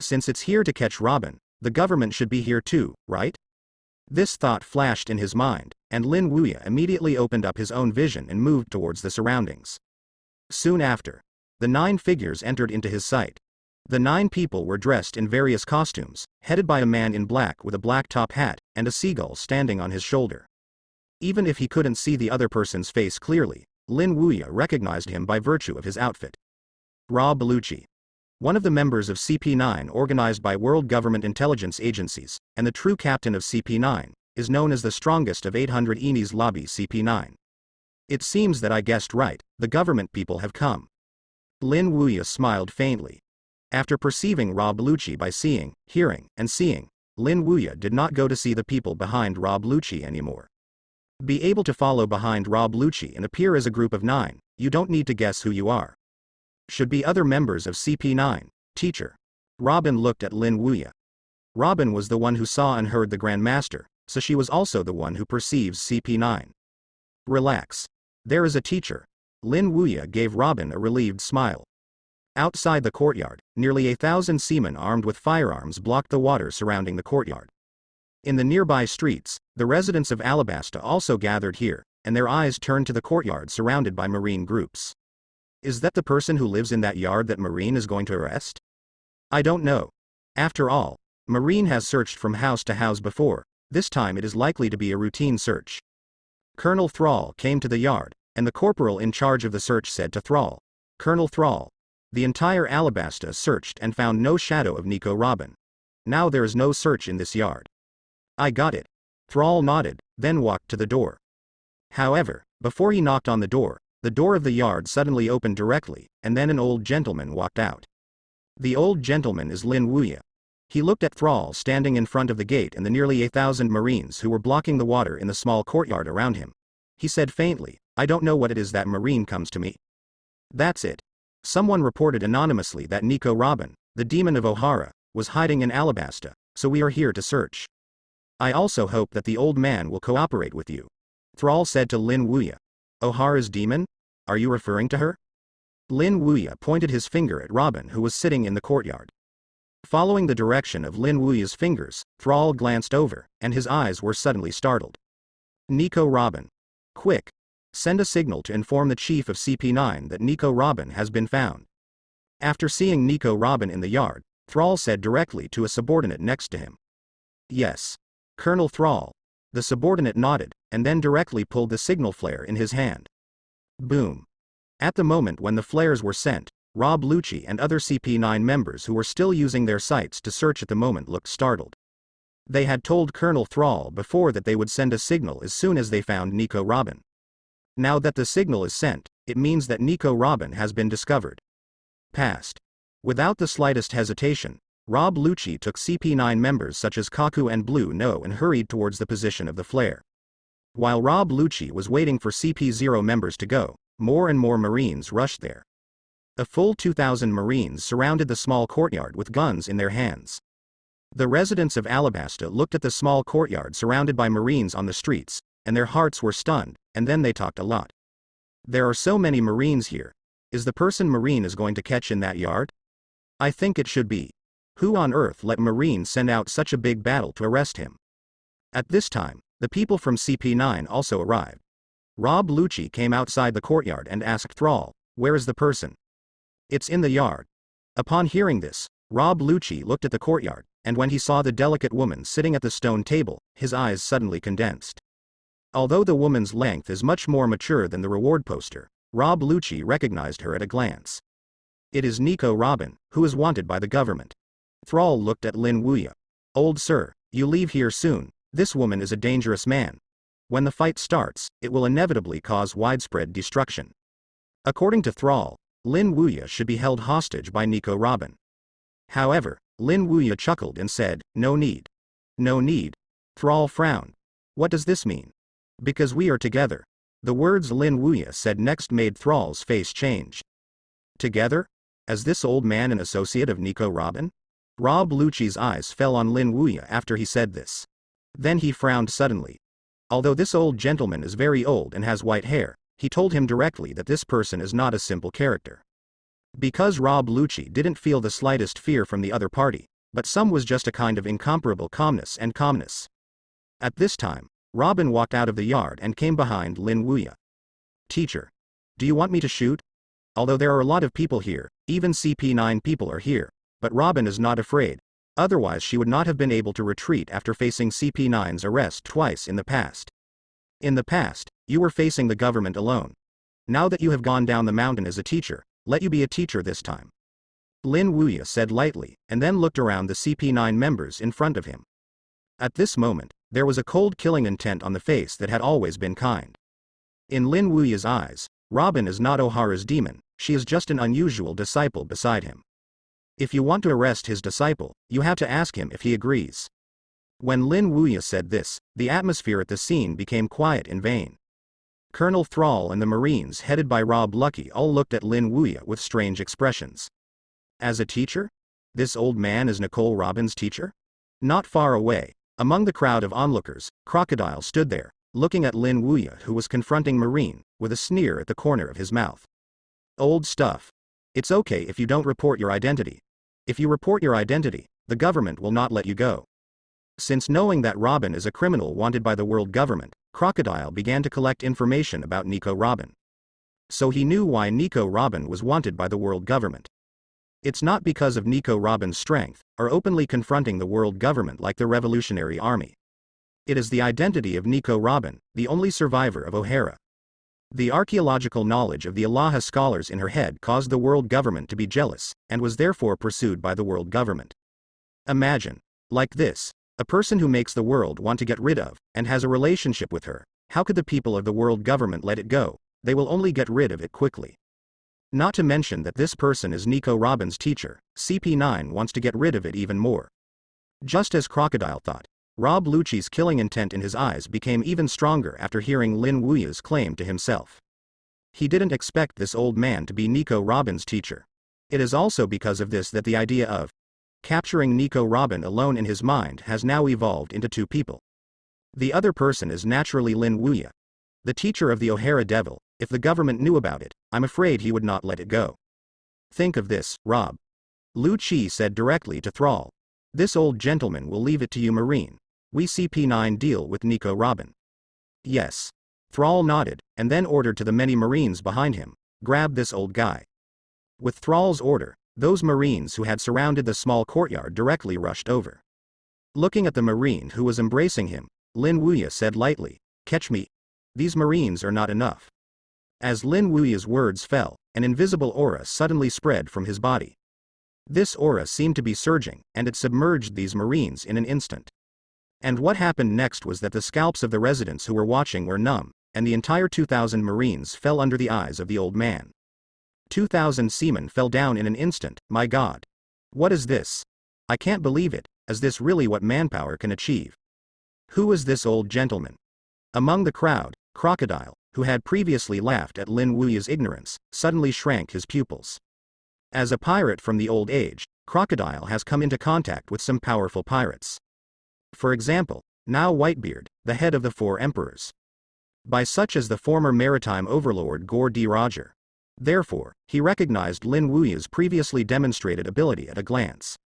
Since it's here to catch Robin, the government should be here too, right? This thought flashed in his mind, and Lin Wuya immediately opened up his own vision and moved towards the surroundings. Soon after, the 9 figures entered into his sight. The 9 people were dressed in various costumes, headed by a man in black with a black top hat, and a seagull standing on his shoulder. Even if he couldn't see the other person's face clearly, Lin Wuya recognized him by virtue of his outfit. Rob Lucci, one of the members of CP9 organized by world government intelligence agencies, and the true captain of CP9, is known as the strongest of 800 Enis lobby CP9. It seems that I guessed right, the government people have come. Lin Wuya smiled faintly. After perceiving Rob Lucci by seeing, hearing, and seeing, Lin Wuya did not go to see the people behind Rob Lucci anymore. Be able to follow behind Rob Lucci and appear as a group of 9, you don't need to guess who you are. Should be other members of CP9, teacher. Robin looked at Lin Wuya. Robin was the one who saw and heard the Grand Master, so she was also the one who perceives CP9. Relax. There is a teacher. Lin Wuya gave Robin a relieved smile. Outside the courtyard, nearly 1,000 seamen armed with firearms blocked the water surrounding the courtyard. In the nearby streets, the residents of Alabasta also gathered here, and their eyes turned to the courtyard surrounded by Marine groups. Is that the person who lives in that yard that Marine is going to arrest? I don't know. After all, Marine has searched from house to house before, this time it is likely to be a routine search. Colonel Thrall came to the yard, and the corporal in charge of the search said to Thrall, Colonel Thrall, the entire Alabasta searched and found no shadow of Nico Robin. Now there is no search in this yard. I got it. Thrall nodded, then walked to the door. However, before he knocked on the door of the yard suddenly opened directly, and then an old gentleman walked out. The old gentleman is Lin Wuya. He looked at Thrall standing in front of the gate and the nearly 1,000 Marines who were blocking the water in the small courtyard around him. He said faintly, I don't know what it is that Marine comes to me. That's it. Someone reported anonymously that Nico Robin, the demon of O'Hara, was hiding in Alabasta, so we are here to search. I also hope that the old man will cooperate with you. Thrall said to Lin Wuya. O'Hara's demon? Are you referring to her? Lin Wuya pointed his finger at Robin who was sitting in the courtyard. Following the direction of Lin Wuya's fingers, Thrall glanced over, and his eyes were suddenly startled. Nico Robin. Quick. Send a signal to inform the chief of CP9 that Nico Robin has been found. After seeing Nico Robin in the yard, Thrall said directly to a subordinate next to him. Yes. Colonel Thrall. The subordinate nodded, and then directly pulled the signal flare in his hand. Boom. At the moment when the flares were sent, Rob Lucci and other CP9 members who were still using their sights to search at the moment looked startled. They had told Colonel Thrall before that they would send a signal as soon as they found Nico Robin. Now that the signal is sent, it means that Nico Robin has been discovered. Passed. Without the slightest hesitation, Rob Lucci took CP9 members such as Kaku and Blue No and hurried towards the position of the flare. While Rob Lucci was waiting for CP0 members to go, more and more Marines rushed there. A full 2,000 Marines surrounded the small courtyard with guns in their hands. The residents of Alabasta looked at the small courtyard surrounded by Marines on the streets, and their hearts were stunned, and then they talked a lot. There are so many Marines here. Is the person Marine is going to catch in that yard? I think it should be. Who on earth let Marine send out such a big battle to arrest him? At this time, the people from CP9 also arrived. Rob Lucci came outside the courtyard and asked Thrall, where is the person? It's in the yard. Upon hearing this, Rob Lucci looked at the courtyard, and when he saw the delicate woman sitting at the stone table, his eyes suddenly condensed. Although the woman's length is much more mature than the reward poster, Rob Lucci recognized her at a glance. It is Nico Robin, who is wanted by the government. Thrall looked at Lin Wuya. Old sir, you leave here soon, this woman is a dangerous man. When the fight starts, it will inevitably cause widespread destruction. According to Thrall, Lin Wuya should be held hostage by Nico Robin. However, Lin Wuya chuckled and said, no need. No need. Thrall frowned. What does this mean? Because we are together. The words Lin Wuya said next made Thrall's face change. Together? As this old man an associate of Nico Robin? Rob Lucci's eyes fell on Lin Wuya after he said this. Then he frowned suddenly. Although this old gentleman is very old and has white hair, he told him directly that this person is not a simple character. Because Rob Lucci didn't feel the slightest fear from the other party, but some was just a kind of incomparable calmness and calmness. At this time, Robin walked out of the yard and came behind Lin Wuya. Teacher. Do you want me to shoot? Although there are a lot of people here, even CP9 people are here, but Robin is not afraid, otherwise she would not have been able to retreat after facing CP9's arrest twice in the past. In the past, you were facing the government alone. Now that you have gone down the mountain as a teacher, let you be a teacher this time. Lin Wuya said lightly, and then looked around the CP9 members in front of him. At this moment, there was a cold killing intent on the face that had always been kind. In Lin Wuya's eyes, Robin is not Ohara's demon, she is just an unusual disciple beside him. If you want to arrest his disciple, you have to ask him if he agrees. When Lin Wuya said this, the atmosphere at the scene became quiet in vain. Colonel Thrall and the Marines headed by Rob Lucci all looked at Lin Wuya with strange expressions. As a teacher? This old man is Nicole Robin's teacher? Not far away, among the crowd of onlookers, Crocodile stood there, looking at Lin Wuya who was confronting Marine, with a sneer at the corner of his mouth. Old stuff. It's okay if you don't report your identity. If you report your identity, the government will not let you go. Since knowing that Robin is a criminal wanted by the world government, Crocodile began to collect information about Nico Robin. So he knew why Nico Robin was wanted by the world government. It's not because of Nico Robin's strength, or openly confronting the world government like the Revolutionary Army. It is the identity of Nico Robin, the only survivor of O'Hara. The archaeological knowledge of the Allaha scholars in her head caused the world government to be jealous, and was therefore pursued by the world government. Imagine, like this, a person who makes the world want to get rid of, and has a relationship with her. How could the people of the world government let it go? They will only get rid of it quickly. Not to mention that this person is Nico Robin's teacher, CP9 wants to get rid of it even more. Just as Crocodile thought, Rob Lucci's killing intent in his eyes became even stronger after hearing Lin Wuya's claim to himself. He didn't expect this old man to be Nico Robin's teacher. It is also because of this that the idea of capturing Nico Robin alone in his mind has now evolved into two people. The other person is naturally Lin Wuya, the teacher of the O'Hara Devil. If the government knew about it, I'm afraid he would not let it go. Think of this, Rob. Lucci said directly to Thrall. This old gentleman will leave it to you, Marine. We CP9 deal with Nico Robin. Yes. Thrall nodded, and then ordered to the many Marines behind him, grab this old guy. With Thrall's order, those Marines who had surrounded the small courtyard directly rushed over. Looking at the Marine who was embracing him, Lin Wuya said lightly, catch me. These Marines are not enough. As Lin Wuya's words fell, an invisible aura suddenly spread from his body. This aura seemed to be surging, and it submerged these Marines in an instant. And what happened next was that the scalps of the residents who were watching were numb, and the entire 2,000 Marines fell under the eyes of the old man. 2,000 seamen fell down in an instant. My God. What is this? I can't believe it. Is this really what manpower can achieve? Who is this old gentleman? Among the crowd, Crocodile, who had previously laughed at Lin Wuya's ignorance, suddenly shrank his pupils. As a pirate from the old age, Crocodile has come into contact with some powerful pirates. For example, now Whitebeard, the head of the Four Emperors. By such as the former maritime overlord Gore D. Roger. Therefore, he recognized Lin Wuya's previously demonstrated ability at a glance.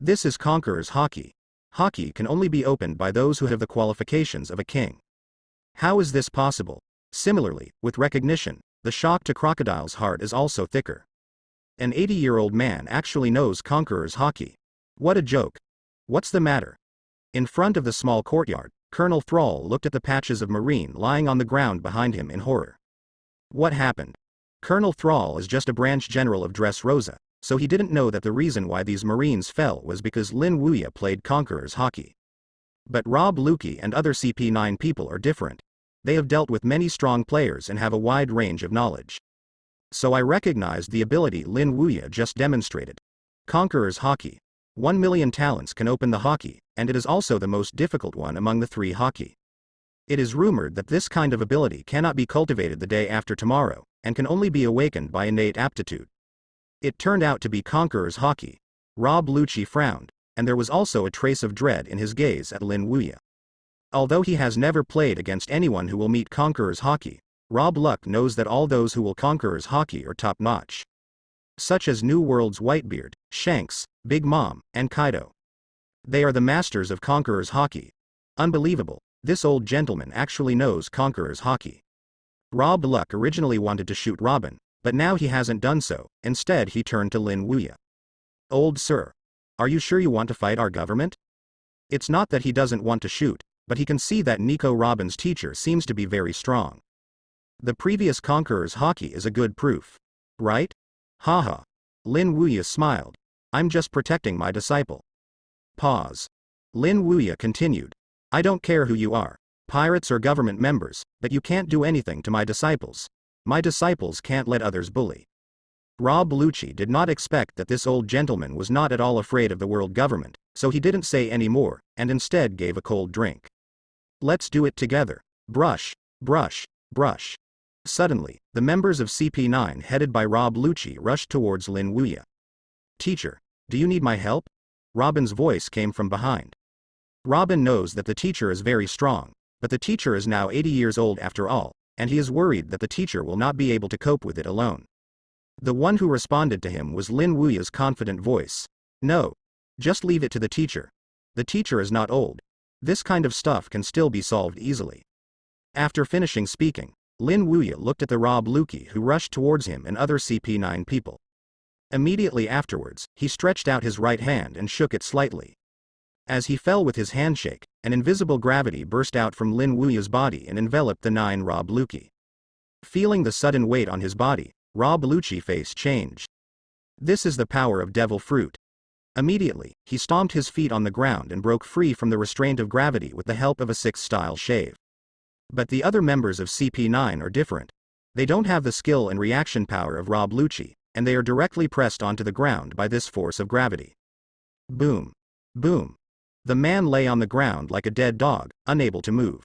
This is Conqueror's Haki. Haki can only be opened by those who have the qualifications of a king. How is this possible? Similarly, with recognition, the shock to Crocodile's heart is also thicker. An 80-year-old man actually knows Conqueror's Haki. What a joke. What's the matter? In front of the small courtyard, Colonel Thrall looked at the patches of Marine lying on the ground behind him in horror. What happened? Colonel Thrall is just a branch general of Dressrosa, so he didn't know that the reason why these Marines fell was because Lin Wuya played Conqueror's Haki. But Rob Lucci and other CP9 people are different. They have dealt with many strong players and have a wide range of knowledge. So I recognized the ability Lin Wuya just demonstrated. Conqueror's Haki. 1 million talents can open the Haki, and it is also the most difficult one among the 3 Haki. It is rumored that this kind of ability cannot be cultivated the day after tomorrow, and can only be awakened by innate aptitude. It turned out to be Conqueror's Haki. Rob Lucci frowned, and there was also a trace of dread in his gaze at Lin Wuya. Although he has never played against anyone who will meet Conqueror's Haki, Rob Luck knows that all those who will Conqueror's Haki are top-notch. such as New World's Whitebeard, Shanks, Big Mom, and Kaido. They are the masters of Conqueror's Haki. Unbelievable, this old gentleman actually knows Conqueror's Haki. Rob Luck originally wanted to shoot Robin, but now he hasn't done so. Instead he turned to Lin Wuya. Old sir, are you sure you want to fight our government? It's not that he doesn't want to shoot, but he can see that Nico Robin's teacher seems to be very strong. The previous Conqueror's Haki is a good proof. Right? Haha. Lin Wuya smiled. I'm just protecting my disciple. Pause. Lin Wuya continued. I don't care who you are, pirates or government members, but you can't do anything to my disciples. My disciples can't let others bully. Rob Lucci did not expect that this old gentleman was not at all afraid of the world government, so he didn't say any more, and instead gave a cold drink. Let's do it together. Brush, brush, brush. Suddenly, the members of CP9 headed by Rob Lucci rushed towards Lin Wuya. Teacher, do you need my help? Robin's voice came from behind. Robin knows that the teacher is very strong, but the teacher is now 80 years old after all, and he is worried that the teacher will not be able to cope with it alone. The one who responded to him was Lin Wuya's confident voice. No. Just leave it to the teacher. The teacher is not old. This kind of stuff can still be solved easily. After finishing speaking, Lin Wuya looked at the Rob Lucci who rushed towards him and other CP9 people. Immediately afterwards, he stretched out his right hand and shook it slightly. As he fell with his handshake, an invisible gravity burst out from Lin Wuya's body and enveloped the 9 Rob Lucci. Feeling the sudden weight on his body, Rob Lucci's face changed. This is the power of devil fruit. Immediately, he stomped his feet on the ground and broke free from the restraint of gravity with the help of a 6-style shave. But the other members of CP9 are different. They don't have the skill and reaction power of Rob Lucci, and they are directly pressed onto the ground by this force of gravity. Boom. Boom. The man lay on the ground like a dead dog, unable to move.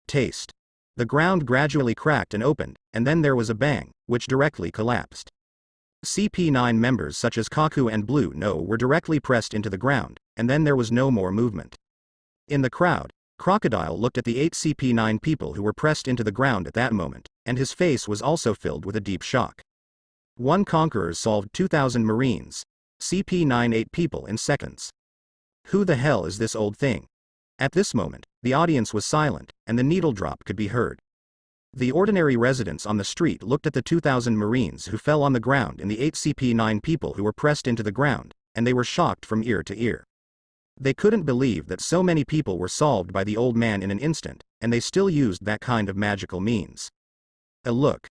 Taste. The ground gradually cracked and opened, and then there was a bang, which directly collapsed. CP9 members such as Kaku and Blue No were directly pressed into the ground, and then there was no more movement. In the crowd, Crocodile looked at the 8 CP9 people who were pressed into the ground at that moment, and his face was also filled with a deep shock. One conqueror solved 2,000 Marines. CP9 8 people in seconds. Who the hell is this old thing? At this moment, the audience was silent, and the needle drop could be heard. The ordinary residents on the street looked at the 2,000 Marines who fell on the ground and the 8 CP9 people who were pressed into the ground, and they were shocked from ear to ear. They couldn't believe that so many people were solved by the old man in an instant, and they still used that kind of magical means. A look.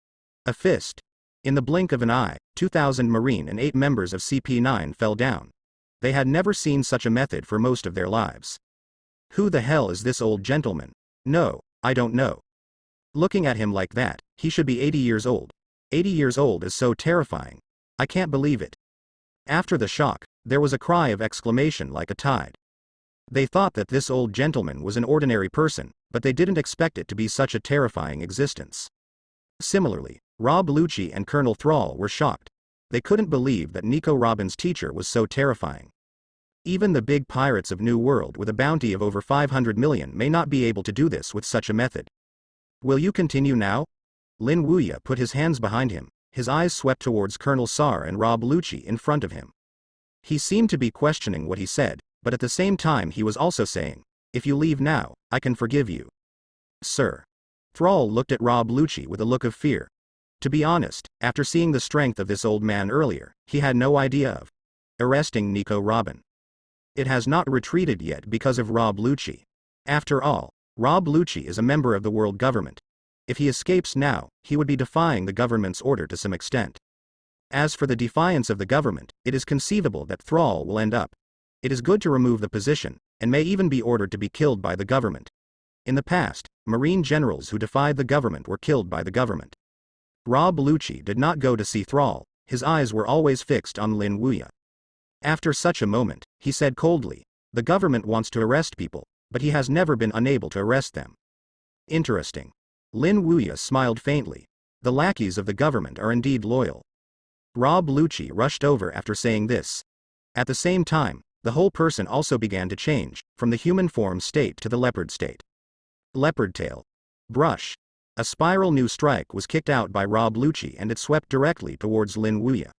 A fist. In the blink of an eye, 2,000 Marine and 8 members of CP9 fell down. They had never seen such a method for most of their lives. Who the hell is this old gentleman? No, I don't know. Looking at him like that, he should be 80 years old. 80 years old is so terrifying. I can't believe it. After the shock, there was a cry of exclamation like a tide. They thought that this old gentleman was an ordinary person, but they didn't expect it to be such a terrifying existence. Similarly, Rob Lucci and Colonel Thrall were shocked. They couldn't believe that Nico Robin's teacher was so terrifying. Even the big pirates of New World with a bounty of over 500 million may not be able to do this with such a method. Will you continue now? Lin Wuya put his hands behind him, his eyes swept towards Colonel Sar and Rob Lucci in front of him. He seemed to be questioning what he said, but at the same time he was also saying, if you leave now, I can forgive you. Sir. Thrall looked at Rob Lucci with a look of fear. To be honest, after seeing the strength of this old man earlier, he had no idea of arresting Nico Robin. It has not retreated yet because of Rob Lucci. After all, Rob Lucci is a member of the world government. If he escapes now, he would be defying the government's order to some extent. As for the defiance of the government, it is conceivable that Thrall will end up. It is good to remove the position, and may even be ordered to be killed by the government. In the past, Marine generals who defied the government were killed by the government. Rob Lucci did not go to see Thrall, his eyes were always fixed on Lin Wuya. After such a moment, he said coldly, the government wants to arrest people, but he has never been unable to arrest them. Interesting. Lin Wuya smiled faintly. The lackeys of the government are indeed loyal. Rob Lucci rushed over after saying this. At the same time, the whole person also began to change, from the human form state to the leopard state. Leopard tail. Brush. A spiral new strike was kicked out by Rob Lucci and it swept directly towards Lin Wuya.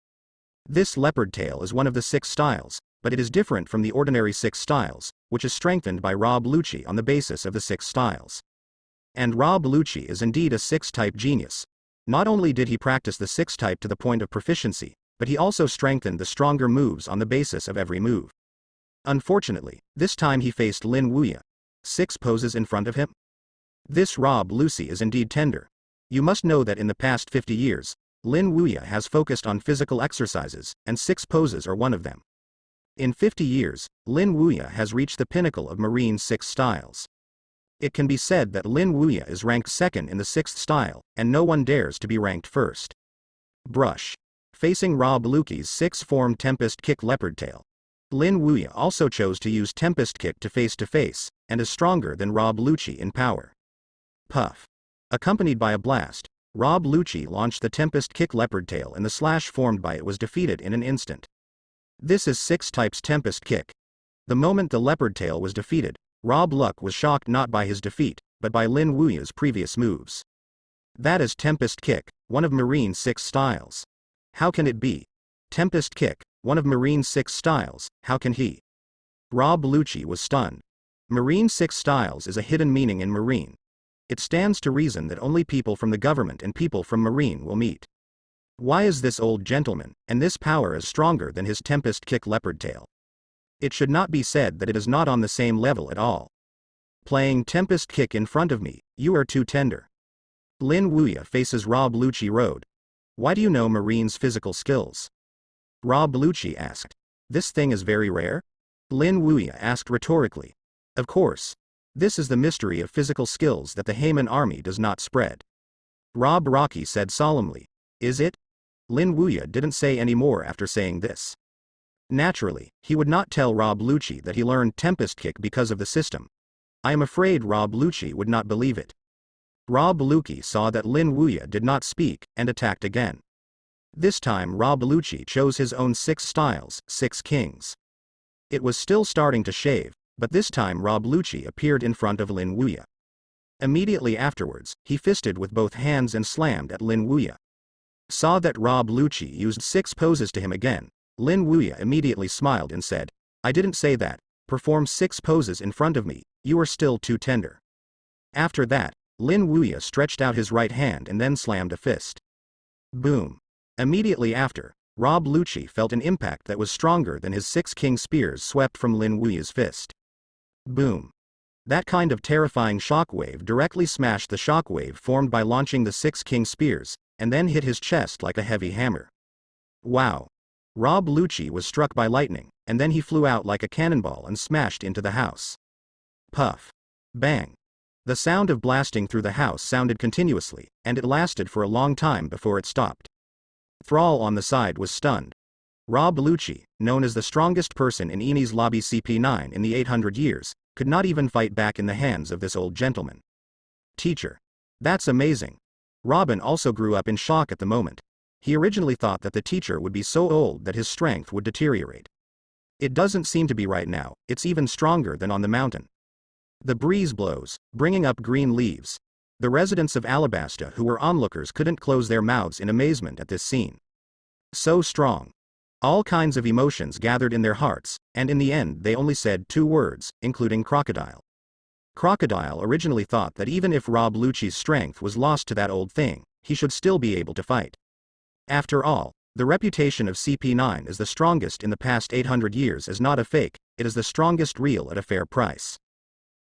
This leopard tail is one of the 6 styles, but it is different from the ordinary 6 styles, which is strengthened by Rob Lucci on the basis of the 6 styles. And Rob Lucci is indeed a 6-type genius. Not only did he practice the 6-type to the point of proficiency, but he also strengthened the stronger moves on the basis of every move. Unfortunately, this time he faced Lin Wuya. 6 poses in front of him? This Rob Lucci is indeed tender. You must know that in the past 50 years, Lin Wuya has focused on physical exercises, and 6 poses are one of them. In 50 years, Lin Wuya has reached the pinnacle of marine 6 styles. It can be said that Lin Wuya is ranked 2nd in the 6th style, and no one dares to be ranked 1st. Brush. Facing Rob Lucci's 6-form Tempest Kick Leopard Tail. Lin Wuya also chose to use Tempest Kick to face, and is stronger than Rob Lucci in power. Puff. Accompanied by a blast, Rob Lucci launched the Tempest Kick Leopard Tail, and the slash formed by it was defeated in an instant. This is 6 types Tempest Kick. The moment the Leopard Tail was defeated, Rob Luck was shocked not by his defeat, but by Lin Wuya's previous moves. That is Tempest Kick, one of Marine 6 styles. How can it be? Tempest Kick, one of Marine 6 styles, how can he? Rob Lucci was stunned. Marine 6 styles is a hidden meaning in Marine. It stands to reason that only people from the government and people from Marine will meet. Why is this old gentleman, and this power is stronger than his Tempest Kick Leopard Tail? It should not be said that it is not on the same level at all. Playing Tempest Kick in front of me, you are too tender. Lin Wuya faces Rob Lucci Road. Why do you know Marine's physical skills? Rob Lucci asked. This thing is very rare? Lin Wuya asked rhetorically. Of course. This is the mystery of physical skills that the Heyman army does not spread. Rob Rocky said solemnly. Is it? Lin Wuya didn't say any more after saying this. Naturally, he would not tell Rob Lucci that he learned Tempest Kick because of the system. I am afraid Rob Lucci would not believe it. Rob Lucci saw that Lin Wuya did not speak, and attacked again. This time Rob Lucci chose his own 6 styles, 6 kings. It was still starting to shave, but this time Rob Lucci appeared in front of Lin Wuya. Immediately afterwards, he fisted with both hands and slammed at Lin Wuya. Saw that Rob Lucci used 6 poses to him again. Lin Wuya immediately smiled and said, I didn't say that, perform 6 poses in front of me, you are still too tender. After that, Lin Wuya stretched out his right hand and then slammed a fist. Boom. Immediately after, Rob Lucci felt an impact that was stronger than his 6 king spears swept from Lin Wuya's fist. Boom. That kind of terrifying shockwave directly smashed the shockwave formed by launching the 6 king spears, and then hit his chest like a heavy hammer. Wow. Rob Lucci was struck by lightning, and then he flew out like a cannonball and smashed into the house. Puff. Bang. The sound of blasting through the house sounded continuously, and it lasted for a long time before it stopped. Thrall on the side was stunned. Rob Lucci, known as the strongest person in Eni's lobby CP9 in the 800 years, could not even fight back in the hands of this old gentleman. Teacher. That's amazing. Robin also grew up in shock at the moment. He originally thought that the teacher would be so old that his strength would deteriorate. It doesn't seem to be right now, it's even stronger than on the mountain. The breeze blows, bringing up green leaves. The residents of Alabasta who were onlookers couldn't close their mouths in amazement at this scene. So strong. All kinds of emotions gathered in their hearts, and in the end they only said 2 words, including crocodile. Crocodile originally thought that even if Rob Lucci's strength was lost to that old thing, he should still be able to fight. After all, the reputation of CP9 as the strongest in the past 800 years is not a fake, it is the strongest real at a fair price.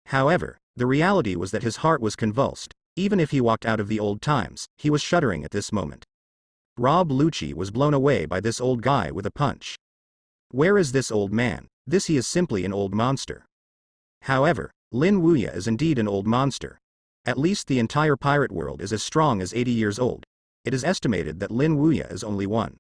However, the reality was that his heart was convulsed. Even if he walked out of the old times, he was shuddering at this moment. Rob Lucci was blown away by this old guy with a punch. Where is this old man? He is simply an old monster. However, Lin Wuya is indeed an old monster. At least the entire pirate world is as strong as 80 years old. It is estimated that Lin Wuya is only 1.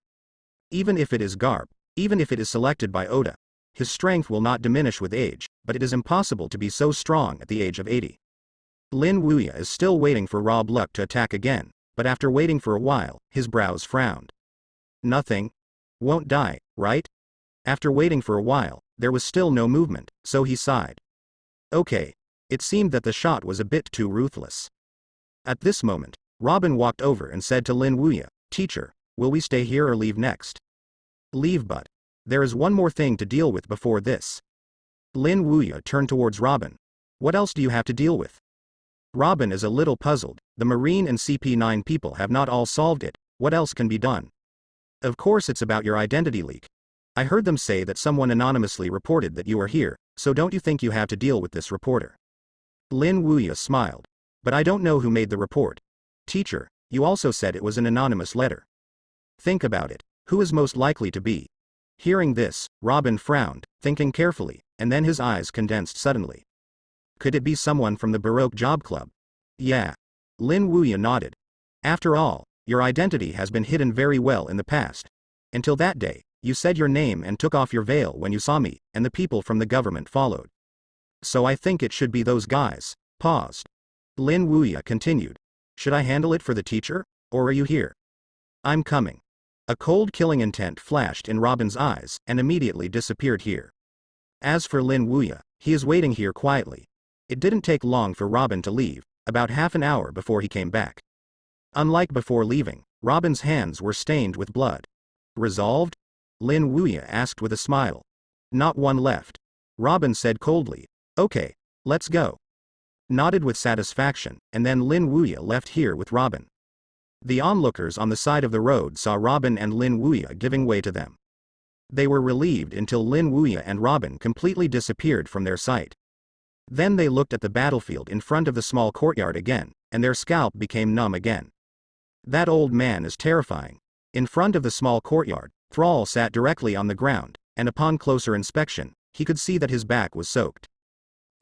Even if it is Garp, even if it is selected by Oda, his strength will not diminish with age, but it is impossible to be so strong at the age of 80. Lin Wuya is still waiting for Rob Luck to attack again, but after waiting for a while, his brows frowned. Nothing? Won't die, right? After waiting for a while, there was still no movement, so he sighed. Okay. It seemed that the shot was a bit too ruthless. At this moment, Robin walked over and said to Lin Wuya, Teacher, will we stay here or leave next? Leave, but there is one more thing to deal with before this. Lin Wuya turned towards Robin. What else do you have to deal with? Robin is a little puzzled. The Marine and CP9 people have not all solved it. What else can be done? Of course it's about your identity leak. I heard them say that someone anonymously reported that you are here, so don't you think you have to deal with this reporter? Lin Wuya smiled. But I don't know who made the report. Teacher, you also said it was an anonymous letter. Think about it. Who is most likely to be? Hearing this, Robin frowned, thinking carefully, and then his eyes condensed suddenly. Could it be someone from the Baroque Job Club? Yeah. Lin Wuya nodded. After all, your identity has been hidden very well in the past. Until that day, you said your name and took off your veil when you saw me, and the people from the government followed. So I think it should be those guys. Paused. Lin Wuya continued. Should I handle it for the teacher, or are you here? I'm coming. A cold killing intent flashed in Robin's eyes, and immediately disappeared here. As for Lin Wuya, he is waiting here quietly. It didn't take long for Robin to leave, about half an hour before he came back. Unlike before leaving, Robin's hands were stained with blood. Resolved? Lin Wuya asked with a smile. Not one left. Robin said coldly, okay, let's go. Nodded with satisfaction, and then Lin Wuya left here with Robin. The onlookers on the side of the road saw Robin and Lin Wuya giving way to them. They were relieved until Lin Wuya and Robin completely disappeared from their sight. Then they looked at the battlefield in front of the small courtyard again, and their scalp became numb again. That old man is terrifying. In front of the small courtyard, Thrall sat directly on the ground, and upon closer inspection, he could see that his back was soaked.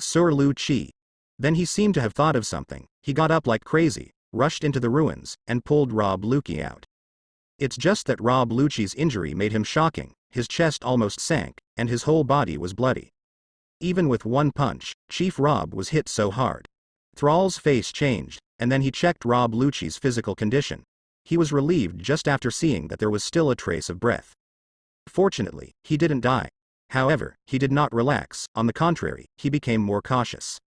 Sir Lucci. Then he seemed to have thought of something. He got up like crazy, rushed into the ruins, and pulled Rob Lucci out. It's just that Rob Lucci's injury made him shocking. His chest almost sank, and his whole body was bloody. Even with one punch, Chief Rob was hit so hard. Thrall's face changed, and then he checked Rob Lucci's physical condition. He was relieved just after seeing that there was still a trace of breath. Fortunately, he didn't die. However, he did not relax. On the contrary, he became more cautious.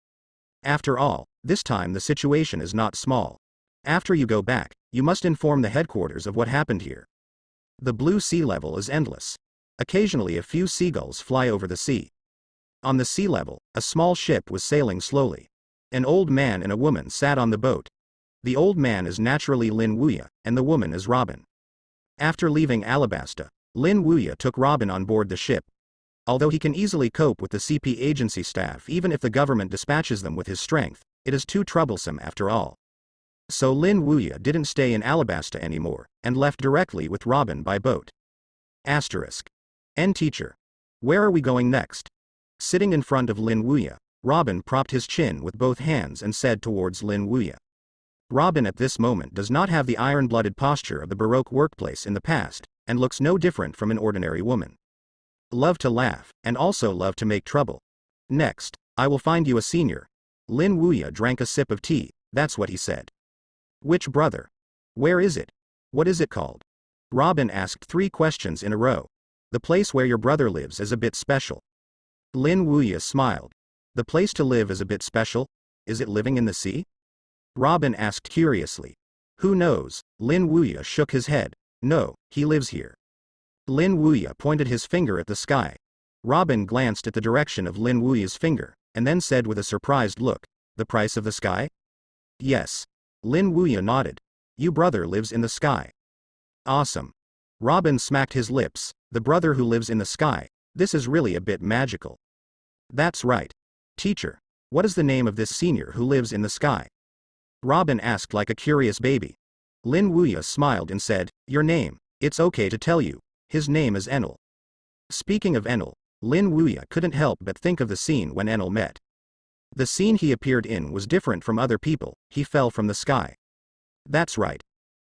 After all, this time the situation is not small. After you go back, you must inform the headquarters of what happened here. The blue sea level is endless. Occasionally a few seagulls fly over the sea. On the sea level, a small ship was sailing slowly. An old man and a woman sat on the boat. The old man is naturally Lin Wuya, and the woman is Robin. After leaving Alabasta, Lin Wuya took Robin on board the ship. Although he can easily cope with the CP agency staff even if the government dispatches them with his strength, it is too troublesome after all. So Lin Wuya didn't stay in Alabasta anymore, and left directly with Robin by boat. Asterisk. N teacher. Where are we going next? Sitting in front of Lin Wuya, Robin propped his chin with both hands and said towards Lin Wuya. Robin at this moment does not have the iron-blooded posture of the Baroque workplace in the past, and looks no different from an ordinary woman. Love to laugh, and also love to make trouble. Next, I will find you a senior. Lin Wuya drank a sip of tea, that's what he said. Which brother? Where is it? What is it called? Robin asked 3 questions in a row. The place where your brother lives is a bit special. Lin Wuya smiled. The place to live is a bit special? Is it living in the sea? Robin asked curiously. Who knows? Lin Wuya shook his head. No, he lives here. Lin Wuya pointed his finger at the sky. Robin glanced at the direction of Lin Wuya's finger, and then said with a surprised look, the price of the sky? Yes. Lin Wuya nodded. Your brother lives in the sky. Awesome. Robin smacked his lips. The brother who lives in the sky. This is really a bit magical. That's right. Teacher, what is the name of this senior who lives in the sky? Robin asked like a curious baby. Lin Wuya smiled and said, your name, it's okay to tell you. His name is Enel. Speaking of Enel, Lin Wuya couldn't help but think of the scene when Enel met. The scene he appeared in was different from other people. He fell from the sky. That's right.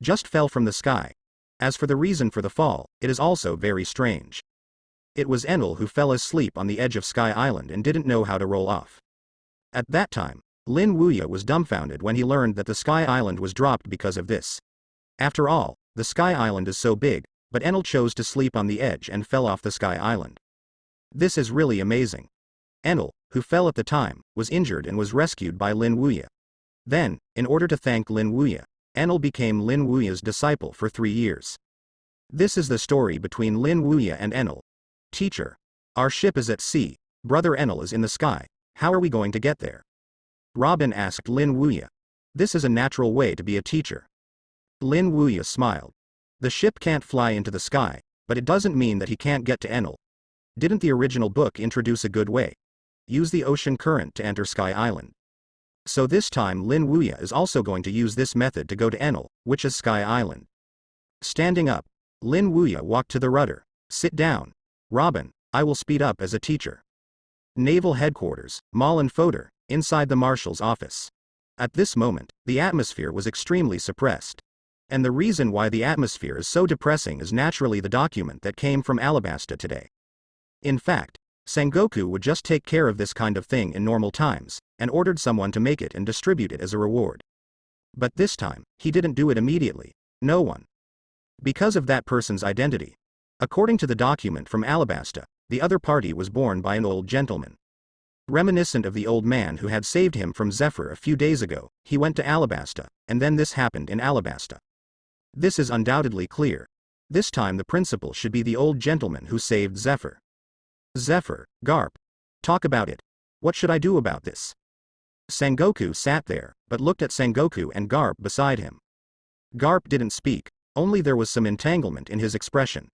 Just fell from the sky. As for the reason for the fall, it is also very strange. It was Enel who fell asleep on the edge of Sky Island and didn't know how to roll off. At that time, Lin Wuya was dumbfounded when he learned that the Sky Island was dropped because of this. After all, the Sky Island is so big, but Enel chose to sleep on the edge and fell off the Sky Island. This is really amazing. Enel, who fell at the time, was injured and was rescued by Lin Wuya. Then, in order to thank Lin Wuya, Enel became Lin Wuya's disciple for 3 years. This is the story between Lin Wuya and Enel. Teacher. Our ship is at sea, brother Enel is in the sky, how are we going to get there? Robin asked Lin Wuya. This is a natural way to be a teacher. Lin Wuya smiled. The ship can't fly into the sky, but it doesn't mean that he can't get to Enel. Didn't the original book introduce a good way? Use the ocean current to enter Sky Island. So this time Lin Wuya is also going to use this method to go to Enel, which is Sky Island. Standing up, Lin Wuya walked to the rudder. Sit down. Robin, I will speed up as a teacher. Naval Headquarters, Malin Foder, inside the Marshal's office. At this moment, the atmosphere was extremely suppressed. And the reason why the atmosphere is so depressing is naturally the document that came from Alabasta today. In fact, Sengoku would just take care of this kind of thing in normal times, and ordered someone to make it and distribute it as a reward. But this time, he didn't do it immediately. No one. Because of that person's identity. According to the document from Alabasta, the other party was born by an old gentleman. Reminiscent of the old man who had saved him from Zephyr a few days ago, he went to Alabasta, and then this happened in Alabasta. This is undoubtedly clear. This time the principal should be the old gentleman who saved Zephyr. Zephyr, Garp. Talk about it. What should I do about this? Sengoku sat there, but looked at Sengoku and Garp beside him. Garp didn't speak, only there was some entanglement in his expression.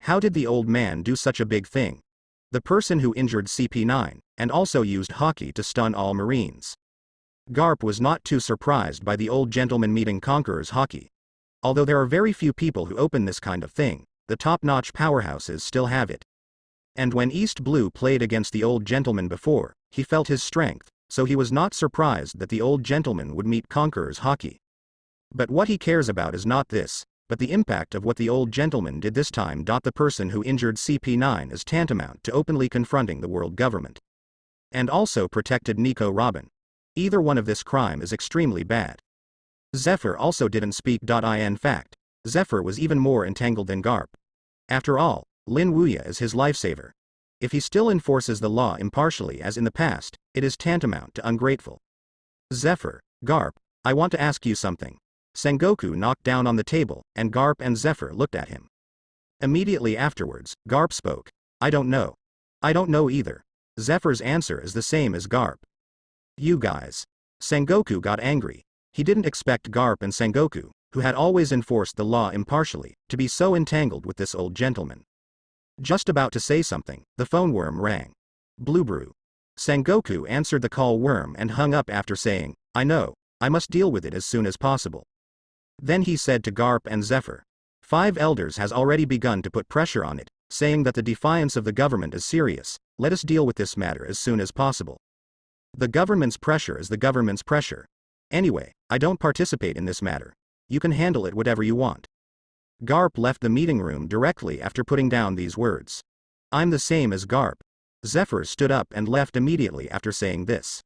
How did the old man do such a big thing? The person who injured CP9, and also used hockey to stun all Marines. Garp was not too surprised by the old gentleman meeting Conqueror's hockey. Although there are very few people who open this kind of thing, the top-notch powerhouses still have it. And when East Blue played against the old gentleman before, he felt his strength, so he was not surprised that the old gentleman would meet Conqueror's hockey. But what he cares about is not this, but the impact of what the old gentleman did this time. The person who injured CP9 is tantamount to openly confronting the world government. And also protected Nico Robin. Either one of this crime is extremely bad. Zephyr also didn't speak. In fact, Zephyr was even more entangled than Garp. After all, Lin Wuya is his lifesaver. If he still enforces the law impartially as in the past, it is tantamount to ungrateful. Zephyr, Garp, I want to ask you something. Sengoku knocked down on the table, and Garp and Zephyr looked at him. Immediately afterwards, Garp spoke. I don't know. I don't know either. Zephyr's answer is the same as Garp. You guys. Sengoku got angry. He didn't expect Garp and Sengoku, who had always enforced the law impartially, to be so entangled with this old gentleman. Just about to say something, the phone worm rang. Bluebrew. Sengoku answered the call worm and hung up after saying, I know, I must deal with it as soon as possible. Then he said to Garp and Zephyr. 5 elders has already begun to put pressure on it, saying that the defiance of the government is serious, let us deal with this matter as soon as possible. The government's pressure is the government's pressure. Anyway, I don't participate in this matter. You can handle it whatever you want. Garp left the meeting room directly after putting down these words. I'm the same as Garp. Zephyr stood up and left immediately after saying this.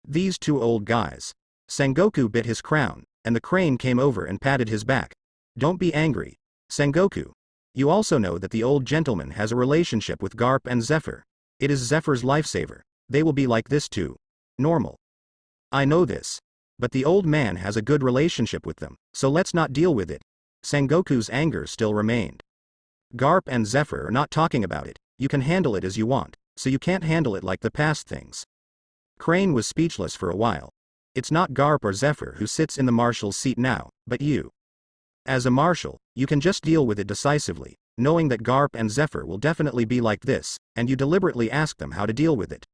These two old guys. Sengoku bit his crown, and the crane came over and patted his back. Don't be angry. Sengoku. You also know that the old gentleman has a relationship with Garp and Zephyr. It is Zephyr's lifesaver. They will be like this too. Normal. I know this. But the old man has a good relationship with them, so let's not deal with it. Sengoku's anger still remained. Garp and Zephyr are not talking about it, you can handle it as you want, so you can't handle it like the past things. Crane was speechless for a while. It's not Garp or Zephyr who sits in the marshal's seat now, but you. As a marshal, you can just deal with it decisively, knowing that Garp and Zephyr will definitely be like this, and you deliberately ask them how to deal with it.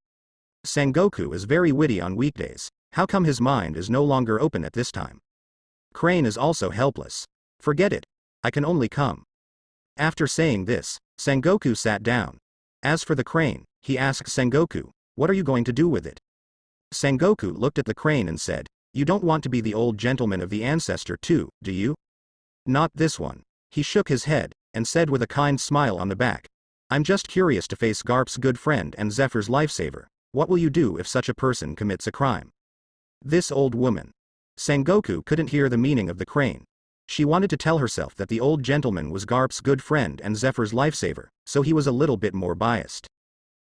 Sengoku is very witty on weekdays. How come his mind is no longer open at this time? Crane is also helpless. Forget it. I can only come. After saying this, Sengoku sat down. As for the crane, he asked Sengoku, what are you going to do with it? Sengoku looked at the crane and said, you don't want to be the old gentleman of the ancestor too, do you? Not this one. He shook his head, and said with a kind smile on the back, I'm just curious to face Garp's good friend and Zephyr's lifesaver. What will you do if such a person commits a crime? This old woman. Sengoku couldn't hear the meaning of the crane. She wanted to tell herself that the old gentleman was Garp's good friend and Zephyr's lifesaver, so he was a little bit more biased.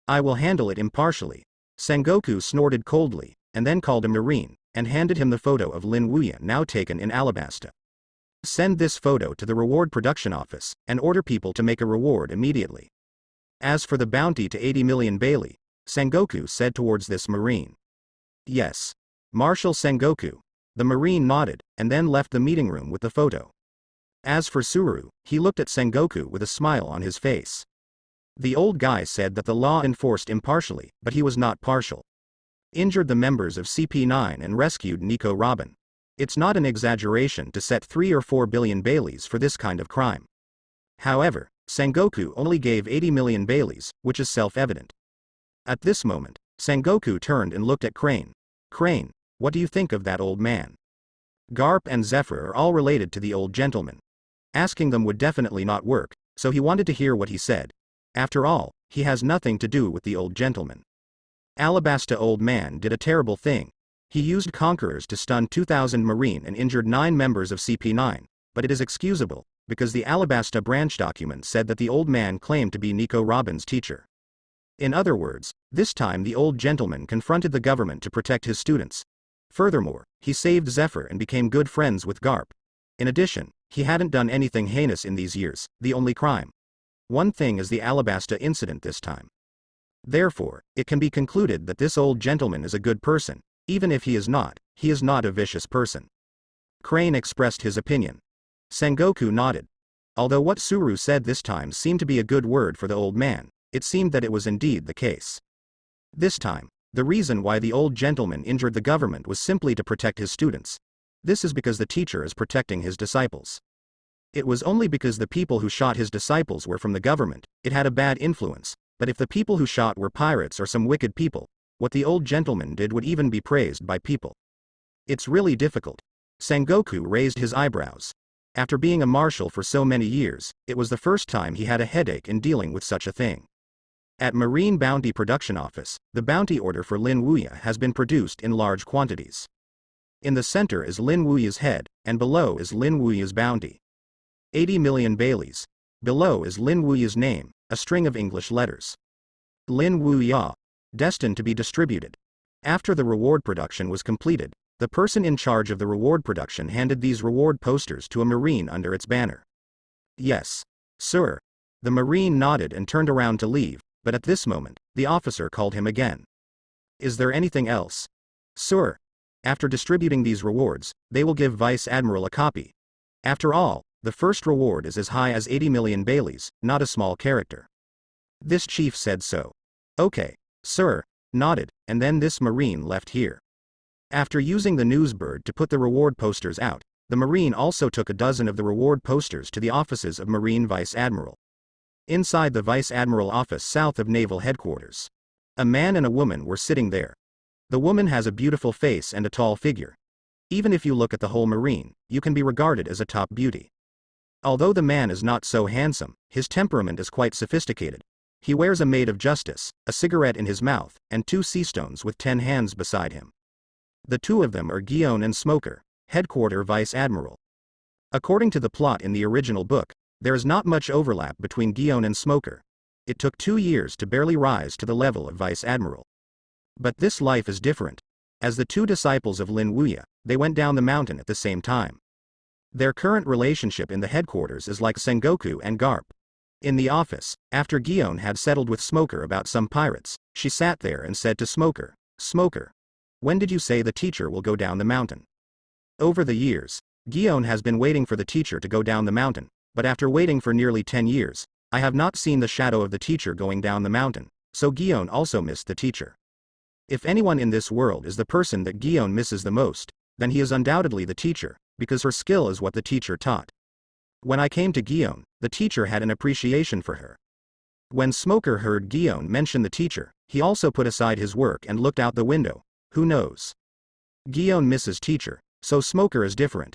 I will handle it impartially. Sengoku snorted coldly, and then called a marine, and handed him the photo of Lin Wuya now taken in Alabasta. Send this photo to the reward production office, and order people to make a reward immediately. As for the bounty to 80 million Bailey, Sengoku said towards this Marine. Yes. Marshal Sengoku. The Marine nodded, and then left the meeting room with the photo. As for Suru, he looked at Sengoku with a smile on his face. The old guy said that the law enforced impartially, but he was not partial. Injured the members of CP9 and rescued Nico Robin. It's not an exaggeration to set 3 or 4 billion Baileys for this kind of crime. However, Sengoku only gave 80 million Baileys, which is self-evident. At this moment, Sengoku turned and looked at Crane. Crane, what do you think of that old man? Garp and Zephyr are all related to the old gentleman. Asking them would definitely not work, so he wanted to hear what he said. After all, he has nothing to do with the old gentleman. Alabasta old man did a terrible thing. He used conquerors to stun 2,000 Marine and injured 9 members of CP9, but it is excusable, because the Alabasta branch document said that the old man claimed to be Nico Robin's teacher. In other words, this time the old gentleman confronted the government to protect his students. Furthermore, he saved Zephyr and became good friends with Garp. In addition, he hadn't done anything heinous in these years, the only crime. One thing is the Alabasta incident this time. Therefore, it can be concluded that this old gentleman is a good person. Even if he is not a vicious person. Crane expressed his opinion. Sengoku nodded. Although what Suru said this time seemed to be a good word for the old man, it seemed that it was indeed the case. This time, the reason why the old gentleman injured the government was simply to protect his students. This is because the teacher is protecting his disciples. It was only because the people who shot his disciples were from the government, it had a bad influence, but if the people who shot were pirates or some wicked people, what the old gentleman did would even be praised by people. It's really difficult. Sengoku raised his eyebrows. After being a marshal for so many years, it was the first time he had a headache in dealing with such a thing. At Marine Bounty Production Office, the bounty order for Lin Wuya has been produced in large quantities. In the center is Lin Wuya's head, and below is Lin Wuya's bounty. 80 million Baileys. Below is Lin Wuya's name, a string of English letters. Lin Wuya. Destined to be distributed. After the reward production was completed, the person in charge of the reward production handed these reward posters to a Marine under its banner. Yes, sir. The Marine nodded and turned around to leave, but at this moment, the officer called him again. Is there anything else? Sir. After distributing these rewards, they will give Vice Admiral a copy. After all, the first reward is as high as 80 million Baileys, not a small character. This chief said so. Okay. Sir, nodded, and then this Marine left here. After using the newsbird to put the reward posters out, the Marine also took a dozen of the reward posters to the offices of Marine Vice Admiral. Inside the Vice Admiral office south of Naval Headquarters, a man and a woman were sitting there. The woman has a beautiful face and a tall figure. Even if you look at the whole Marine, you can be regarded as a top beauty. Although the man is not so handsome, his temperament is quite sophisticated. He wears a maid of justice, a cigarette in his mouth, and 2 sea stones with 10 hands beside him. The 2 of them are Guion and Smoker, Headquarter Vice Admiral. According to the plot in the original book, there is not much overlap between Guion and Smoker. It took 2 years to barely rise to the level of Vice Admiral. But this life is different. As the 2 disciples of Lin Wuya, they went down the mountain at the same time. Their current relationship in the headquarters is like Sengoku and Garp. In the office, after Guion had settled with Smoker about some pirates, she sat there and said to Smoker, Smoker, when did you say the teacher will go down the mountain? Over the years, Guion has been waiting for the teacher to go down the mountain, but after waiting for nearly 10 years, I have not seen the shadow of the teacher going down the mountain, so Guion also missed the teacher. If anyone in this world is the person that Guion misses the most, then he is undoubtedly the teacher, because her skill is what the teacher taught. When I came to Guion, the teacher had an appreciation for her. When Smoker heard Guion mention the teacher, he also put aside his work and looked out the window. Who knows? Guion misses teacher, so Smoker is different.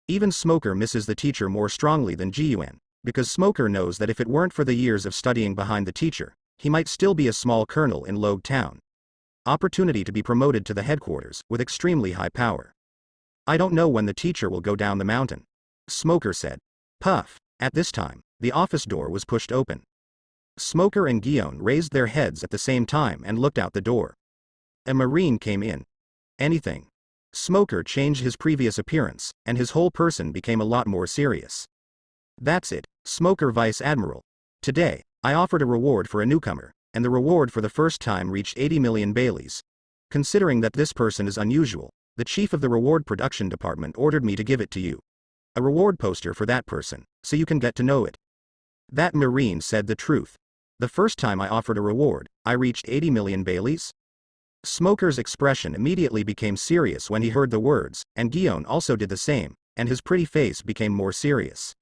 Even Smoker misses the teacher more strongly than Guion, because Smoker knows that if it weren't for the years of studying behind the teacher, he might still be a small colonel in Logue Town. Opportunity to be promoted to the headquarters, with extremely high power. I don't know when the teacher will go down the mountain. Smoker said. Puff. At this time, the office door was pushed open. Smoker and Guion raised their heads at the same time and looked out the door. A Marine came in. Anything? Smoker changed his previous appearance, and his whole person became a lot more serious. That's it, Smoker Vice Admiral. Today, I offered a reward for a newcomer, and the reward for the first time reached 80 million Baileys. Considering that this person is unusual, the chief of the reward production department ordered me to give it to you. A reward poster for that person, so you can get to know it. That Marine said the truth. The first time I offered a reward, I reached 80 million Baileys? Smoker's expression immediately became serious when he heard the words, and Guillaume also did the same, and his pretty face became more serious.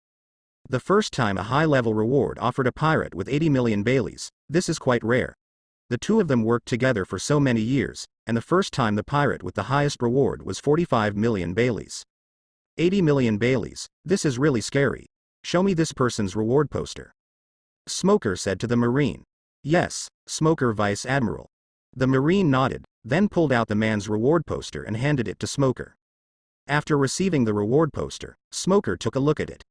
The first time a high-level reward offered a pirate with 80 million Baileys, this is quite rare. The two of them worked together for so many years, and the first time the pirate with the highest reward was 45 million Baileys. 80 million Baileys, this is really scary. Show me this person's reward poster. Smoker said to the Marine. Yes, Smoker Vice Admiral. The Marine nodded, then pulled out the man's reward poster and handed it to Smoker. After receiving the reward poster, Smoker took a look at it.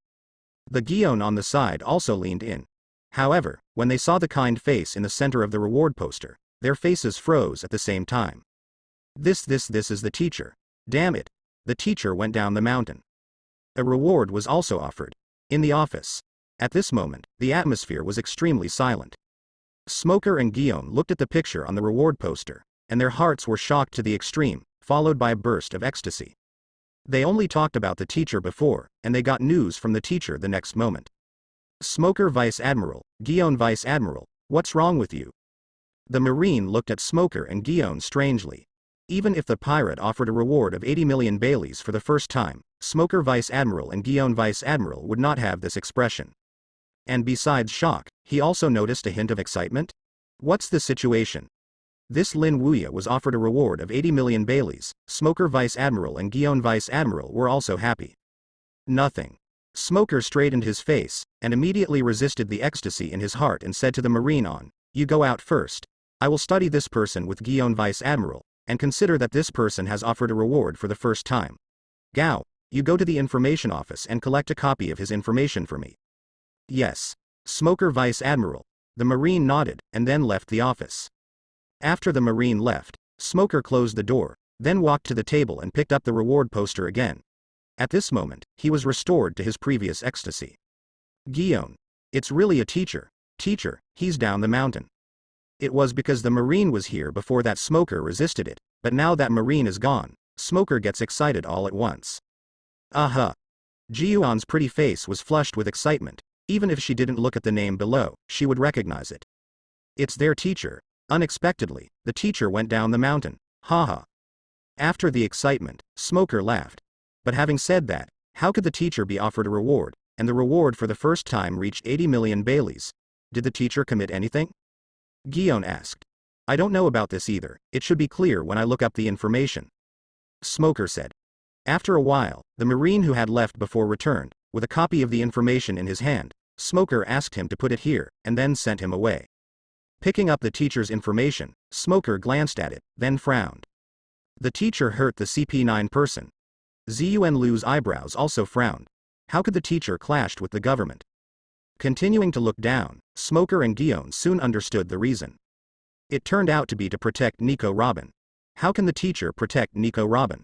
The Guillaume on the side also leaned in. However, when they saw the kind face in the center of the reward poster, their faces froze at the same time. This is the teacher. Damn it. The teacher went down the mountain. A reward was also offered. In the office. At this moment, the atmosphere was extremely silent. Smoker and Guillaume looked at the picture on the reward poster, and their hearts were shocked to the extreme, followed by a burst of ecstasy. They only talked about the teacher before, and they got news from the teacher the next moment. Smoker Vice Admiral, Guillaume Vice Admiral, what's wrong with you? The Marine looked at Smoker and Guillaume strangely. Even if the pirate offered a reward of 80 million Baileys for the first time, Smoker Vice Admiral and Guillaume Vice Admiral would not have this expression. And besides shock, he also noticed a hint of excitement? What's the situation? This Lin Wuya was offered a reward of 80 million Baileys, Smoker Vice Admiral and Guillaume Vice Admiral were also happy. Nothing. Smoker straightened his face, and immediately resisted the ecstasy in his heart and said to the Marine on, you go out first. I will study this person with Guillaume Vice Admiral, and consider that this person has offered a reward for the first time. Gao, you go to the information office and collect a copy of his information for me. Yes. Smoker Vice Admiral. The Marine nodded, and then left the office. After the Marine left, Smoker closed the door, then walked to the table and picked up the reward poster again. At this moment, he was restored to his previous ecstasy. Guillaume. It's really a teacher. Teacher, he's down the mountain. It was because the Marine was here before that Smoker resisted it, but now that Marine is gone, Smoker gets excited all at once. Aha. Jiuan's pretty face was flushed with excitement. Even if she didn't look at the name below, she would recognize it. It's their teacher. Unexpectedly, the teacher went down the mountain. Haha. After the excitement, Smoker laughed. But having said that, how could the teacher be offered a reward, and the reward for the first time reached 80 million Baileys? Did the teacher commit anything? Guillaume asked. I don't know about this either, it should be clear when I look up the information. Smoker said. After a while, the Marine who had left before returned, with a copy of the information in his hand. Smoker asked him to put it here, and then sent him away. Picking up the teacher's information, Smoker glanced at it, then frowned. The teacher hurt the CP9 person. Ziyuan Lu's eyebrows also frowned. How could the teacher clashed with the government? Continuing to look down, Smoker and Guillaume soon understood the reason. It turned out to be to protect Nico Robin. How can the teacher protect Nico Robin?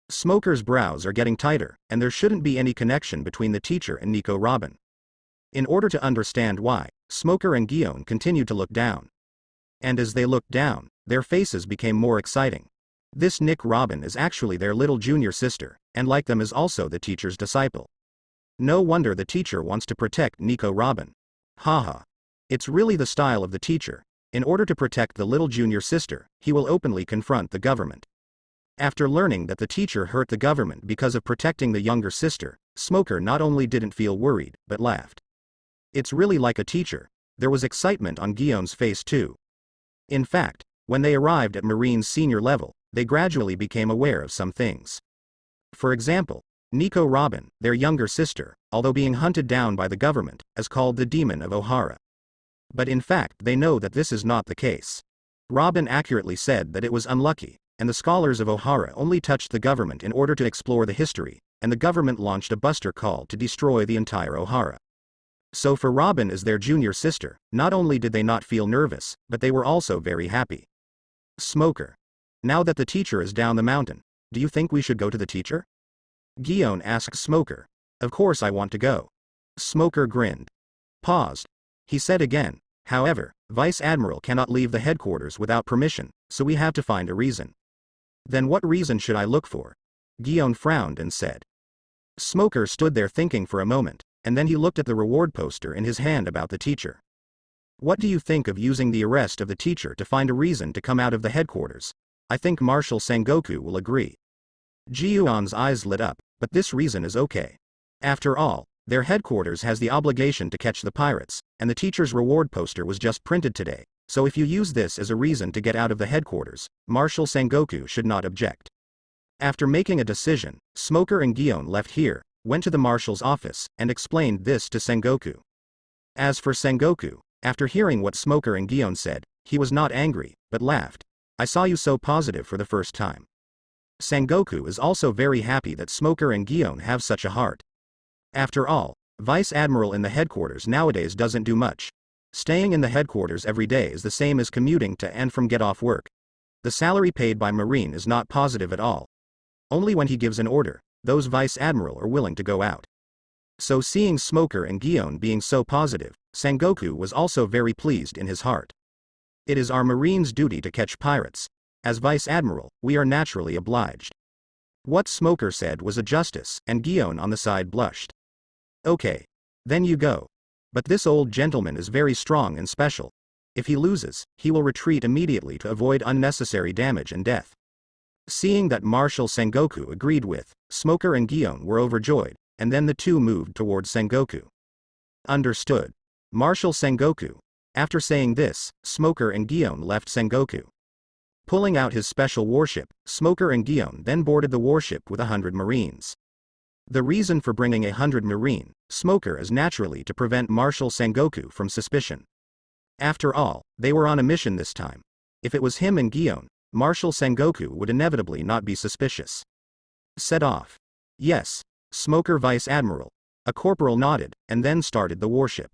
Smoker's brows are getting tighter, and there shouldn't be any connection between the teacher and Nico Robin. In order to understand why, Smoker and Guillaume continued to look down. And as they looked down, their faces became more exciting. This Nick Robin is actually their little junior sister, and like them is also the teacher's disciple. No wonder the teacher wants to protect Nico Robin. Haha. It's really the style of the teacher. In order to protect the little junior sister, he will openly confront the government. After learning that the teacher hurt the government because of protecting the younger sister, Smoker not only didn't feel worried, but laughed. It's really like a teacher. There was excitement on Guillaume's face too. In fact, when they arrived at Marine's senior level, they gradually became aware of some things. For example, Nico Robin, their younger sister, although being hunted down by the government, is called the Demon of Ohara. But in fact they know that this is not the case. Robin accurately said that it was unlucky, and the scholars of Ohara only touched the government in order to explore the history, and the government launched a buster call to destroy the entire Ohara. So for Robin as their junior sister, not only did they not feel nervous, but they were also very happy. Smoker. Now that the teacher is down the mountain, do you think we should go to the teacher? Guillaume asked Smoker. Of course I want to go. Smoker grinned. Paused. He said again, however, Vice Admiral cannot leave the headquarters without permission, so we have to find a reason. Then what reason should I look for? Guillaume frowned and said. Smoker stood there thinking for a moment, and then he looked at the reward poster in his hand about the teacher. What do you think of using the arrest of the teacher to find a reason to come out of the headquarters? I think Marshal Sengoku will agree. Ji-Yuan's eyes lit up, but this reason is okay. After all, their headquarters has the obligation to catch the pirates, and the teacher's reward poster was just printed today, so if you use this as a reason to get out of the headquarters, Marshal Sengoku should not object. After making a decision, Smoker and Guillaume left here, went to the marshal's office, and explained this to Sengoku. As for Sengoku, after hearing what Smoker and Guillaume said, he was not angry, but laughed. I saw you so positive for the first time. Sengoku is also very happy that Smoker and Guillaume have such a heart. After all, Vice Admiral in the headquarters nowadays doesn't do much. Staying in the headquarters every day is the same as commuting to and from get off work. The salary paid by Marine is not positive at all. Only when he gives an order, those Vice Admiral are willing to go out. So seeing Smoker and Guillaume being so positive, Sengoku was also very pleased in his heart. It is our Marine's duty to catch pirates. As Vice Admiral, we are naturally obliged. What Smoker said was a justice, and Guillaume on the side blushed. Okay. Then you go. But this old gentleman is very strong and special. If he loses, he will retreat immediately to avoid unnecessary damage and death. Seeing that Marshal Sengoku agreed with, Smoker and Guillaume were overjoyed, and then the two moved towards Sengoku. Understood. Marshal Sengoku. After saying this, Smoker and Guillaume left Sengoku. Pulling out his special warship, Smoker and Guillaume then boarded the warship with 100 Marines. The reason for bringing 100 Marine, Smoker is naturally to prevent Marshal Sengoku from suspicion. After all, they were on a mission this time. If it was him and Guillaume, Marshal Sengoku would inevitably not be suspicious. Set off. Yes. Smoker Vice Admiral. A corporal nodded, and then started the warship.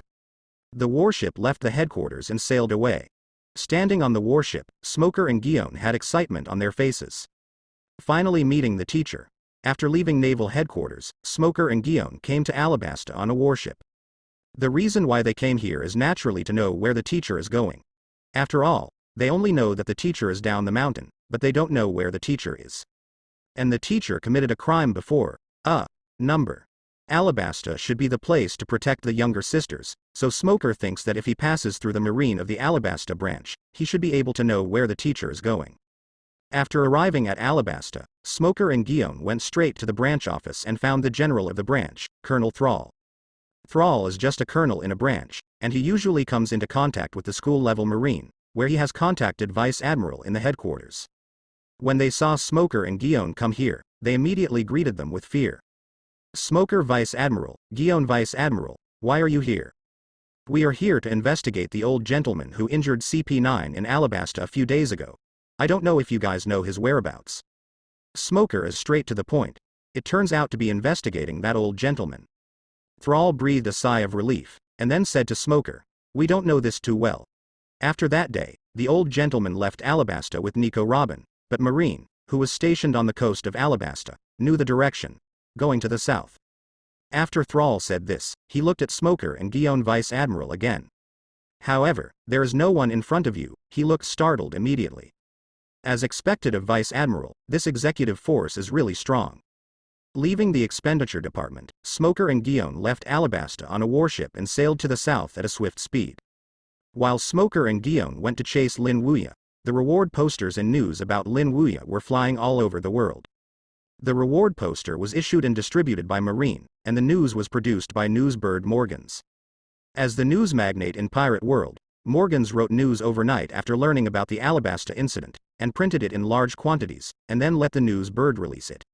The warship left the headquarters and sailed away. Standing on the warship, Smoker and Guillaume had excitement on their faces. Finally meeting the teacher. After leaving naval headquarters, Smoker and Guillaume came to Alabasta on a warship. The reason why they came here is naturally to know where the teacher is going. After all, they only know that the teacher is down the mountain, but they don't know where the teacher is. And the teacher committed a crime before. Number. Alabasta should be the place to protect the younger sisters, so Smoker thinks that if he passes through the Marine of the Alabasta branch, he should be able to know where the teacher is going. After arriving at Alabasta, Smoker and Guillaume went straight to the branch office and found the general of the branch, Colonel Thrall. Thrall is just a colonel in a branch, and he usually comes into contact with the school-level Marine, where he has contacted Vice Admiral in the headquarters. When they saw Smoker and Guillaume come here, they immediately greeted them with fear. Smoker Vice Admiral, Guillaume Vice Admiral, why are you here? We are here to investigate the old gentleman who injured CP9 in Alabasta a few days ago. I don't know if you guys know his whereabouts. Smoker is straight to the point. It turns out to be investigating that old gentleman. Thrall breathed a sigh of relief, and then said to Smoker, we don't know this too well. After that day, the old gentleman left Alabasta with Nico Robin, but Marine, who was stationed on the coast of Alabasta, knew the direction, going to the south. After Thrall said this, he looked at Smoker and Guillaume Vice Admiral again. However, there is no one in front of you, he looked startled immediately. As expected of Vice Admiral, this executive force is really strong. Leaving the expenditure department, Smoker and Guillaume left Alabasta on a warship and sailed to the south at a swift speed. While Smoker and Guillaume went to chase Lin Wuya, the reward posters and news about Lin Wuya were flying all over the world. The reward poster was issued and distributed by Marine, and the news was produced by Newsbird Morgans. As the news magnate in Pirate World, Morgans wrote news overnight after learning about the Alabasta incident, and printed it in large quantities, and then let the news bird release it.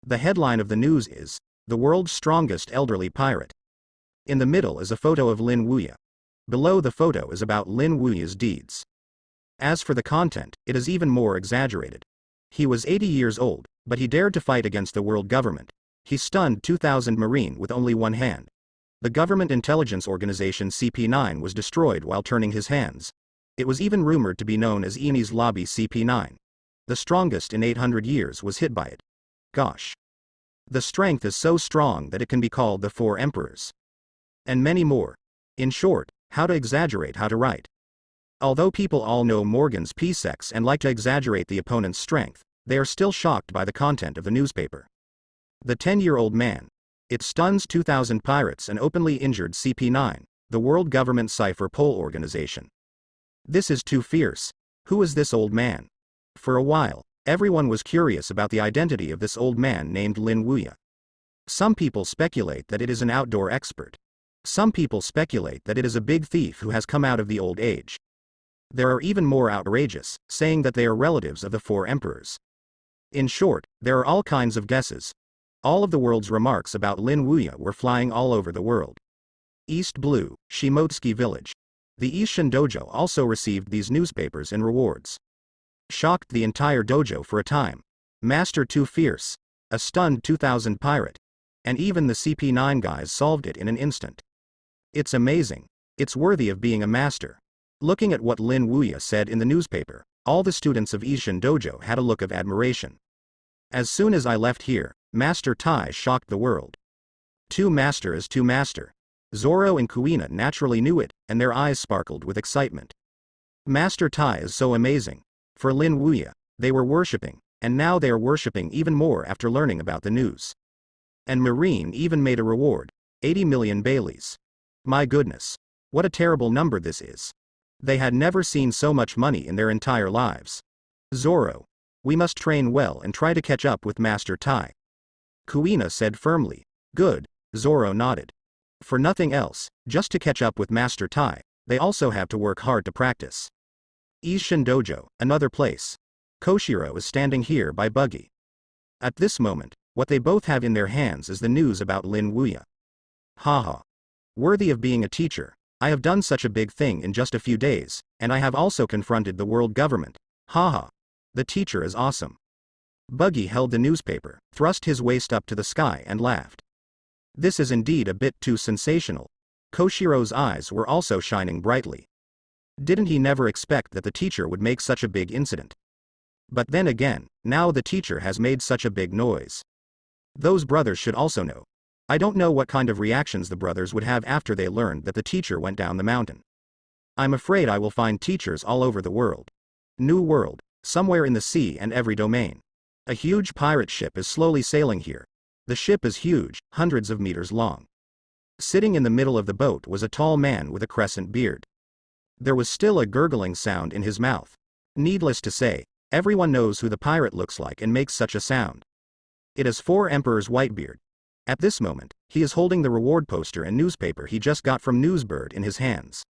The headline of the news is, The World's Strongest Elderly Pirate. In the middle is a photo of Lin Wuya. Below the photo is about Lin Wuya's deeds. As for the content, it is even more exaggerated. He was 80 years old, but he dared to fight against the world government. He stunned 2,000 Marine with only one hand. The government intelligence organization CP9 was destroyed while turning his hands. It was even rumored to be known as Eni's Lobby CP9. the strongest in 800 years, was hit by it. Gosh. The strength is so strong that it can be called the Four Emperors. And many more. In short, how to exaggerate how to write. Although people all know Morgan's P-sex and like to exaggerate the opponent's strength, they are still shocked by the content of the newspaper. The 10-year-old man. It stuns 2,000 pirates and openly injured CP9, the world government cipher poll organization. This is too fierce. Who is this old man? For a while, everyone was curious about the identity of this old man named Lin Wuya. Some people speculate that it is an outdoor expert. Some people speculate that it is a big thief who has come out of the old age. There are even more outrageous, saying that they are relatives of the Four Emperors. In short, there are all kinds of guesses. All of the world's remarks about Lin Wuya were flying all over the world. East Blue, Shimotsuki Village. The Ishin Dojo also received these newspapers in rewards. Shocked the entire dojo for a time. Master Too Fierce. A stunned 2,000 pirate. And even the CP9 guys solved it in an instant. It's amazing. It's worthy of being a master. Looking at what Lin Wuya said in the newspaper, all the students of Ishin Dojo had a look of admiration. As soon as I left here, Master Tai shocked the world. Too master is too master. Zoro and Kuina naturally knew it, and their eyes sparkled with excitement. Master Tai is so amazing. For Lin Wuya, they were worshipping, and now they are worshipping even more after learning about the news. And Marine even made a reward, 80 million Baileys. My goodness. What a terrible number this is. They had never seen so much money in their entire lives. Zoro. We must train well and try to catch up with Master Tai. Kuina said firmly. Good, Zoro nodded. For nothing else, just to catch up with Master Tai, they also have to work hard to practice. Ishin Dojo, another place. Koshiro is standing here by Buggy. At this moment, what they both have in their hands is the news about Lin Wuya. Haha. Worthy of being a teacher, I have done such a big thing in just a few days, and I have also confronted the world government. Haha. The teacher is awesome. Buggy held the newspaper, thrust his waist up to the sky and laughed. This is indeed a bit too sensational. Koshiro's eyes were also shining brightly. Didn't he never expect that the teacher would make such a big incident? But then again, now the teacher has made such a big noise. Those brothers should also know. I don't know what kind of reactions the brothers would have after they learned that the teacher went down the mountain. I'm afraid I will find teachers all over the world. New world, somewhere in the sea and every domain. A huge pirate ship is slowly sailing here. The ship is huge, hundreds of meters long. Sitting in the middle of the boat was a tall man with a crescent beard. There was still a gurgling sound in his mouth. Needless to say, everyone knows who the pirate looks like and makes such a sound. It is Four Emperors Whitebeard. At this moment, he is holding the reward poster and newspaper he just got from Newsbird in his hands.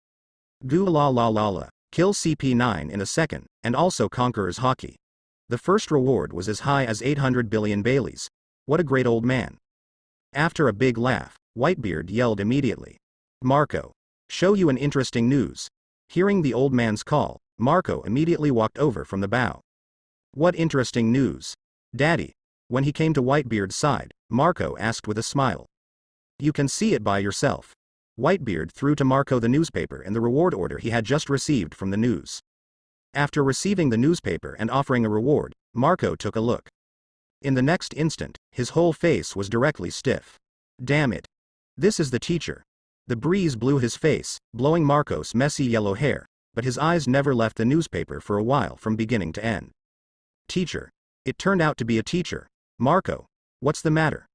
Goo la la la la, kill CP9 in a second, and also Conqueror's Hockey. The first reward was as high as 800 billion Baileys. What a great old man. After a big laugh, Whitebeard yelled immediately. Marco. Show you an interesting news. Hearing the old man's call, Marco immediately walked over from the bow. What interesting news? Daddy. When he came to Whitebeard's side, Marco asked with a smile. You can see it by yourself. Whitebeard threw to Marco the newspaper and the reward order he had just received from the news. After receiving the newspaper and offering a reward, Marco took a look. In the next instant, his whole face was directly stiff. Damn it. This is the teacher. The breeze blew his face, blowing Marco's messy yellow hair, but his eyes never left the newspaper for a while from beginning to end. Teacher. It turned out to be a teacher. Marco. What's the matter?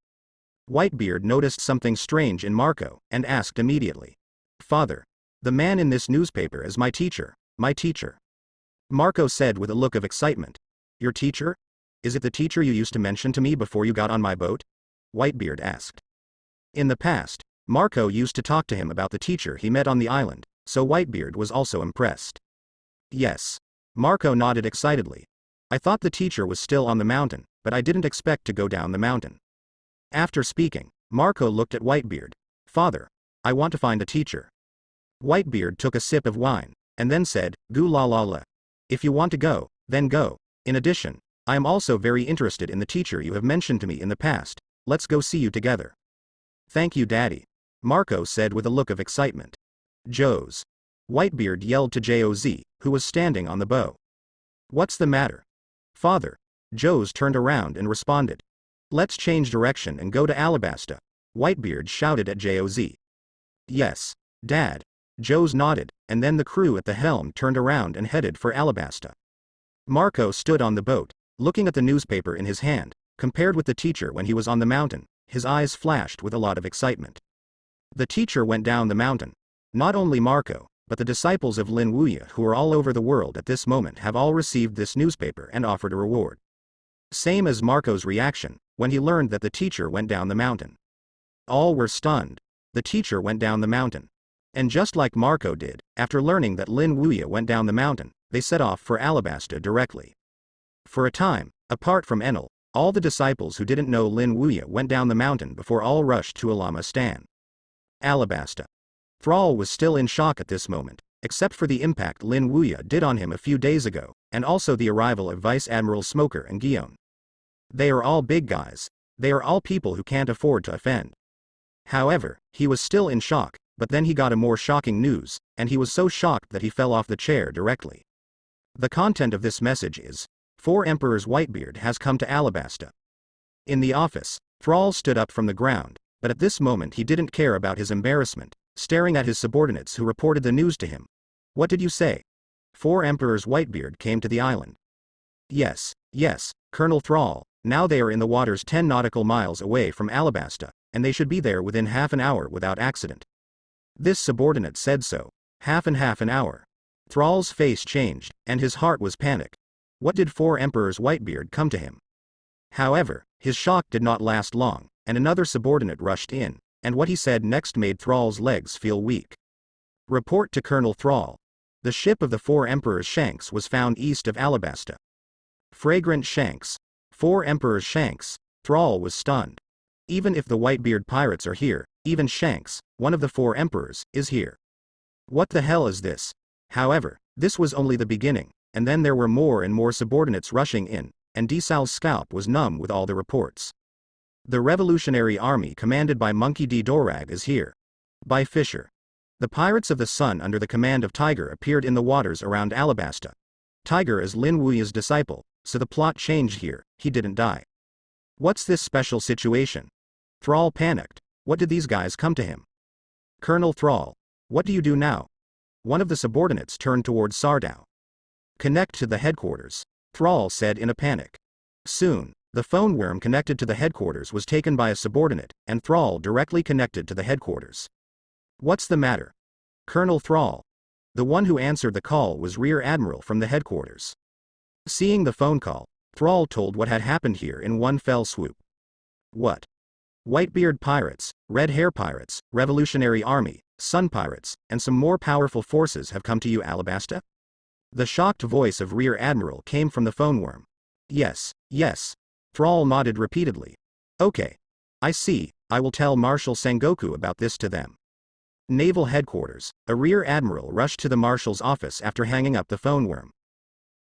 Whitebeard noticed something strange in Marco, and asked immediately. Father. The man in this newspaper is my teacher, my teacher. Marco said with a look of excitement. Your teacher? Is it the teacher you used to mention to me before you got on my boat? Whitebeard asked. In the past, Marco used to talk to him about the teacher he met on the island, so Whitebeard was also impressed. Yes. Marco nodded excitedly. I thought the teacher was still on the mountain, but I didn't expect to go down the mountain. After speaking, Marco looked at Whitebeard. Father. I want to find a teacher. Whitebeard took a sip of wine, and then said, Goo la la la. If you want to go, then go. In addition, I am also very interested in the teacher you have mentioned to me in the past. Let's go see you together. Thank you, Daddy. Marco said with a look of excitement. Joes. Whitebeard yelled to Joz, who was standing on the bow. What's the matter? Father. Joes turned around and responded. Let's change direction and go to Alabasta, Whitebeard shouted at Joz. Yes, Dad. Joes nodded, and then the crew at the helm turned around and headed for Alabasta. Marco stood on the boat, looking at the newspaper in his hand. Compared with the teacher when he was on the mountain, his eyes flashed with a lot of excitement. The teacher went down the mountain. Not only Marco, but the disciples of Lin Wuya who are all over the world at this moment have all received this newspaper and offered a reward. Same as Marco's reaction, when he learned that the teacher went down the mountain. All were stunned. The teacher went down the mountain. And just like Marco did, after learning that Lin Wuya went down the mountain, they set off for Alabasta directly. For a time, apart from Enel, all the disciples who didn't know Lin Wuya went down the mountain before all rushed to Alama Stan. Alabasta. Thrall was still in shock at this moment, except for the impact Lin Wuya did on him a few days ago, and also the arrival of Vice Admiral Smoker and Guillaume. They are all big guys. They are all people who can't afford to offend. However, he was still in shock, but then he got a more shocking news, and he was so shocked that he fell off the chair directly. The content of this message is, 4 Emperors Whitebeard has come to Alabasta. In the office, Thrall stood up from the ground, but at this moment he didn't care about his embarrassment, staring at his subordinates who reported the news to him. What did you say? 4 Emperors Whitebeard came to the island. Yes, Colonel Thrall, now they are in the waters 10 nautical miles away from Alabasta, and they should be there within half an hour without accident. This subordinate said so. Half an hour. Thrall's face changed, and his heart was panic. What did 4 Emperors Whitebeard come to him? However, his shock did not last long, and another subordinate rushed in, and what he said next made Thrall's legs feel weak. Report to Colonel Thrall. The ship of the 4 Emperors Shanks was found east of Alabasta. Fragrant Shanks. 4 Emperors Shanks. Thrall was stunned. Even if the Whitebeard pirates are here, even Shanks, one of the 4 Emperors, is here. What the hell is this? However, this was only the beginning, and then there were more and more subordinates rushing in, and Desal's scalp was numb with all the reports. The Revolutionary Army commanded by Monkey D. Dorag is here. By Fisher. The Pirates of the Sun under the command of Tiger appeared in the waters around Alabasta. Tiger is Lin Wuya's disciple, so the plot changed here, he didn't die. What's this special situation? Thrall panicked. What did these guys come to him? Colonel Thrall. What do you do now? One of the subordinates turned towards Sardau. Connect to the headquarters, Thrall said in a panic. Soon, the phone worm connected to the headquarters was taken by a subordinate, and Thrall directly connected to the headquarters. What's the matter? Colonel Thrall. The one who answered the call was Rear Admiral from the headquarters. Seeing the phone call, Thrall told what had happened here in one fell swoop. What? Whitebeard pirates, Red Hair pirates, Revolutionary Army, Sun pirates, and some more powerful forces have come to you, Alabasta? The shocked voice of Rear Admiral came from the phone worm. Yes. Thrall nodded repeatedly. Okay. I see, I will tell Marshal Sengoku about this to them. Naval Headquarters, a Rear Admiral rushed to the Marshal's office after hanging up the phone worm.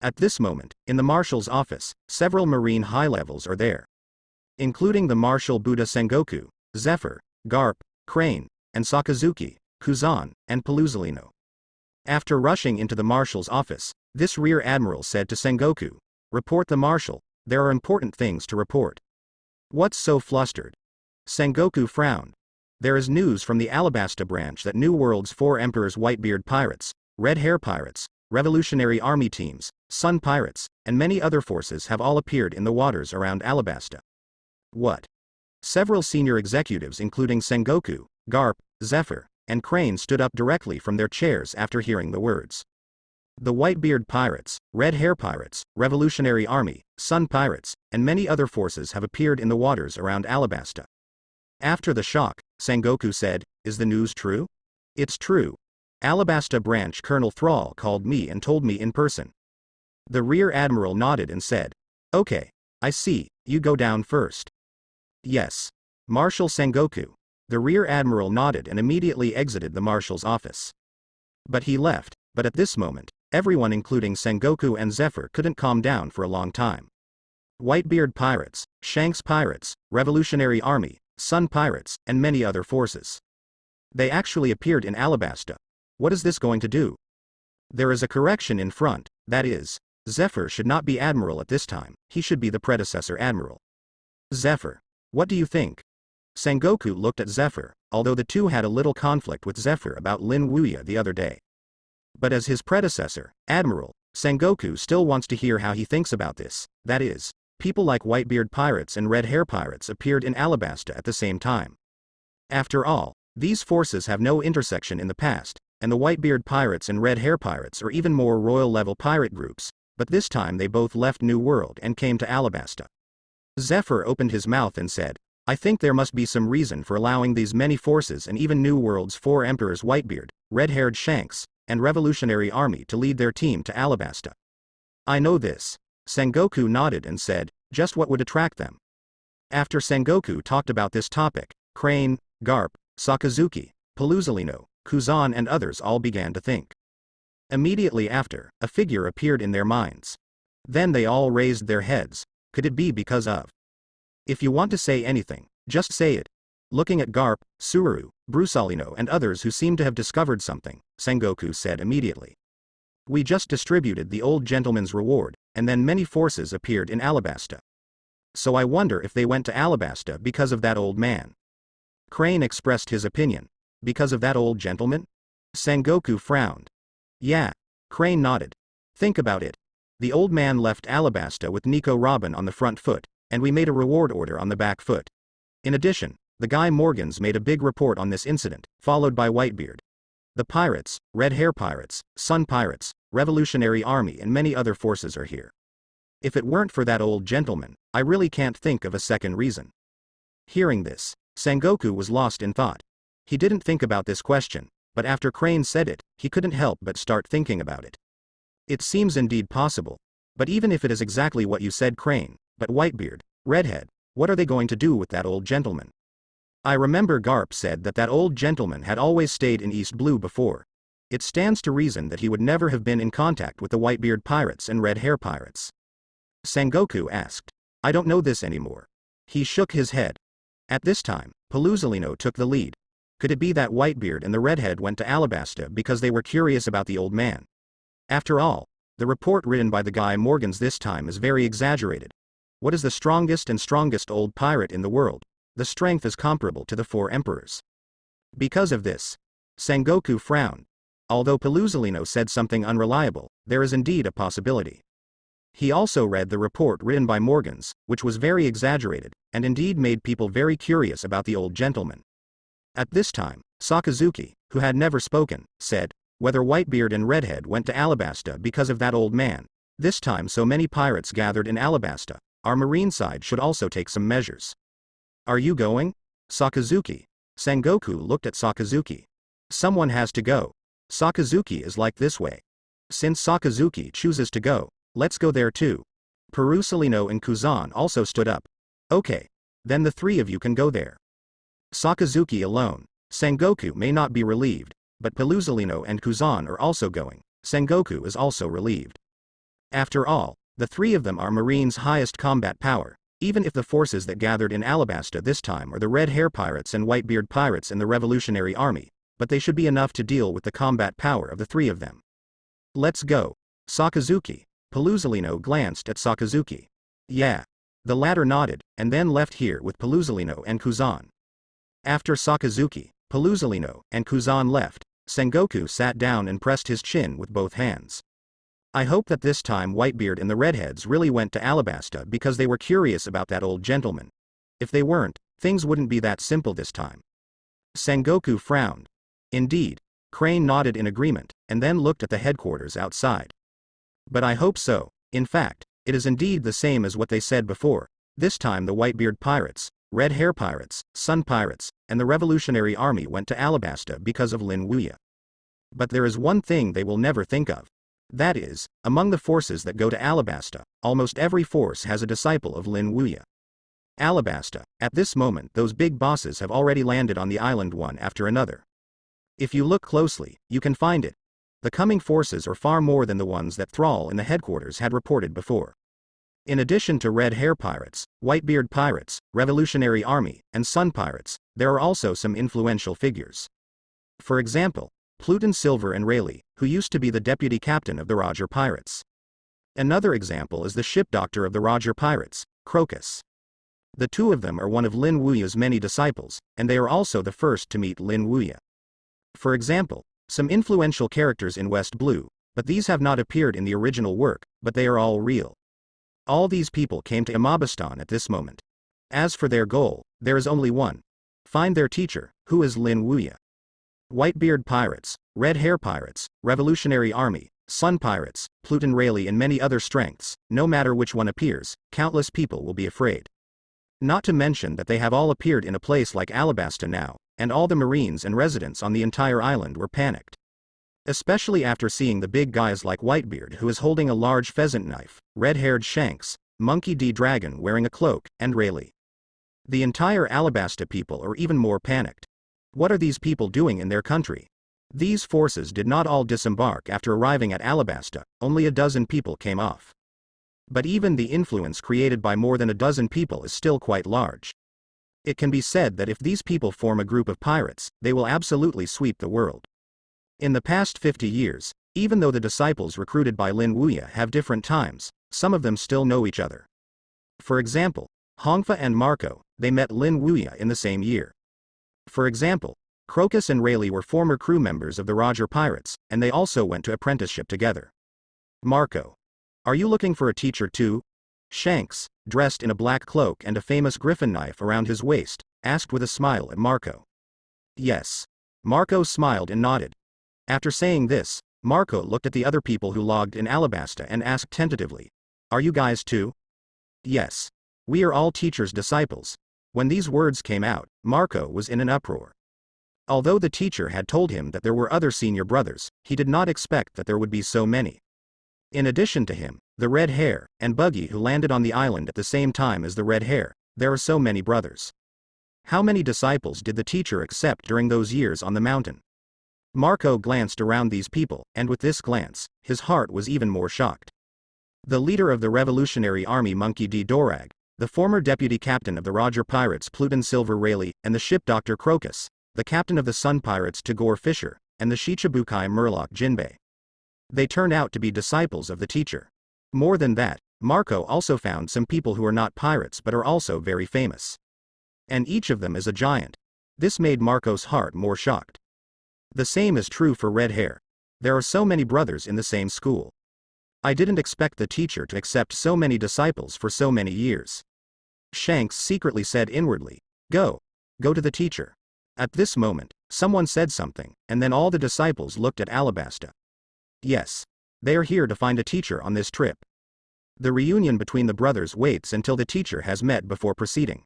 At this moment, in the Marshal's office, several Marine high-levels are there. Including the Marshal Buddha Sengoku, Zephyr, Garp, Crane, and Sakazuki, Kuzan, and Paluzalino. After rushing into the Marshal's office, this Rear Admiral said to Sengoku, "Report the Marshal, there are important things to report." What's so flustered? Sengoku frowned. There is news from the Alabasta branch that New World's 4 Emperors Whitebeard pirates, Red Hair pirates, Revolutionary Army teams, Sun pirates, and many other forces have all appeared in the waters around Alabasta. What? Several senior executives including Sengoku, Garp, Zephyr, and Crane stood up directly from their chairs after hearing the words. The Whitebeard pirates, Red Hair pirates, Revolutionary Army, Sun pirates, and many other forces have appeared in the waters around Alabasta. After the shock, Sengoku said, "Is the news true?" "It's true. Alabasta branch Colonel Thrall called me and told me in person." The Rear Admiral nodded and said, "Okay, I see, you go down first." "Yes. Marshal Sengoku." The Rear Admiral nodded and immediately exited the Marshal's office. But he left, but at this moment, everyone including Sengoku and Zephyr couldn't calm down for a long time. Whitebeard pirates, Shanks pirates, Revolutionary Army, Sun pirates, and many other forces. They actually appeared in Alabasta. What is this going to do? There is a correction in front, that is, Zephyr should not be admiral at this time, he should be the predecessor admiral. Zephyr. What do you think? Sengoku looked at Zephyr, although the two had a little conflict with Zephyr about Lin Wuya the other day. But as his predecessor, Admiral, Sengoku still wants to hear how he thinks about this. That is, people like Whitebeard pirates and Red Hair pirates appeared in Alabasta at the same time. After all, these forces have no intersection in the past, and the Whitebeard pirates and Red Hair pirates are even more royal-level pirate groups, but this time they both left New World and came to Alabasta. Zephyr opened his mouth and said, I think there must be some reason for allowing these many forces and even New World's 4 emperors Whitebeard, red-haired Shanks, and Revolutionary Army to lead their team to Alabasta. I know this. Sengoku nodded and said, just what would attract them? After Sengoku talked about this topic, Crane, Garp, Sakazuki, Paluzolino, Kuzan and others all began to think. Immediately after, a figure appeared in their minds. Then they all raised their heads. Could it be because of? If you want to say anything, just say it. Looking at Garp, Suru, Brusalino and others who seemed to have discovered something, Sengoku said immediately. We just distributed the old gentleman's reward, and then many forces appeared in Alabasta. So I wonder if they went to Alabasta because of that old man. Crane expressed his opinion. Because of that old gentleman? Sengoku frowned. Yeah. Crane nodded. Think about it. The old man left Alabasta with Nico Robin on the front foot, and we made a reward order on the back foot. In addition, the Guy Morgans made a big report on this incident, followed by Whitebeard. The pirates, Red Hair pirates, Sun pirates, Revolutionary Army and many other forces are here. If it weren't for that old gentleman, I really can't think of a second reason. Hearing this, Sengoku was lost in thought. He didn't think about this question, but after Crane said it, he couldn't help but start thinking about it. It seems indeed possible. But even if it is exactly what you said, Crane, but Whitebeard, Redhead, what are they going to do with that old gentleman? I remember Garp said that that old gentleman had always stayed in East Blue before. It stands to reason that he would never have been in contact with the Whitebeard pirates and Red Hair pirates. Sengoku asked. I don't know this anymore. He shook his head. At this time, Paluzolino took the lead. Could it be that Whitebeard and the Redhead went to Alabasta because they were curious about the old man? After all, the report written by the Guy Morgans this time is very exaggerated. What is the strongest old pirate in the world? The strength is comparable to the 4 emperors. Because of this, Sengoku frowned. Although Paluzolino said something unreliable, there is indeed a possibility. He also read the report written by Morgans, which was very exaggerated, and indeed made people very curious about the old gentleman. At this time, Sakazuki, who had never spoken, said, whether Whitebeard and Redhead went to Alabasta because of that old man. This time so many pirates gathered in Alabasta, our marine side should also take some measures. Are you going? Sakazuki. Sengoku looked at Sakazuki. Someone has to go. Sakazuki is like this way. Since Sakazuki chooses to go, let's go there too. Perusalino and Kuzan also stood up. Okay. Then the 3 of you can go there. Sakazuki alone. Sengoku may not be relieved, but Paluzolino and Kuzan are also going. Sengoku is also relieved. After all, the 3 of them are Marine's highest combat power, even if the forces that gathered in Alabasta this time are the Red Hair pirates and Whitebeard pirates and the Revolutionary Army, but they should be enough to deal with the combat power of the 3 of them. Let's go. Sakazuki. Paluzolino glanced at Sakazuki. Yeah. The latter nodded, and then left here with Paluzolino and Kuzan. After Sakazuki, Paluzolino, and Kuzan left, Sengoku sat down and pressed his chin with both hands. I hope that this time Whitebeard and the Redheads really went to Alabasta because they were curious about that old gentleman. If they weren't, things wouldn't be that simple this time. Sengoku frowned. Indeed. Crane nodded in agreement, and then looked at the headquarters outside. But I hope so. In fact, it is indeed the same as what they said before. This time the Whitebeard pirates, Red Hair pirates, Sun pirates, and the Revolutionary Army went to Alabasta because of Lin Wuya. But there is one thing they will never think of. That is, among the forces that go to Alabasta, almost every force has a disciple of Lin Wuya. Alabasta, at this moment those big bosses have already landed on the island one after another. If you look closely, you can find it. The coming forces are far more than the ones that Thrall in the headquarters had reported before. In addition to Red Hair pirates, Whitebeard pirates, Revolutionary Army, and Sun pirates, there are also some influential figures. For example, Pluton Silver and Rayleigh, who used to be the deputy captain of the Roger pirates. Another example is the ship doctor of the Roger Pirates, Crocus. The two of them are one of Lin Wuya's many disciples, and they are also the first to meet Lin Wuya. For example, some influential characters in West Blue, but these have not appeared in the original work, but they are all real. All these people came to Imabistan at this moment. As for their goal, there is only one. Find their teacher, who is Lin Wuya. Whitebeard pirates, red hair pirates, revolutionary army, sun pirates, Pluton Rayleigh and many other strengths, no matter which one appears, countless people will be afraid. Not to mention that they have all appeared in a place like Alabasta now, and all the marines and residents on the entire island were panicked. Especially after seeing the big guys like Whitebeard who is holding a large pheasant knife, red-haired Shanks, Monkey D. Dragon wearing a cloak, and Rayleigh. The entire Alabasta people are even more panicked. What are these people doing in their country? These forces did not all disembark after arriving at Alabasta, only a dozen people came off. But even the influence created by more than a dozen people is still quite large. It can be said that if these people form a group of pirates, they will absolutely sweep the world. In the past 50 years, even though the disciples recruited by Lin Wuya have different times, some of them still know each other. For example, Hongfa and Marco, they met Lin Wuya in the same year. For example, Crocus and Rayleigh were former crew members of the Roger Pirates, and they also went to apprenticeship together. Marco. Are you looking for a teacher too? Shanks, dressed in a black cloak and a famous griffin knife around his waist, asked with a smile at Marco. Yes. Marco smiled and nodded. After saying this, Marco looked at the other people who logged in Alabasta and asked tentatively, Are you guys too? Yes. We are all teachers' disciples. When these words came out, Marco was in an uproar. Although the teacher had told him that there were other senior brothers, he did not expect that there would be so many. In addition to him, the red hair, and Buggy who landed on the island at the same time as the red hair, there are so many brothers. How many disciples did the teacher accept during those years on the mountain? Marco glanced around these people, and with this glance, his heart was even more shocked. The leader of the Revolutionary Army Monkey D. Dorag, the former deputy captain of the Roger Pirates Pluton Silver Rayleigh, and the ship doctor Crocus, the captain of the Sun Pirates Tagore Fisher, and the Shichibukai Murloc Jinbei. They turned out to be disciples of the teacher. More than that, Marco also found some people who are not pirates but are also very famous. And each of them is a giant. This made Marco's heart more shocked. The same is true for red hair. There are so many brothers in the same school. I didn't expect the teacher to accept so many disciples for so many years. Shanks secretly said inwardly, Go to the teacher. At this moment, someone said something, and then all the disciples looked at Alabasta. Yes. They are here to find a teacher on this trip. The reunion between the brothers waits until the teacher has met before proceeding.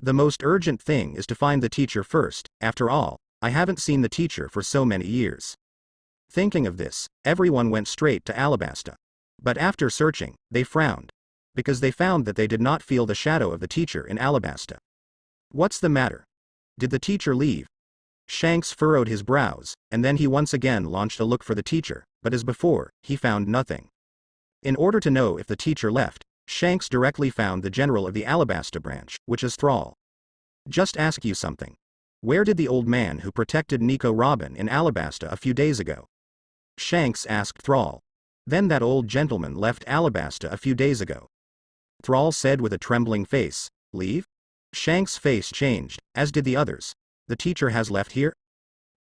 The most urgent thing is to find the teacher first. After all, I haven't seen the teacher for so many years. Thinking of this, everyone went straight to Alabasta. But after searching, they frowned. Because they found that they did not feel the shadow of the teacher in Alabasta. What's the matter? Did the teacher leave? Shanks furrowed his brows, and then he once again launched a look for the teacher, but as before, he found nothing. In order to know if the teacher left, Shanks directly found the general of the Alabasta branch, which is Thrall. Just ask you something. Where did the old man who protected Nico Robin in Alabasta a few days ago? Shanks asked Thrall. Then that old gentleman left Alabasta a few days ago. Thrall said with a trembling face, Leave? Shanks' face changed, as did the others. The teacher has left here?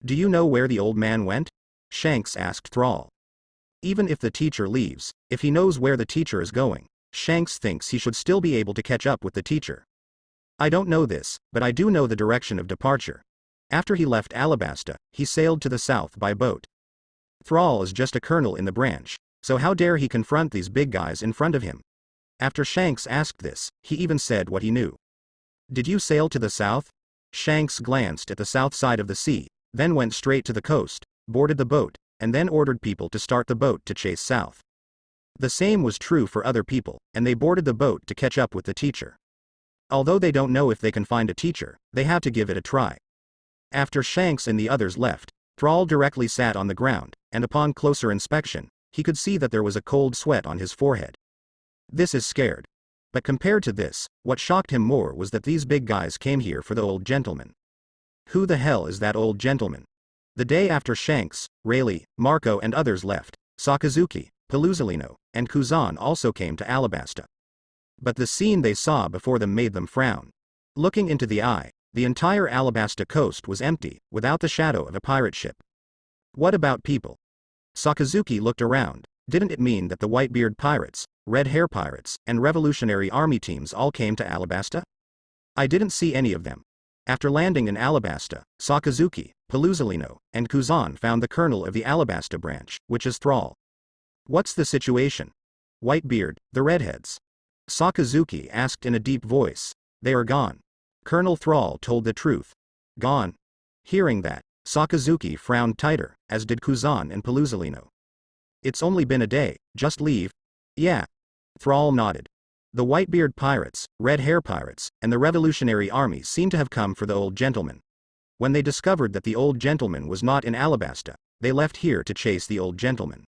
Do you know where the old man went? Shanks asked Thrall. Even if the teacher leaves, if he knows where the teacher is going, Shanks thinks he should still be able to catch up with the teacher. I don't know this, but I do know the direction of departure. After he left Alabasta, he sailed to the south by boat. Thrall is just a colonel in the branch, so how dare he confront these big guys in front of him? After Shanks asked this, he even said what he knew. Did you sail to the south? Shanks glanced at the south side of the sea, then went straight to the coast, boarded the boat, and then ordered people to start the boat to chase south. The same was true for other people, and they boarded the boat to catch up with the teacher. Although they don't know if they can find a teacher, they have to give it a try. After Shanks and the others left, Thrall directly sat on the ground, and upon closer inspection, he could see that there was a cold sweat on his forehead. This is scared. But compared to this, what shocked him more was that these big guys came here for the old gentleman. Who the hell is that old gentleman? The day after Shanks, Rayleigh, Marco and others left, Sakazuki, Pelusalino, and Kuzan also came to Alabasta. But the scene they saw before them made them frown. Looking into the eye, the entire Alabasta coast was empty, without the shadow of a pirate ship. What about people? Sakazuki looked around. Didn't it mean that the Whitebeard pirates, Red Hair pirates, and Revolutionary Army teams all came to Alabasta? I didn't see any of them. After landing in Alabasta, Sakazuki, Pelusalino, and Kuzan found the colonel of the Alabasta branch, which is Thrall. What's the situation? Whitebeard, the redheads. Sakazuki asked in a deep voice. They are gone. Colonel Thrall told the truth. Gone. Hearing that, Sakazuki frowned tighter, as did Kuzan and Pelusalino. It's only been a day, just leave. Yeah. Thrall nodded. The Whitebeard pirates, Red Hair pirates, and the Revolutionary Army seem to have come for the old gentleman. When they discovered that the old gentleman was not in Alabasta, they left here to chase the old gentleman.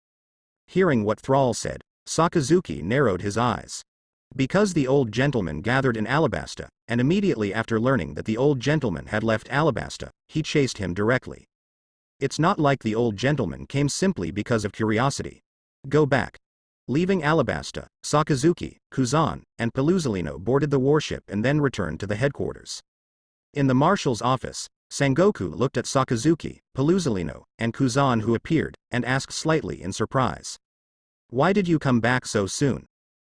Hearing what Thrall said, Sakazuki narrowed his eyes. Because the old gentleman gathered in Alabasta, and immediately after learning that the old gentleman had left Alabasta, he chased him directly. It's not like the old gentleman came simply because of curiosity. Go back. Leaving Alabasta, Sakazuki, Kuzan, and Pelusalino boarded the warship and then returned to the headquarters. In the marshal's office, Sengoku looked at Sakazuki, Pelusalino, and Kuzan who appeared, and asked slightly in surprise. Why did you come back so soon?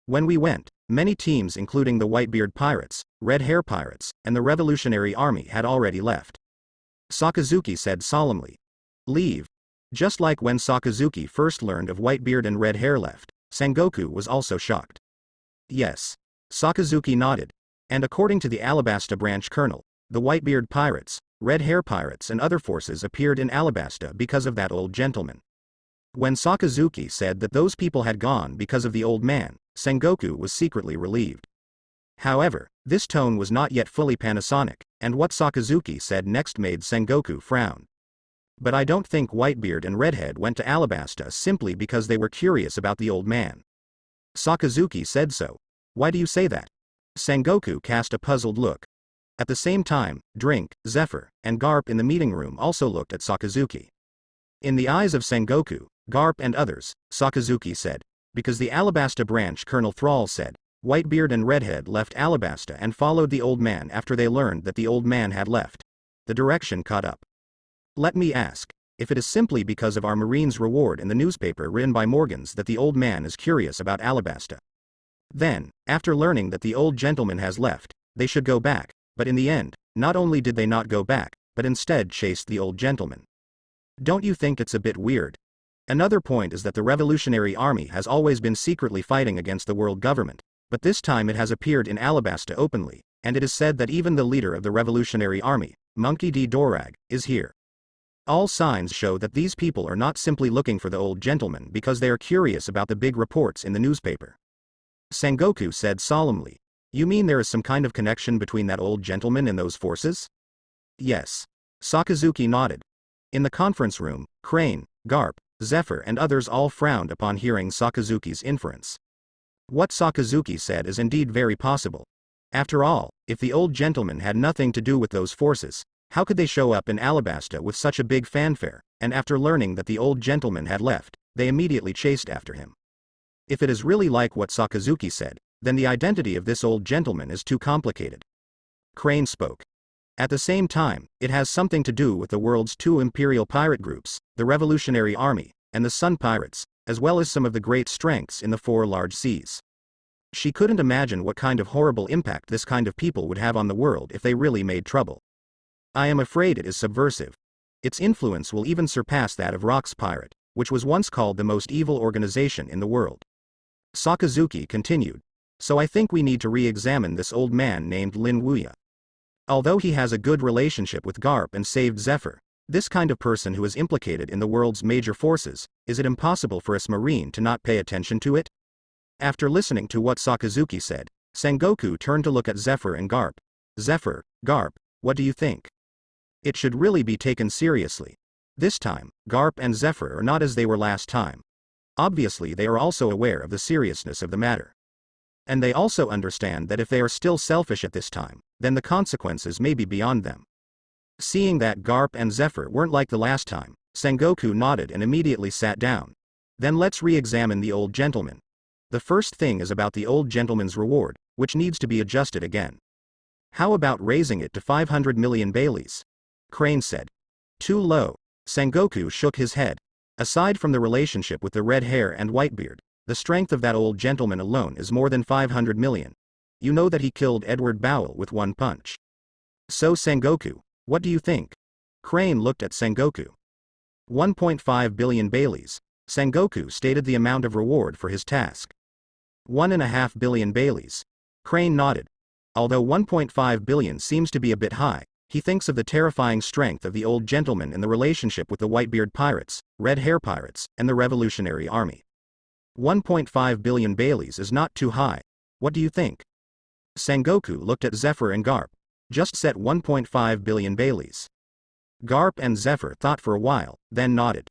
When we went, many teams including the Whitebeard pirates, Red Hair pirates, and the Revolutionary Army had already left. Sakazuki said solemnly. Leave. Just like when Sakazuki first learned of Whitebeard and Red Hair left, Sengoku was also shocked. Yes. Sakazuki nodded. And according to the Alabasta branch colonel, the Whitebeard pirates, Red Hair pirates and other forces appeared in Alabasta because of that old gentleman. When Sakazuki said that those people had gone because of the old man, Sengoku was secretly relieved. However, this tone was not yet fully Panasonic, and what Sakazuki said next made Sengoku frown. But I don't think Whitebeard and Redhead went to Alabasta simply because they were curious about the old man. Sakazuki said so. Why do you say that? Sengoku cast a puzzled look. At the same time, Drink, Zephyr, and Garp in the meeting room also looked at Sakazuki. In the eyes of Sengoku, Garp and others, Sakazuki said, because the Alabasta branch Colonel Thrall said, Whitebeard and Redhead left Alabasta and followed the old man after they learned that the old man had left. The direction caught up. Let me ask, if it is simply because of our Marine's reward in the newspaper written by Morgans that the old man is curious about Alabasta. Then, after learning that the old gentleman has left, they should go back, but in the end, not only did they not go back, but instead chased the old gentleman. Don't you think it's a bit weird? Another point is that the Revolutionary Army has always been secretly fighting against the world government, but this time it has appeared in Alabasta openly, and it is said that even the leader of the Revolutionary Army, Monkey D. Dorag, is here. All signs show that these people are not simply looking for the old gentleman because they are curious about the big reports in the newspaper. Sengoku said solemnly, You mean there is some kind of connection between that old gentleman and those forces? Yes. Sakazuki nodded. In the conference room, Crane, Garp, Zephyr and others all frowned upon hearing Sakazuki's inference. What Sakazuki said is indeed very possible. After all, if the old gentleman had nothing to do with those forces, how could they show up in Alabasta with such a big fanfare, and after learning that the old gentleman had left, they immediately chased after him? If it is really like what Sakazuki said, then the identity of this old gentleman is too complicated. Crane spoke. At the same time, it has something to do with the world's two imperial pirate groups, the Revolutionary Army, and the Sun Pirates, as well as some of the great strengths in the four large seas. She couldn't imagine what kind of horrible impact this kind of people would have on the world if they really made trouble. I am afraid it is subversive. Its influence will even surpass that of Rock's Pirate, which was once called the most evil organization in the world. Sakazuki continued. So I think we need to re-examine this old man named Lin Wuya. Although he has a good relationship with Garp and saved Zephyr, this kind of person who is implicated in the world's major forces, is it impossible for us Marine to not pay attention to it? After listening to what Sakazuki said, Sengoku turned to look at Zephyr and Garp. Zephyr, Garp, what do you think? It should really be taken seriously. This time, Garp and Zephyr are not as they were last time. Obviously they are also aware of the seriousness of the matter. And they also understand that if they are still selfish at this time, then the consequences may be beyond them. Seeing that Garp and Zephyr weren't like the last time, Sengoku nodded and immediately sat down. Then let's re-examine the old gentleman. The first thing is about the old gentleman's reward, which needs to be adjusted again. How about raising it to 500 million Baileys? Crane said. Too low. Sengoku shook his head. Aside from the relationship with the red hair and Whitebeard, the strength of that old gentleman alone is more than 500 million. You know that he killed Edward Bowell with one punch. So Sengoku, what do you think? Crane looked at Sengoku. 1.5 billion Baileys. Sengoku stated the amount of reward for his task. 1.5 billion Baileys. Crane nodded. Although 1.5 billion seems to be a bit high, he thinks of the terrifying strength of the old gentleman in the relationship with the Whitebeard pirates, Red Hair pirates, and the Revolutionary Army. 1.5 billion Baileys is not too high. What do you think? Sengoku looked at Zephyr and Garp. Just set 1.5 billion Baileys. Garp and Zephyr thought for a while, then nodded.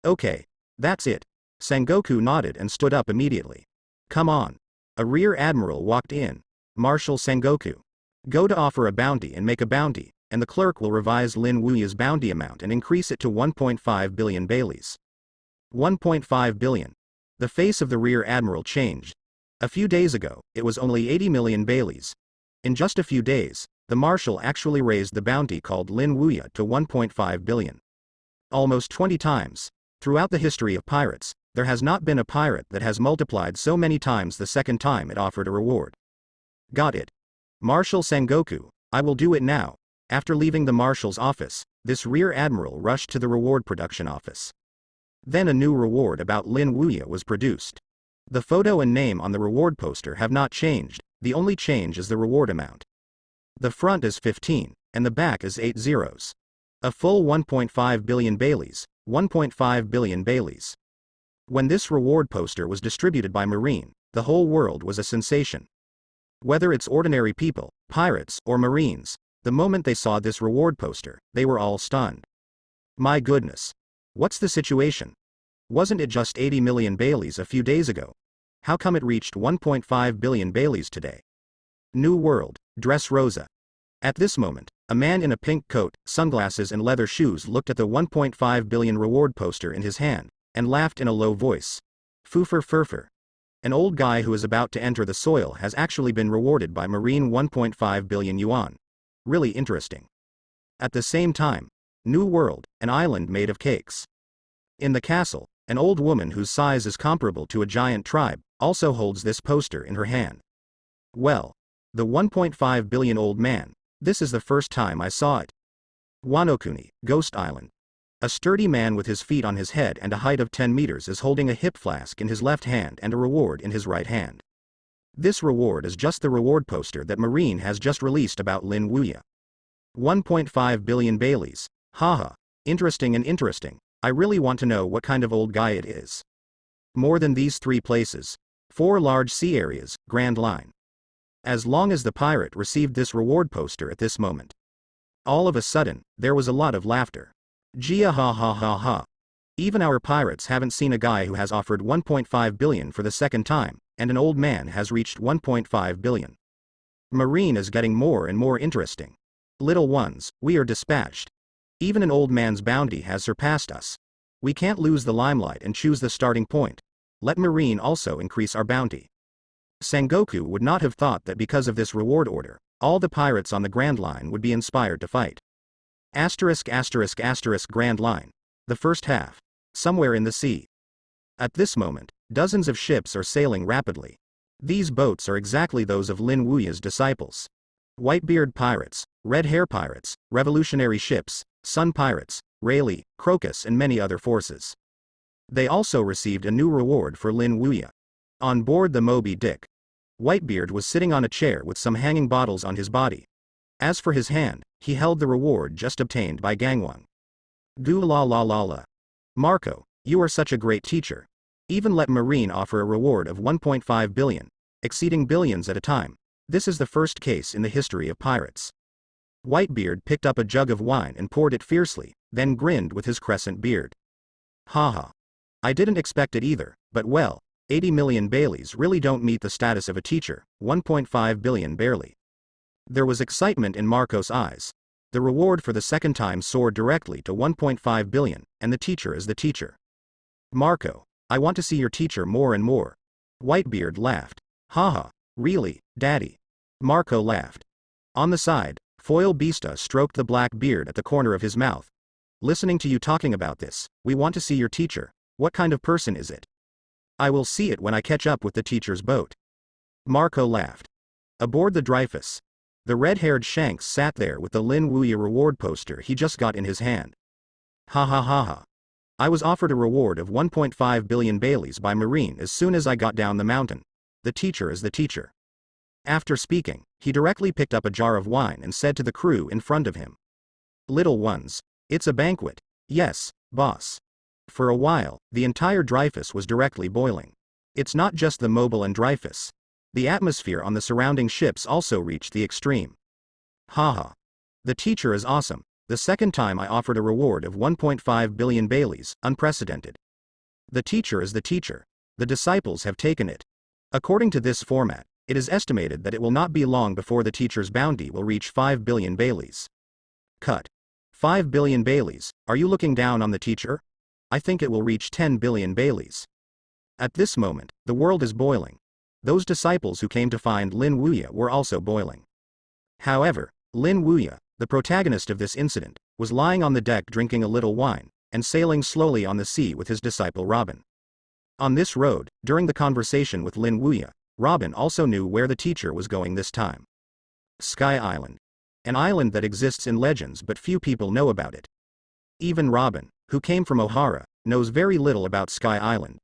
Okay, that's it. Sengoku nodded and stood up immediately. Come on. A rear admiral walked in. Marshal Sengoku. Go to offer a bounty and make a bounty, and the clerk will revise Lin Wuya's bounty amount and increase it to 1.5 billion Baileys. 1.5 billion. The face of the rear admiral changed. A few days ago, it was only 80 million Baileys. In just a few days, the marshal actually raised the bounty called Lin Wuya to 1.5 billion. Almost 20 times. Throughout the history of pirates, there has not been a pirate that has multiplied so many times the second time it offered a reward. Got it. Marshal Sengoku, I will do it now. After leaving the marshal's office, this rear admiral rushed to the reward production office. Then a new reward about Lin Wuya was produced. The photo and name on the reward poster have not changed, the only change is the reward amount. The front is 15, and the back is 8 zeros. A full 1.5 billion Baileys, 1.5 billion Baileys. When this reward poster was distributed by Marine, the whole world was a sensation. Whether it's ordinary people, pirates, or Marines, the moment they saw this reward poster, they were all stunned. My goodness. What's the situation? Wasn't it just 80 million Baileys a few days ago? How come it reached 1.5 billion Baileys today? New World, Dressrosa. At this moment, a man in a pink coat, sunglasses and leather shoes looked at the 1.5 billion reward poster in his hand, and laughed in a low voice. Foofer furfer. An old guy who is about to enter the soil has actually been rewarded by Marine 1.5 billion yuan. Really interesting. At the same time, New World, an island made of cakes. In the castle, an old woman whose size is comparable to a giant tribe, also holds this poster in her hand. Well, the 1.5 billion old man, this is the first time I saw it. Wanokuni, Ghost Island. A sturdy man with his feet on his head and a height of 10 meters is holding a hip flask in his left hand and a reward in his right hand. This reward is just the reward poster that Marine has just released about Lin Wuya. 1.5 billion Baileys, haha, interesting and interesting, I really want to know what kind of old guy it is. More than these 3 places. 4 large sea areas, Grand Line. As long as the pirate received this reward poster at this moment. All of a sudden, there was a lot of laughter. Gia ha ha ha ha. Even our pirates haven't seen a guy who has offered 1.5 billion for the second time, and an old man has reached 1.5 billion. Marine is getting more and more interesting. Little ones, we are dispatched. Even an old man's bounty has surpassed us. We can't lose the limelight and choose the starting point. Let Marine also increase our bounty. Sengoku would not have thought that because of this reward order, all the pirates on the Grand Line would be inspired to fight. Asterisk asterisk asterisk Grand Line. The first half. Somewhere in the sea. At this moment, dozens of ships are sailing rapidly. These boats are exactly those of Lin Wuya's disciples. Whitebeard pirates, Red Hair pirates, revolutionary ships, Sun pirates, Rayleigh, Crocus and many other forces. They also received a new reward for Lin Wuya. On board the Moby Dick, Whitebeard was sitting on a chair with some hanging bottles on his body. As for his hand, he held the reward just obtained by Gangwon. Gu la la la la. Marco, you are such a great teacher. Even let Marine offer a reward of 1.5 billion, exceeding billions at a time. This is the first case in the history of pirates. Whitebeard picked up a jug of wine and poured it fiercely, then grinned with his crescent beard. Haha. I didn't expect it either, but well, 80 million Baileys really don't meet the status of a teacher, 1.5 billion barely. There was excitement in Marco's eyes. The reward for the second time soared directly to 1.5 billion, and the teacher is the teacher. Marco, I want to see your teacher more and more. Whitebeard laughed. Haha, really, Daddy? Marco laughed. On the side, Foil Beasta stroked the black beard at the corner of his mouth. Listening to you talking about this, we want to see your teacher. What kind of person is it? I will see it when I catch up with the teacher's boat. Marco laughed. Aboard the Dreyfus. The red-haired Shanks sat there with the Lin Wuya reward poster he just got in his hand. Ha ha ha ha. I was offered a reward of 1.5 billion Baileys by Marine as soon as I got down the mountain. The teacher is the teacher. After speaking, he directly picked up a jar of wine and said to the crew in front of him. Little ones. It's a banquet. Yes, boss. For a while, the entire Dreyfus was directly boiling. It's not just the Mobile and Dreyfus. The atmosphere on the surrounding ships also reached the extreme. Haha. The teacher is awesome. The second time I offered a reward of 1.5 billion Baileys, unprecedented. The teacher is the teacher. The disciples have taken it. According to this format, it is estimated that it will not be long before the teacher's bounty will reach 5 billion Baileys. Cut. 5 billion Baileys, are you looking down on the teacher? I think it will reach 10 billion Baileys. At this moment, the world is boiling. Those disciples who came to find Lin Wuya were also boiling. However, Lin Wuya, the protagonist of this incident, was lying on the deck drinking a little wine, and sailing slowly on the sea with his disciple Robin. On this road, during the conversation with Lin Wuya, Robin also knew where the teacher was going this time. Sky Island. An island that exists in legends but few people know about it. Even Robin, who came from O'Hara, knows very little about Sky Island.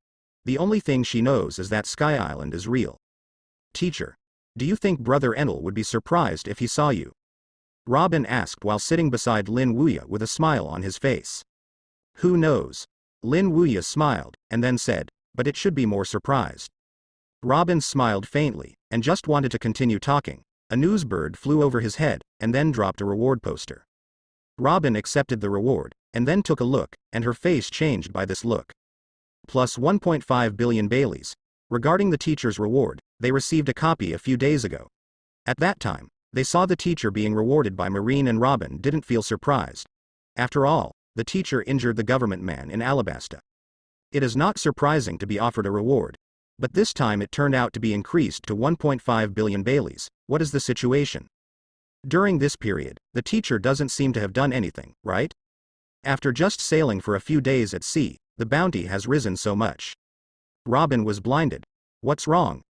The only thing she knows is that Sky Island is real. Teacher. Do you think Brother Enel would be surprised if he saw you? Robin asked while sitting beside Lin Wuya with a smile on his face. Who knows? Lin Wuya smiled, and then said, but it should be more surprised. Robin smiled faintly, and just wanted to continue talking. A newsbird flew over his head, and then dropped a reward poster. Robin accepted the reward, and then took a look, and her face changed by this look. Plus 1.5 billion Baileys. Regarding the teacher's reward, they received a copy a few days ago. At that time, they saw the teacher being rewarded by Marine and Robin didn't feel surprised. After all, the teacher injured the government man in Alabasta. It is not surprising to be offered a reward. But this time it turned out to be increased to 1.5 billion Baileys. What is the situation? During this period, the teacher doesn't seem to have done anything, right? After just sailing for a few days at sea, the bounty has risen so much. Robin was blinded. What's wrong?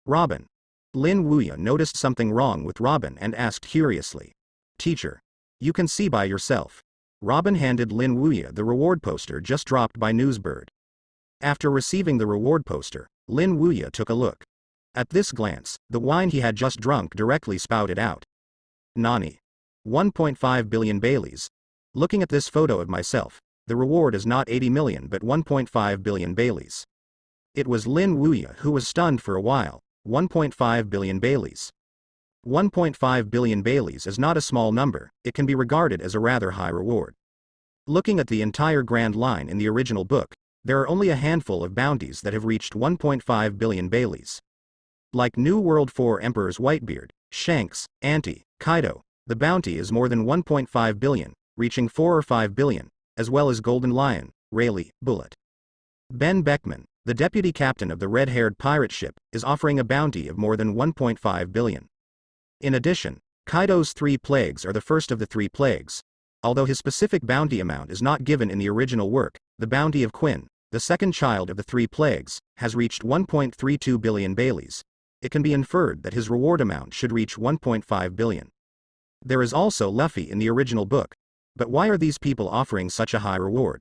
Robin. Lin Wuya noticed something wrong with Robin and asked curiously. Teacher. You can see by yourself. Robin handed Lin Wuya the reward poster just dropped by Newsbird. After receiving the reward poster, Lin Wuya took a look. At this glance, the wine he had just drunk directly spouted out. Nani. 1.5 billion Baileys. Looking at this photo of myself, the reward is not 80 million but 1.5 billion Baileys. It was Lin Wuya who was stunned for a while. 1.5 billion Baileys. 1.5 billion Baileys is not a small number, it can be regarded as a rather high reward. Looking at the entire Grand Line in the original book, there are only a handful of bounties that have reached 1.5 billion Baileys. Like New World 4 Emperor's Whitebeard, Shanks, Auntie, Kaido, the bounty is more than 1.5 billion, reaching 4 or 5 billion, as well as Golden Lion, Rayleigh, Bullet. Ben Beckman, the deputy captain of the red-haired pirate ship, is offering a bounty of more than 1.5 billion. In addition, Kaido's 3 plagues are the first of the 3 plagues. Although his specific bounty amount is not given in the original work, the bounty of Quinn, the second child of the 3 plagues, has reached 1.32 billion Baileys. It can be inferred that his reward amount should reach 1.5 billion. There is also Luffy in the original book. But why are these people offering such a high reward?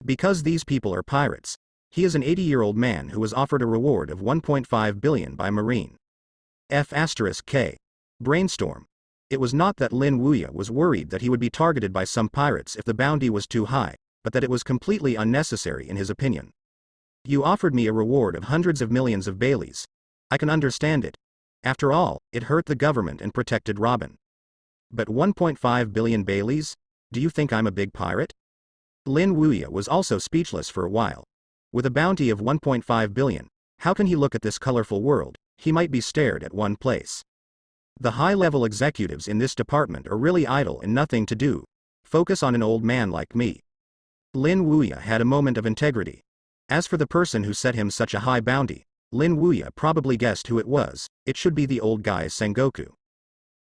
Because these people are pirates. He is an 80-year-old man who was offered a reward of 1.5 billion by Marine. F*K. Brainstorm. It was not that Lin Wuya was worried that he would be targeted by some pirates if the bounty was too high, but that it was completely unnecessary in his opinion. You offered me a reward of hundreds of millions of Baileys. I can understand it. After all, it hurt the government and protected Robin. But 1.5 billion Baileys? Do you think I'm a big pirate? Lin Wuya was also speechless for a while. With a bounty of 1.5 billion, how can he look at this colorful world? He might be stared at one place. The high-level executives in this department are really idle and nothing to do. Focus on an old man like me. Lin Wuya had a moment of integrity. As for the person who set him such a high bounty, Lin Wuya probably guessed who it was. It should be the old guy Sengoku.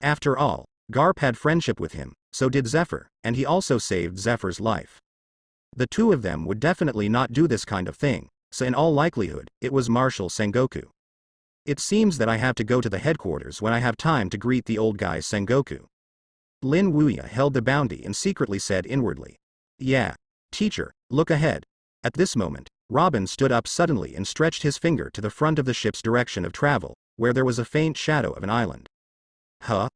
After all, Garp had friendship with him, so did Zephyr, and he also saved Zephyr's life. The two of them would definitely not do this kind of thing, so in all likelihood, it was Marshal Sengoku. It seems that I have to go to the headquarters when I have time to greet the old guy Sengoku. Lin Wuya held the bounty and secretly said inwardly. Yeah. Teacher, look ahead. At this moment, Robin stood up suddenly and stretched his finger to the front of the ship's direction of travel, where there was a faint shadow of an island. Huh?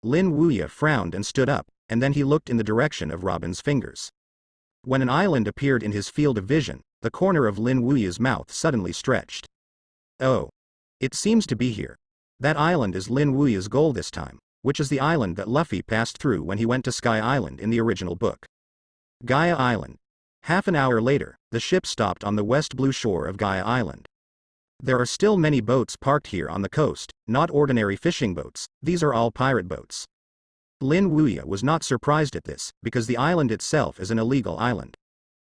Lin Wuya frowned and stood up, and then he looked in the direction of Robin's fingers. When an island appeared in his field of vision, the corner of Lin Wuya's mouth suddenly stretched. Oh. It seems to be here. That island is Lin Wuya's goal this time, which is the island that Luffy passed through when he went to Sky Island in the original book. Gaia Island. Half an hour later, the ship stopped on the west blue shore of Gaia Island. There are still many boats parked here on the coast, not ordinary fishing boats, these are all pirate boats. Lin Wuya was not surprised at this, because the island itself is an illegal island.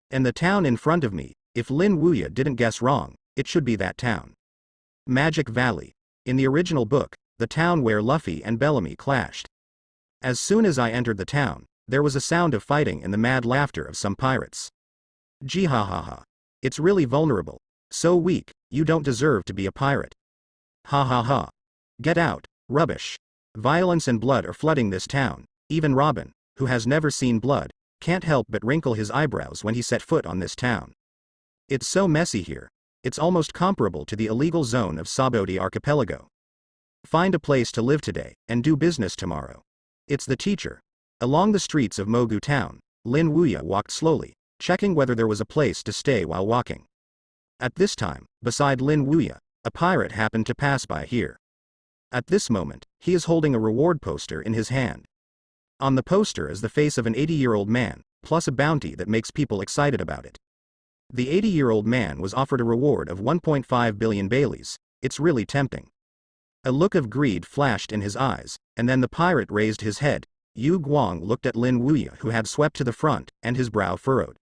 And the town in front of me, if Lin Wuya didn't guess wrong, it should be that town. Magic Valley. In the original book, the town where Luffy and Bellamy clashed. As soon as I entered the town, there was a sound of fighting and the mad laughter of some pirates. Gee ha ha ha. It's really vulnerable. So weak, you don't deserve to be a pirate. Ha ha ha. Get out, rubbish. Violence and blood are flooding this town. Even Robin, who has never seen blood, can't help but wrinkle his eyebrows when he set foot on this town. It's so messy here. It's almost comparable to the illegal zone of Sabodi Archipelago. Find a place to live today, and do business tomorrow. It's the teacher. Along the streets of Mogu Town, Lin Wuya walked slowly, checking whether there was a place to stay while walking. At this time, beside Lin Wuya, a pirate happened to pass by here. At this moment, he is holding a reward poster in his hand. On the poster is the face of an 80-year-old man, plus a bounty that makes people excited about it. The 80-year-old man was offered a reward of 1.5 billion Baileys. It's really tempting. A look of greed flashed in his eyes, and then the pirate raised his head. Yu Guang looked at Lin Wuya, who had swept to the front, and his brow furrowed.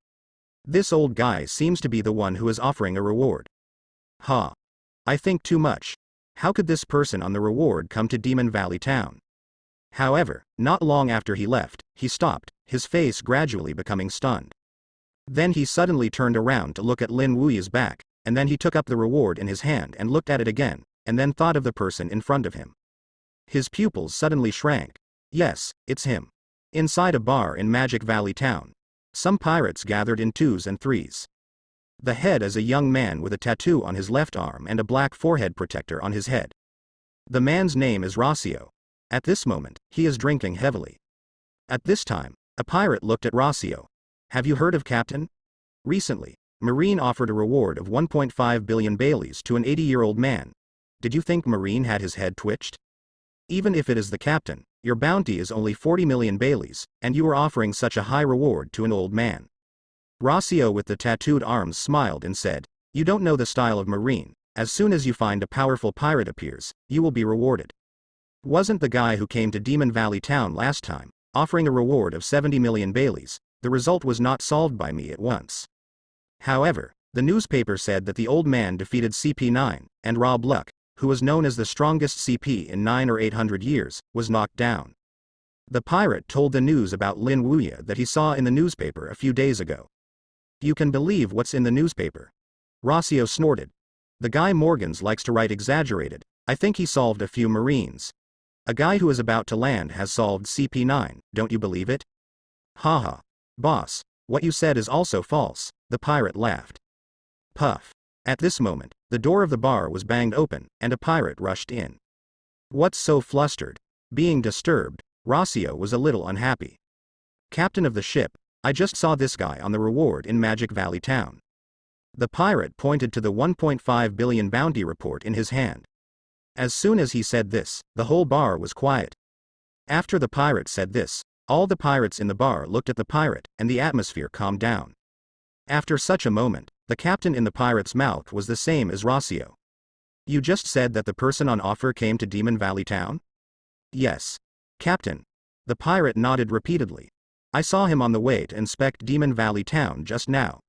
This old guy seems to be the one who is offering a reward. Ha. I think too much. How could this person on the reward come to Demon Valley Town? However, not long after he left, he stopped, his face gradually becoming stunned. Then he suddenly turned around to look at Lin Wuya's back, and then he took up the reward in his hand and looked at it again, and then thought of the person in front of him. His pupils suddenly shrank. Yes, it's him. Inside a bar in Magic Valley Town. Some pirates gathered in 2s and 3s. The head is a young man with a tattoo on his left arm and a black forehead protector on his head. The man's name is Rosio. At this moment, he is drinking heavily. At this time, a pirate looked at Rosio. Have you heard of Captain? Recently, Marine offered a reward of 1.5 billion Baileys to an 80-year-old man. Did you think Marine had his head twitched? Even if it is the captain, your bounty is only 40 million Baileys, and you are offering such a high reward to an old man. Rosio with the tattooed arms smiled and said, you don't know the style of Marine. As soon as you find a powerful pirate appears, you will be rewarded. Wasn't the guy who came to Demon Valley Town last time, offering a reward of 70 million Baileys, the result was not solved by me at once. However, the newspaper said that the old man defeated CP9, and Rob Lucci, who was known as the strongest CP in 9 or 800 years, was knocked down. The pirate told the news about Lin Wuya that he saw in the newspaper a few days ago. You can believe what's in the newspaper. Rosio snorted. The guy Morgans likes to write exaggerated. I think he solved a few Marines. A guy who is about to land has solved CP9, don't you believe it? Haha. Boss, what you said is also false, the pirate laughed. Puff. At this moment, the door of the bar was banged open, and a pirate rushed in. What's so flustered? Being disturbed, Rosio was a little unhappy. Captain of the ship, I just saw this guy on the reward in Magic Valley Town. The pirate pointed to the 1.5 billion bounty report in his hand. As soon as he said this, the whole bar was quiet. After the pirate said this, all the pirates in the bar looked at the pirate, and the atmosphere calmed down. After such a moment, the captain in the pirate's mouth was the same as Rosio. You just said that the person on offer came to Demon Valley Town? Yes. Captain. The pirate nodded repeatedly. I saw him on the way to inspect Demon Valley Town just now.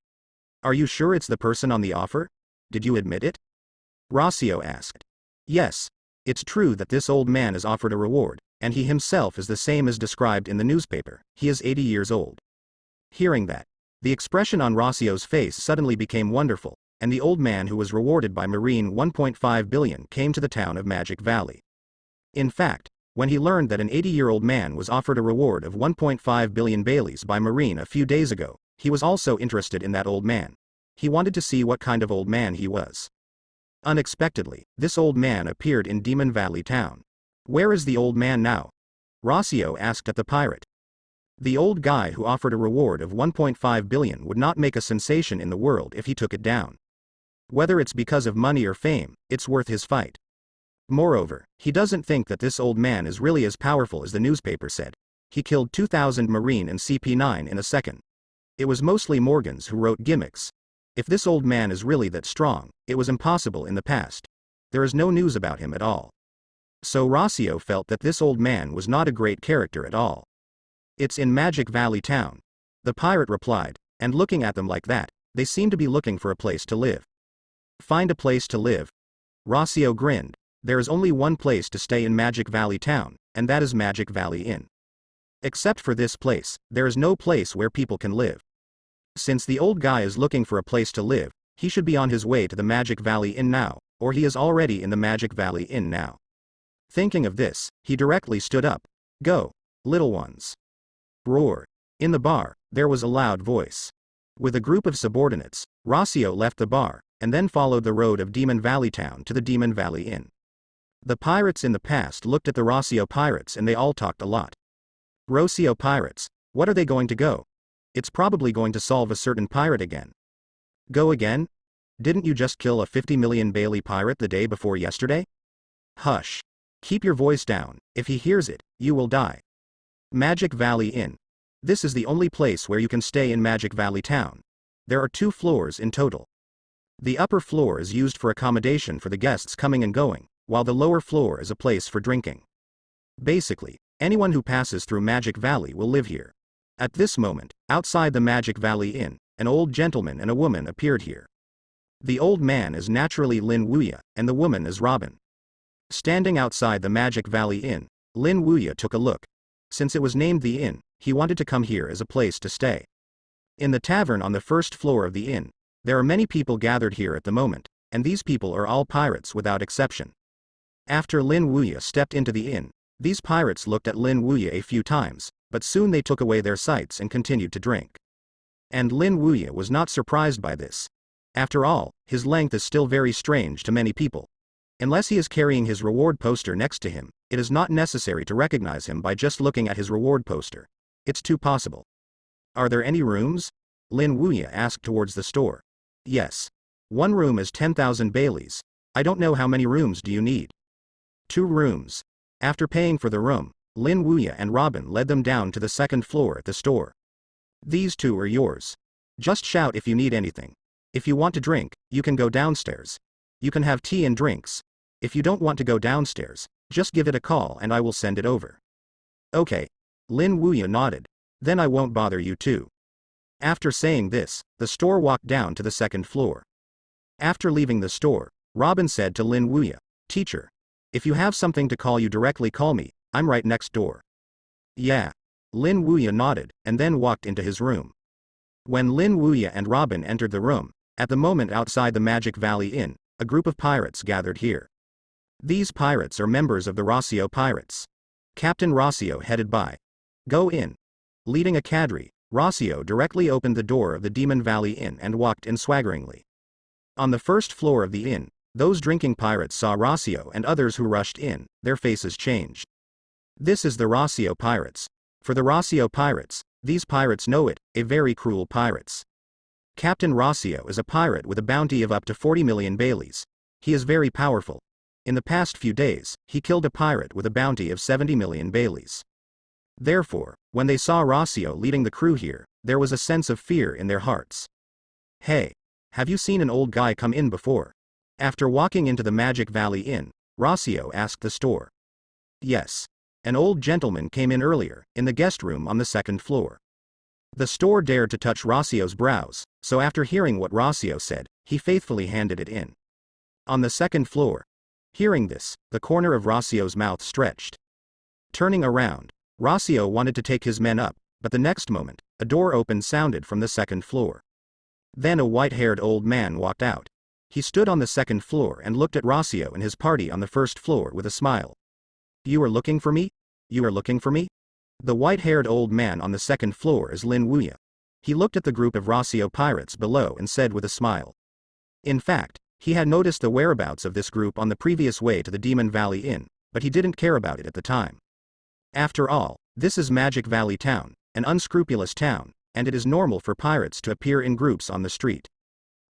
Are you sure it's the person on the offer? Did you admit it? Rosio asked. Yes. It's true that this old man is offered a reward, and he himself is the same as described in the newspaper. He is 80 years old. Hearing that, the expression on Rosio's face suddenly became wonderful, and the old man who was rewarded by Marine 1.5 billion came to the town of Magic Valley. In fact, when he learned that an 80-year-old man was offered a reward of 1.5 billion Baileys by Marine a few days ago, he was also interested in that old man. He wanted to see what kind of old man he was. Unexpectedly, this old man appeared in Demon Valley town. Where is the old man now? Rosio asked at the pirate. The old guy who offered a reward of 1.5 billion would not make a sensation in the world if he took it down. Whether it's because of money or fame, it's worth his fight. Moreover, he doesn't think that this old man is really as powerful as the newspaper said. He killed 2,000 Marine and CP9 in a second. It was mostly Morgans who wrote gimmicks. If this old man is really that strong, it was impossible in the past. There is no news about him at all. So Rosio felt that this old man was not a great character at all. It's in Magic Valley town. The pirate replied, and looking at them like that, they seem to be looking for a place to live. Find a place to live? Rosio grinned. There is only one place to stay in Magic Valley town, and that is Magic Valley Inn. Except for this place, there is no place where people can live. Since the old guy is looking for a place to live, he should be on his way to the Magic Valley Inn now, or he is already in the Magic Valley Inn now. Thinking of this, he directly stood up. Go, little ones. Roar. In the bar, there was a loud voice. With a group of subordinates, Rosio left the bar, and then followed the road of Demon Valley town to the Demon Valley Inn. The pirates in the past looked at the Rosio pirates and they all talked a lot. Rosio pirates, what are they going to go? It's probably going to solve a certain pirate again. Go again? Didn't you just kill a 50 million Bailey pirate the day before yesterday? Hush. Keep your voice down, if he hears it, you will die. Magic Valley Inn. This is the only place where you can stay in Magic Valley town. There are 2 floors in total. The upper floor is used for accommodation for the guests coming and going, while the lower floor is a place for drinking. Basically, anyone who passes through Magic Valley will live here. At this moment, outside the Magic Valley Inn, an old gentleman and a woman appeared here. The old man is naturally Lin Wuya, and the woman is Robin. Standing outside the Magic Valley Inn, Lin Wuya took a look. Since it was named the inn, he wanted to come here as a place to stay. In the tavern on the first floor of the inn, there are many people gathered here at the moment, and these people are all pirates without exception. After Lin Wuya stepped into the inn, these pirates looked at Lin Wuya a few times, but soon they took away their sights and continued to drink. And Lin Wuya was not surprised by this. After all, his length is still very strange to many people. Unless he is carrying his reward poster next to him, it is not necessary to recognize him by just looking at his reward poster. It's too possible. Are there any rooms? Lin Wuya asked towards the store. Yes. One room is 10,000 Baileys. I don't know how many rooms do you need. 2 rooms. After paying for the room, Lin Wuya and Robin led them down to the second floor at the store. These 2 are yours. Just shout if you need anything. If you want to drink, you can go downstairs. You can have tea and drinks. If you don't want to go downstairs, just give it a call and I will send it over. Okay. Lin Wuya nodded. Then I won't bother you too. After saying this, the store walked down to the second floor. After leaving the store, Robin said to Lin Wuya, Teacher, if you have something to call you directly call me, I'm right next door. Yeah. Lin Wuya nodded, and then walked into his room. When Lin Wuya and Robin entered the room, at the moment outside the Magic Valley Inn, a group of pirates gathered here. These pirates are members of the Rosio pirates. Captain Rosio headed by. Go in. Leading a cadre, Rosio directly opened the door of the Demon Valley Inn and walked in swaggeringly. On the first floor of the inn, those drinking pirates saw Rosio and others who rushed in, their faces changed. This is the Rosio pirates. For the Rosio pirates, these pirates know it, a very cruel pirates. Captain Rosio is a pirate with a bounty of up to 40 million Baileys. He is very powerful. In the past few days, he killed a pirate with a bounty of 70 million Baileys. Therefore, when they saw Rosio leading the crew here, there was a sense of fear in their hearts. Hey, have you seen an old guy come in before? After walking into the Magic Valley Inn, Rosio asked the store. Yes. An old gentleman came in earlier, in the guest room on the second floor. The store dared to touch Rosio's brows, so after hearing what Rosio said, he faithfully handed it in. On the second floor. Hearing this, the corner of Rosio's mouth stretched. Turning around, Rosio wanted to take his men up, but the next moment, a door opened sounded from the second floor. Then a white-haired old man walked out. He stood on the second floor and looked at Rosio and his party on the first floor with a smile. "You are looking for me? You are looking for me?" The white-haired old man on the second floor is Lin Wuya. He looked at the group of Rosio pirates below and said with a smile. In fact, he had noticed the whereabouts of this group on the previous way to the Demon Valley Inn, but he didn't care about it at the time. After all, this is Magic Valley Town, an unscrupulous town, and it is normal for pirates to appear in groups on the street.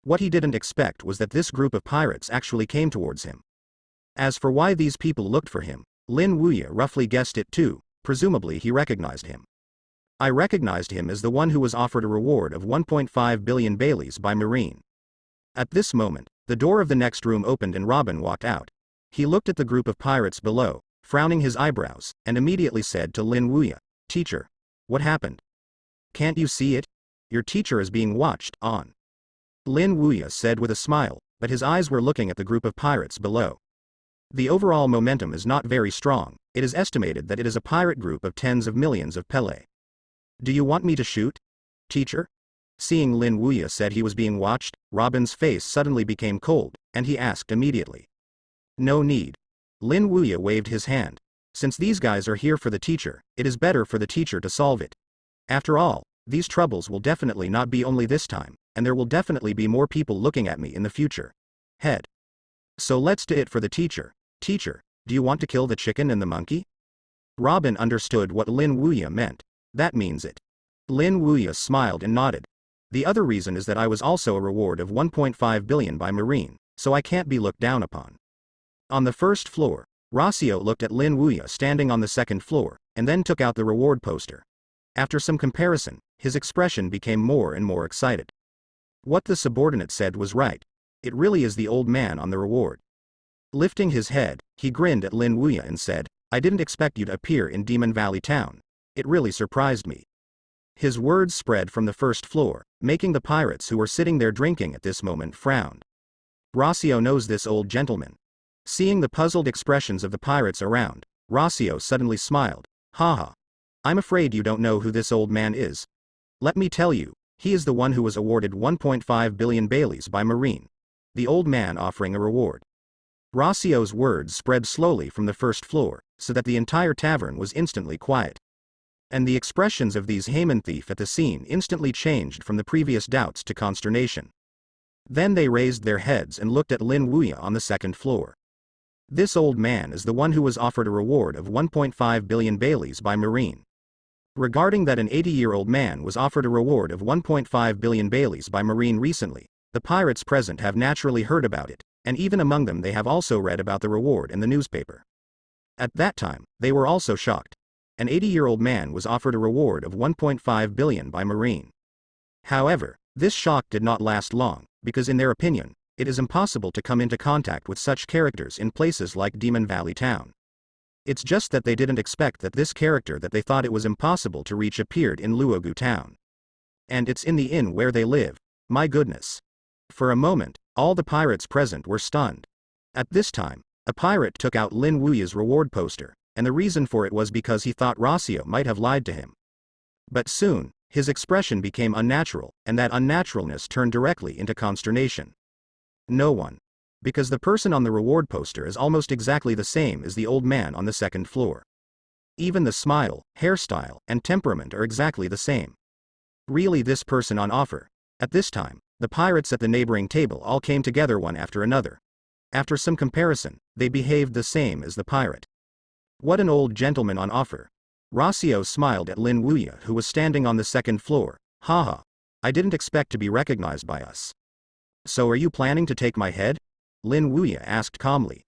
What he didn't expect was that this group of pirates actually came towards him. As for why these people looked for him, Lin Wuya roughly guessed it too. Presumably he recognized him. I recognized him as the one who was offered a reward of 1.5 billion Baileys by Marine. At this moment, the door of the next room opened and Robin walked out. He looked at the group of pirates below, frowning his eyebrows, and immediately said to Lin Wuya, "Teacher, what happened? Can't you see it? Your teacher is being watched, on." Lin Wuya said with a smile, but his eyes were looking at the group of pirates below. The overall momentum is not very strong. It is estimated that it is a pirate group of tens of millions of Pele. "Do you want me to shoot, teacher?" Seeing Lin Wuya said he was being watched, Robin's face suddenly became cold, and he asked immediately. "No need." Lin Wuya waved his hand. "Since these guys are here for the teacher, it is better for the teacher to solve it. After all, these troubles will definitely not be only this time, and there will definitely be more people looking at me in the future. Head. So let's do it for the teacher. Teacher, do you want to kill the chicken and the monkey?" Robin understood what Lin Wuya meant. That means it. Lin Wuya smiled and nodded. "The other reason is that I was also a reward of 1.5 billion by Marine, so I can't be looked down upon." On the first floor, Rosio looked at Lin Wuya standing on the second floor, and then took out the reward poster. After some comparison, his expression became more and more excited. What the subordinate said was right. It really is the old man on the reward. Lifting his head, he grinned at Lin Wuya and said, "I didn't expect you to appear in Demon Valley Town. It really surprised me." His words spread from the first floor, making the pirates who were sitting there drinking at this moment frown. Rosio knows this old gentleman. Seeing the puzzled expressions of the pirates around, Rosio suddenly smiled. "Haha. I'm afraid you don't know who this old man is. Let me tell you, he is the one who was awarded 1.5 billion Baileys by Marine." The old man offering a reward. Rosio's words spread slowly from the first floor, so that the entire tavern was instantly quiet. And the expressions of these Haman thief at the scene instantly changed from the previous doubts to consternation. Then they raised their heads and looked at Lin Wuya on the second floor. This old man is the one who was offered a reward of 1.5 billion Baileys by Marine. Regarding that an 80-year-old man was offered a reward of 1.5 billion Baileys by Marine recently, the pirates present have naturally heard about it, and even among them they have also read about the reward in the newspaper. At that time, they were also shocked. An 80-year-old man was offered a reward of 1.5 billion by Marine. However, this shock did not last long, because in their opinion, it is impossible to come into contact with such characters in places like Demon Valley Town. It's just that they didn't expect that this character that they thought it was impossible to reach appeared in Luogu Town. And it's in the inn where they live. My goodness. For a moment, all the pirates present were stunned. At this time, a pirate took out Lin Wuya's reward poster, and the reason for it was because he thought Rosio might have lied to him. But soon, his expression became unnatural, and that unnaturalness turned directly into consternation. No one. Because the person on the reward poster is almost exactly the same as the old man on the second floor. Even the smile, hairstyle, and temperament are exactly the same. Really this person on offer. At this time, the pirates at the neighboring table all came together one after another. After some comparison, they behaved the same as the pirate. What an old gentleman on offer. Rosio smiled at Lin Wuya who was standing on the second floor. "Haha. I didn't expect to be recognized by us." "So are you planning to take my head?" Lin Wuya asked calmly.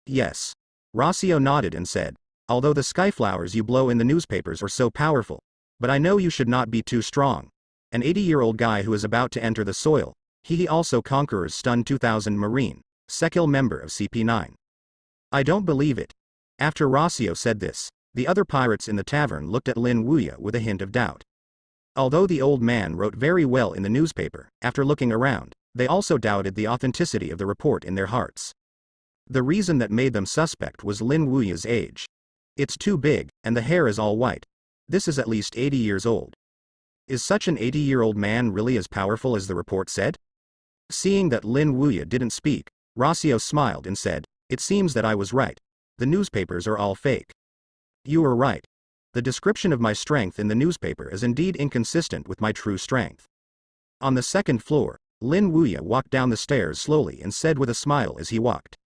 "Yes." Rosio nodded and said, "Although the skyflowers you blow in the newspapers are so powerful, but I know you should not be too strong. An 80-year-old guy who is about to enter the soil, he also conquerors stunned 2000 Marine, Sekil member of CP9. I don't believe it." After Rosio said this, the other pirates in the tavern looked at Lin Wuya with a hint of doubt. Although the old man wrote very well in the newspaper, after looking around, they also doubted the authenticity of the report in their hearts. The reason that made them suspect was Lin Wuya's age. It's too big, and the hair is all white. This is at least 80 years old. Is such an 80-year-old man really as powerful as the report said? Seeing that Lin Wuya didn't speak, Rosio smiled and said, "It seems that I was right. The newspapers are all fake." "You were right. The description of my strength in the newspaper is indeed inconsistent with my true strength." On the second floor, Lin Wuya walked down the stairs slowly and said with a smile as he walked,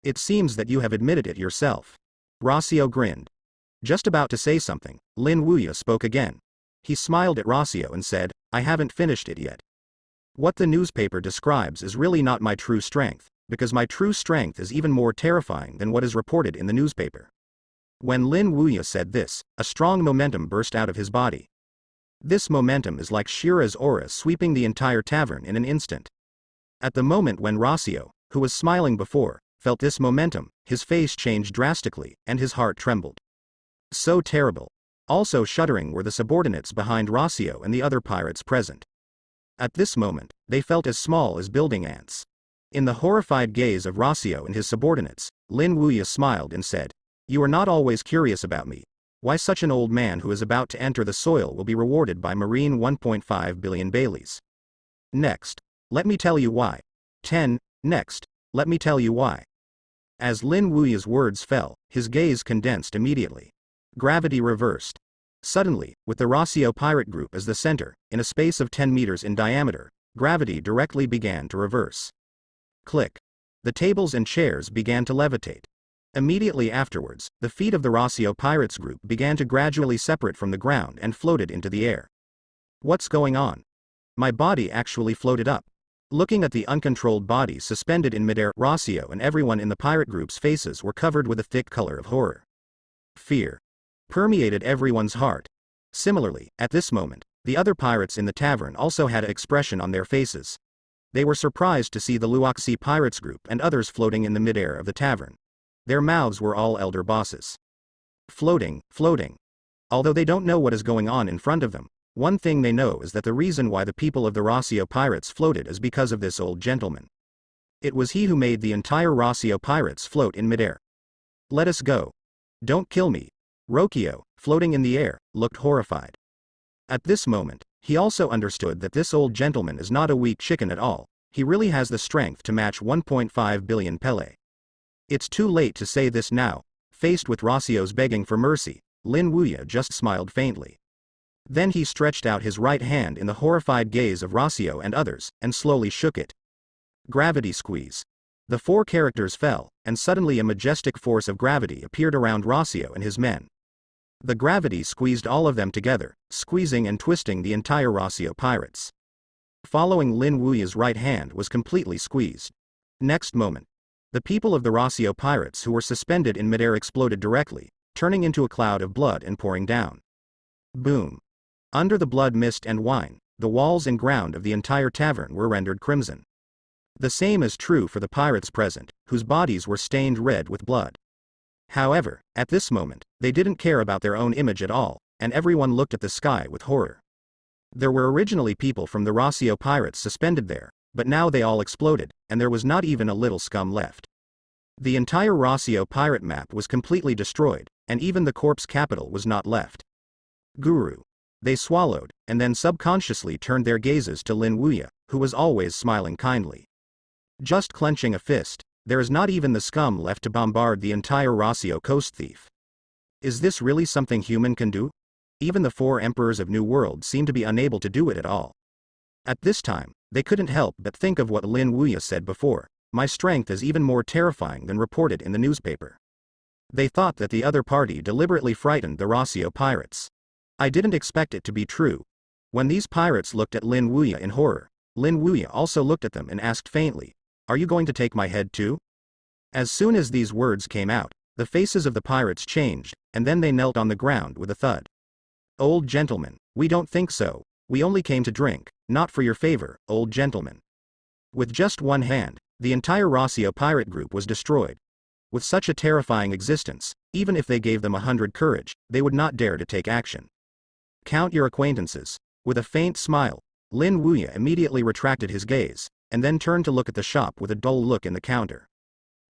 "It seems that you have admitted it yourself." Rosio grinned. Just about to say something, Lin Wuya spoke again. He smiled at Rosio and said, "I haven't finished it yet. What the newspaper describes is really not my true strength, because my true strength is even more terrifying than what is reported in the newspaper." When Lin Wuya said this, a strong momentum burst out of his body. This momentum is like Shira's aura sweeping the entire tavern in an instant. At the moment when Rosio, who was smiling before, felt this momentum, his face changed drastically, and his heart trembled. So terrible. Also shuddering were the subordinates behind Rosio and the other pirates present. At this moment, they felt as small as building ants. In the horrified gaze of Rosio and his subordinates, Lin Wuya smiled and said, "You are not always curious about me. Why such an old man who is about to enter the soil will be rewarded by marine 1.5 billion Baileys. Next, let me tell you why. Next, let me tell you why." As Lin Wuya's words fell, his gaze condensed immediately. Gravity reversed. Suddenly, with the Rosio pirate group as the center, in a space of 10 meters in diameter, gravity directly began to reverse. Click. The tables and chairs began to levitate. Immediately afterwards, the feet of the Rosio pirates group began to gradually separate from the ground and floated into the air. What's going on? My body actually floated up. Looking at the uncontrolled body suspended in midair, Rosio and everyone in the pirate group's faces were covered with a thick color of horror. Fear permeated everyone's heart. Similarly, at this moment, the other pirates in the tavern also had an expression on their faces. They were surprised to see the Luoxi pirates group and others floating in the midair of the tavern. Their mouths were all elder bosses. Floating. Although they don't know what is going on in front of them, one thing they know is that the reason why the people of the Rosio pirates floated is because of this old gentleman. It was he who made the entire Rosio pirates float in midair. "Let us go. Don't kill me." Rokio, floating in the air, looked horrified. At this moment, he also understood that this old gentleman is not a weak chicken at all. He really has the strength to match 1.5 billion Pele. It's too late to say this now. Faced with Rosio's begging for mercy, Lin Wuya just smiled faintly. Then he stretched out his right hand in the horrified gaze of Rosio and others, and slowly shook it. Gravity squeeze. The four characters fell, and suddenly a majestic force of gravity appeared around Rosio and his men. The gravity squeezed all of them together, squeezing and twisting the entire Rosio pirates. Following Lin Wuya's right hand was completely squeezed. Next moment, the people of the Rosio pirates who were suspended in midair exploded directly, turning into a cloud of blood and pouring down. Boom. Under the blood mist and wine, the walls and ground of the entire tavern were rendered crimson. The same is true for the pirates present, whose bodies were stained red with blood. However, at this moment, they didn't care about their own image at all, and everyone looked at the sky with horror. There were originally people from the Rosio pirates suspended there, but now they all exploded, and there was not even a little scum left. The entire Rosio pirate map was completely destroyed, and even the corpse capital was not left. Guru. They swallowed, and then subconsciously turned their gazes to Lin Wuya, who was always smiling kindly. Just clenching a fist, there is not even the scum left to bombard the entire Rosio coast thief. Is this really something human can do? Even the four emperors of New World seem to be unable to do it at all. At this time, they couldn't help but think of what Lin Wuya said before, "My strength is even more terrifying than reported in the newspaper." They thought that the other party deliberately frightened the Rosio pirates. I didn't expect it to be true. When these pirates looked at Lin Wuya in horror, Lin Wuya also looked at them and asked faintly, "Are you going to take my head too?" As soon as these words came out, the faces of the pirates changed, and then they knelt on the ground with a thud. "Old gentleman, we don't think so. We only came to drink, not for your favor, old gentleman." With just one hand, the entire Rosio pirate group was destroyed. With such a terrifying existence, even if they gave them 100 courage, they would not dare to take action. Count your acquaintances. With a faint smile, Lin Wuya immediately retracted his gaze, and then turned to look at the shop with a dull look in the counter.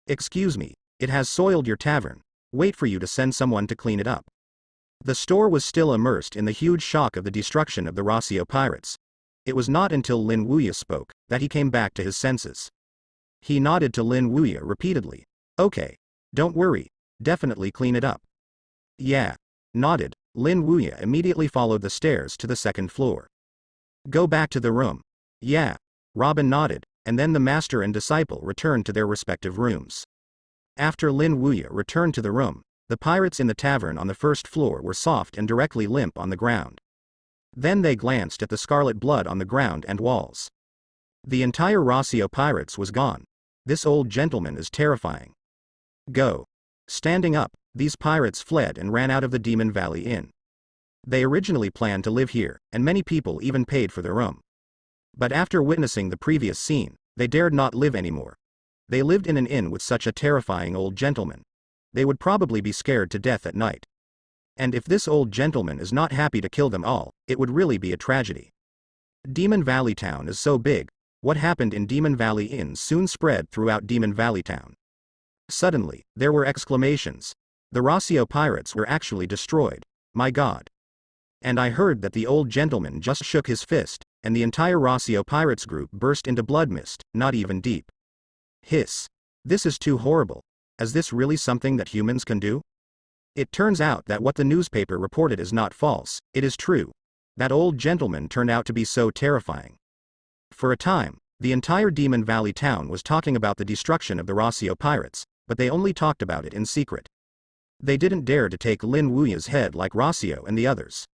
Excuse me, it has soiled your tavern. Wait for you to send someone to clean it up. The store was still immersed in the huge shock of the destruction of the Rosio pirates. It was not until Lin Wuya spoke that he came back to his senses. He nodded to Lin Wuya repeatedly. Okay. Don't worry. Definitely clean it up. Yeah. Nodded, Lin Wuya immediately followed the stairs to the second floor. Go back to the room. Yeah. Robin nodded, and then the master and disciple returned to their respective rooms. After Lin Wuya returned to the room, the pirates in the tavern on the first floor were soft and directly limp on the ground. Then they glanced at the scarlet blood on the ground and walls. The entire Rosio pirates was gone. This old gentleman is terrifying. Go. Standing up, these pirates fled and ran out of the Demon Valley Inn. They originally planned to live here, and many people even paid for their room. But after witnessing the previous scene, they dared not live anymore. They lived in an inn with such a terrifying old gentleman. They would probably be scared to death at night. And if this old gentleman is not happy to kill them all, it would really be a tragedy. Demon Valley Town is so big, what happened in Demon Valley Inn soon spread throughout Demon Valley Town. Suddenly, there were exclamations. The Rosio pirates were actually destroyed. My God. And I heard that the old gentleman just shook his fist, and the entire Rosio pirates group burst into blood mist, not even deep. Hiss. This is too horrible. Is this really something that humans can do? It turns out that what the newspaper reported is not false, it is true. That old gentleman turned out to be so terrifying. For a time, the entire Demon Valley town was talking about the destruction of the Rosio pirates, but they only talked about it in secret. They didn't dare to take Lin Wuya's head like Rosio and the others.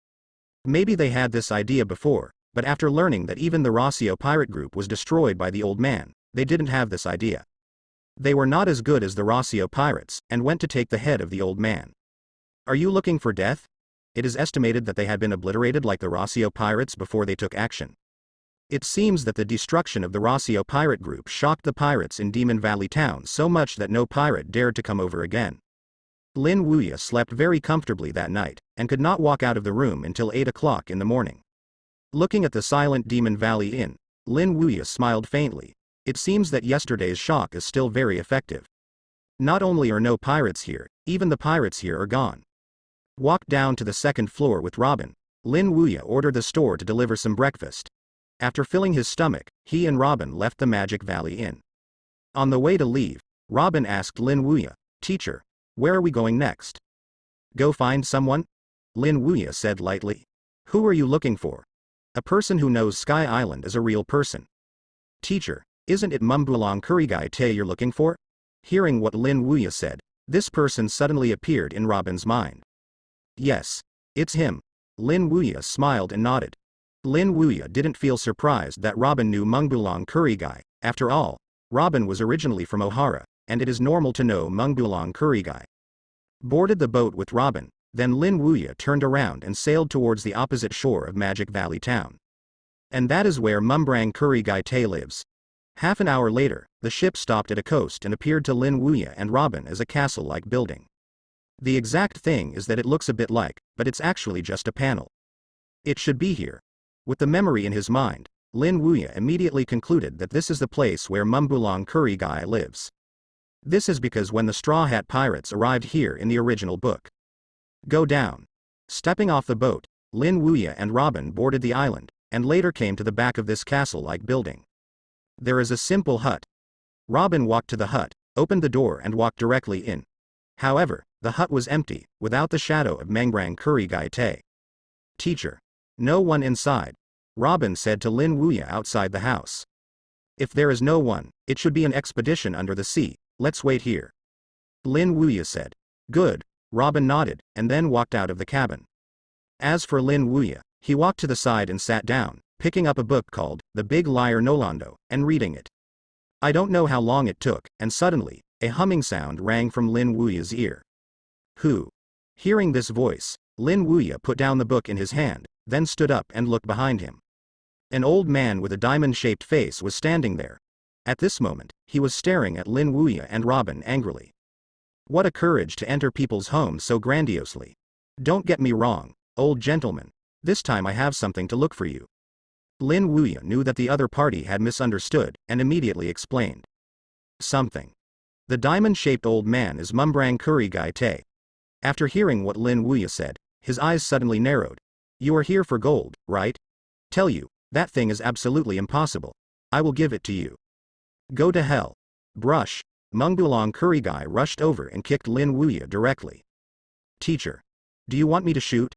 Maybe they had this idea before, but after learning that even the Rosio pirate group was destroyed by the old man, they didn't have this idea. They were not as good as the Rosio pirates, and went to take the head of the old man. Are you looking for death? It is estimated that they had been obliterated like the Rosio pirates before they took action. It seems that the destruction of the Rosio pirate group shocked the pirates in Demon Valley Town so much that no pirate dared to come over again. Lin Wuya slept very comfortably that night, and could not walk out of the room until 8 o'clock in the morning. Looking at the silent Demon Valley Inn, Lin Wuya smiled faintly. It seems that yesterday's shock is still very effective. Not only are no pirates here, even the pirates here are gone. Walked down to the second floor with Robin, Lin Wuya ordered the store to deliver some breakfast. After filling his stomach, he and Robin left the Magic Valley Inn. On the way to leave, Robin asked Lin Wuya, "Teacher, where are we going next?" "Go find someone?" Lin Wuya said lightly. "Who are you looking for?" "A person who knows Sky Island is a real person." "Teacher, isn't it Mumbulang Kurigai Te you're looking for?" Hearing what Lin Wuya said, this person suddenly appeared in Robin's mind. "Yes. It's him." Lin Wuya smiled and nodded. Lin Wuya didn't feel surprised that Robin knew Mumbulang Kurigai. After all, Robin was originally from Ohara, and it is normal to know Mumbulang Kurigai. Boarded the boat with Robin, then Lin Wuya turned around and sailed towards the opposite shore of Magic Valley Town. And that is where Mumbulang Kurigai Te lives. Half an hour later, the ship stopped at a coast and appeared to Lin Wuya and Robin as a castle-like building. The exact thing is that it looks a bit like, but it's actually just a panel. It should be here. With the memory in his mind, Lin Wuya immediately concluded that this is the place where Mumbulang Kurigai lives. This is because when the Straw Hat Pirates arrived here in the original book. Go down. Stepping off the boat, Lin Wuya and Robin boarded the island, and later came to the back of this castle-like building. There is a simple hut. Robin walked to the hut, opened the door and walked directly in. However, the hut was empty, without the shadow of Mumbulang Kurigai Te. "Teacher. No one inside," Robin said to Lin Wuya outside the house. "If there is no one, it should be an expedition under the sea, let's wait here." Lin Wuya said. "Good." Robin nodded, and then walked out of the cabin. As for Lin Wuya, he walked to the side and sat down, picking up a book called The Big Liar Nolando, and reading it. I don't know how long it took, and suddenly, a humming sound rang from Lin Wuya's ear. "Who?" Hearing this voice, Lin Wuya put down the book in his hand, then stood up and looked behind him. An old man with a diamond-shaped face was standing there. At this moment, he was staring at Lin Wuya and Robin angrily. What a courage to enter people's homes so grandiosely. Don't get me wrong, old gentleman. This time I have something to look for you. Lin Wuya knew that the other party had misunderstood, and immediately explained. Something. The diamond-shaped old man is Mumbrang Kuri Gai Te. After hearing what Lin Wuya said, his eyes suddenly narrowed. You are here for gold, right? Tell you, that thing is absolutely impossible. I will give it to you. Go to hell. Brush. Mungbulang Kurigai rushed over and kicked Lin Wuya directly. Teacher. Do you want me to shoot?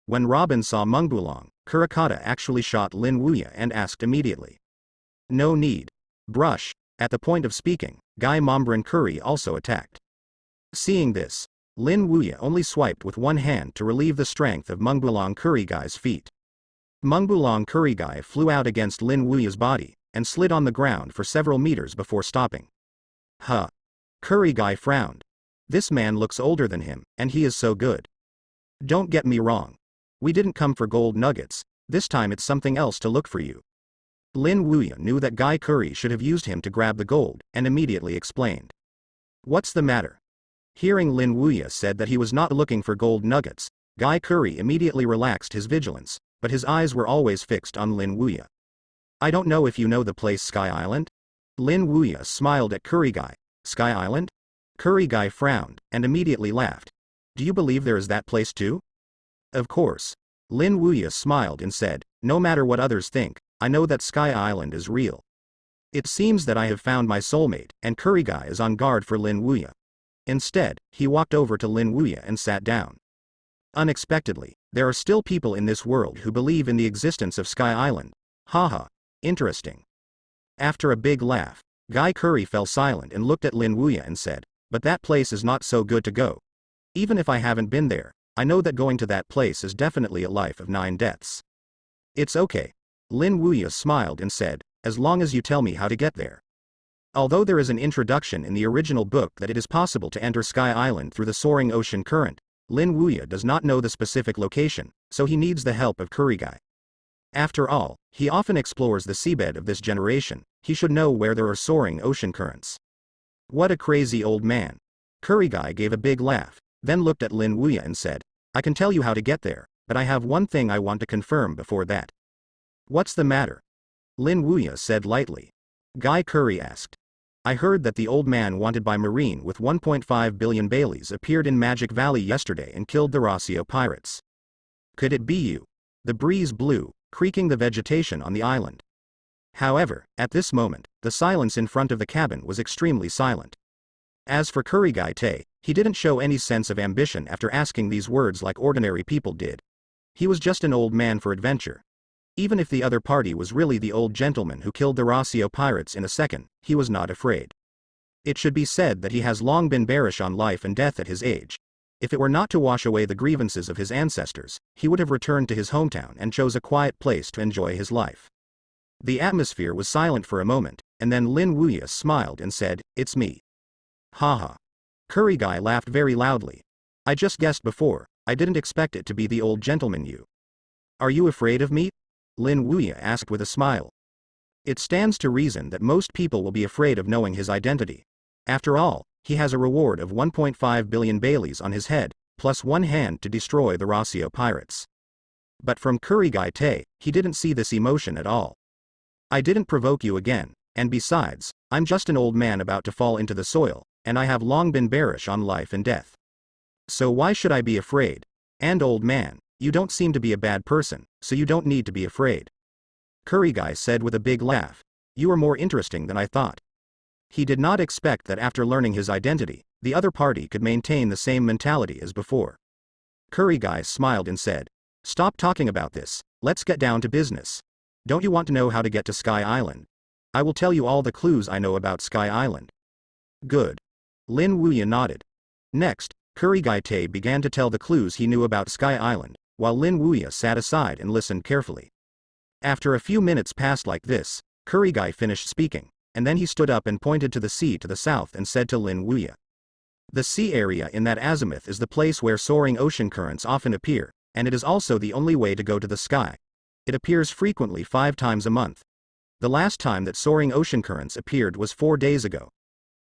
When Robin saw Mungbulang, Kurakata actually shot Lin Wuya and asked immediately. No need. Brush. At the point of speaking, Gai Mombran Kuri also attacked. Seeing this, Lin Wuya only swiped with one hand to relieve the strength of Mungbulang Kurigai's feet. Mungbulang Kurigai flew out against Lin Wuya's body, and slid on the ground for several meters before stopping. Huh. Kurigai frowned. This man looks older than him, and he is so good. Don't get me wrong. We didn't come for gold nuggets, this time it's something else to look for you. Lin Wuya knew that Gai Kuri should have used him to grab the gold, and immediately explained. What's the matter? Hearing Lin Wuya said that he was not looking for gold nuggets, Gai Kuri immediately relaxed his vigilance, but his eyes were always fixed on Lin Wuya. I don't know if you know the place Sky Island? Lin Wuya smiled at Kurigai. Sky Island? Kurigai frowned, and immediately laughed. Do you believe there is that place too? Of course. Lin Wuya smiled and said, no matter what others think, I know that Sky Island is real. It seems that I have found my soulmate, and Kurigai is on guard for Lin Wuya. Instead, he walked over to Lin Wuya and sat down. Unexpectedly, there are still people in this world who believe in the existence of Sky Island. Haha. Interesting. After a big laugh, Gai Kuri fell silent and looked at Lin Wuya and said, but that place is not so good to go. Even if I haven't been there, I know that going to that place is definitely a life of 9 deaths. It's okay. Lin Wuya smiled and said, as long as you tell me how to get there. Although there is an introduction in the original book that it is possible to enter Sky Island through the soaring ocean current, Lin Wuya does not know the specific location, so he needs the help of Kurigai. After all, he often explores the seabed of this generation, he should know where there are soaring ocean currents. What a crazy old man. Kurigai gave a big laugh, then looked at Lin Wuya and said, I can tell you how to get there, but I have one thing I want to confirm before that. What's the matter? Lin Wuya said lightly. Gai Kuri asked. I heard that the old man wanted by Marine with 1.5 billion Baileys appeared in Magic Valley yesterday and killed the Rosio pirates. Could it be you? The breeze blew, creaking the vegetation on the island. However, at this moment, the silence in front of the cabin was extremely silent. As for Kurigai Te, he didn't show any sense of ambition after asking these words like ordinary people did. He was just an old man for adventure. Even if the other party was really the old gentleman who killed the Rosio pirates in a second, he was not afraid. It should be said that he has long been bearish on life and death at his age. If it were not to wash away the grievances of his ancestors, he would have returned to his hometown and chose a quiet place to enjoy his life. The atmosphere was silent for a moment, and then Lin Wuya smiled and said, it's me. Haha. Kurigai laughed very loudly. I just guessed before, I didn't expect it to be the old gentleman you. Are you afraid of me? Lin Wuya asked with a smile. It stands to reason that most people will be afraid of knowing his identity. After all, he has a reward of 1.5 billion Baileys on his head, plus one hand to destroy the Rosio pirates. But from Kurigai Te, he didn't see this emotion at all. I didn't provoke you again, and besides, I'm just an old man about to fall into the soil, and I have long been bearish on life and death. So why should I be afraid? And old man, you don't seem to be a bad person, so you don't need to be afraid. Kurigai said with a big laugh. You are more interesting than I thought. He did not expect that after learning his identity, the other party could maintain the same mentality as before. Kurigai smiled and said, stop talking about this, let's get down to business. Don't you want to know how to get to Sky Island? I will tell you all the clues I know about Sky Island. Good. Lin Wuya nodded. Next, Kurigai Te began to tell the clues he knew about Sky Island, while Lin Wuya sat aside and listened carefully. After a few minutes passed like this, Kurigai finished speaking, and then he stood up and pointed to the sea to the south and said to Lin Wuya. The sea area in that azimuth is the place where soaring ocean currents often appear, and it is also the only way to go to the sky. It appears frequently 5 times a month. The last time that soaring ocean currents appeared was 4 days ago.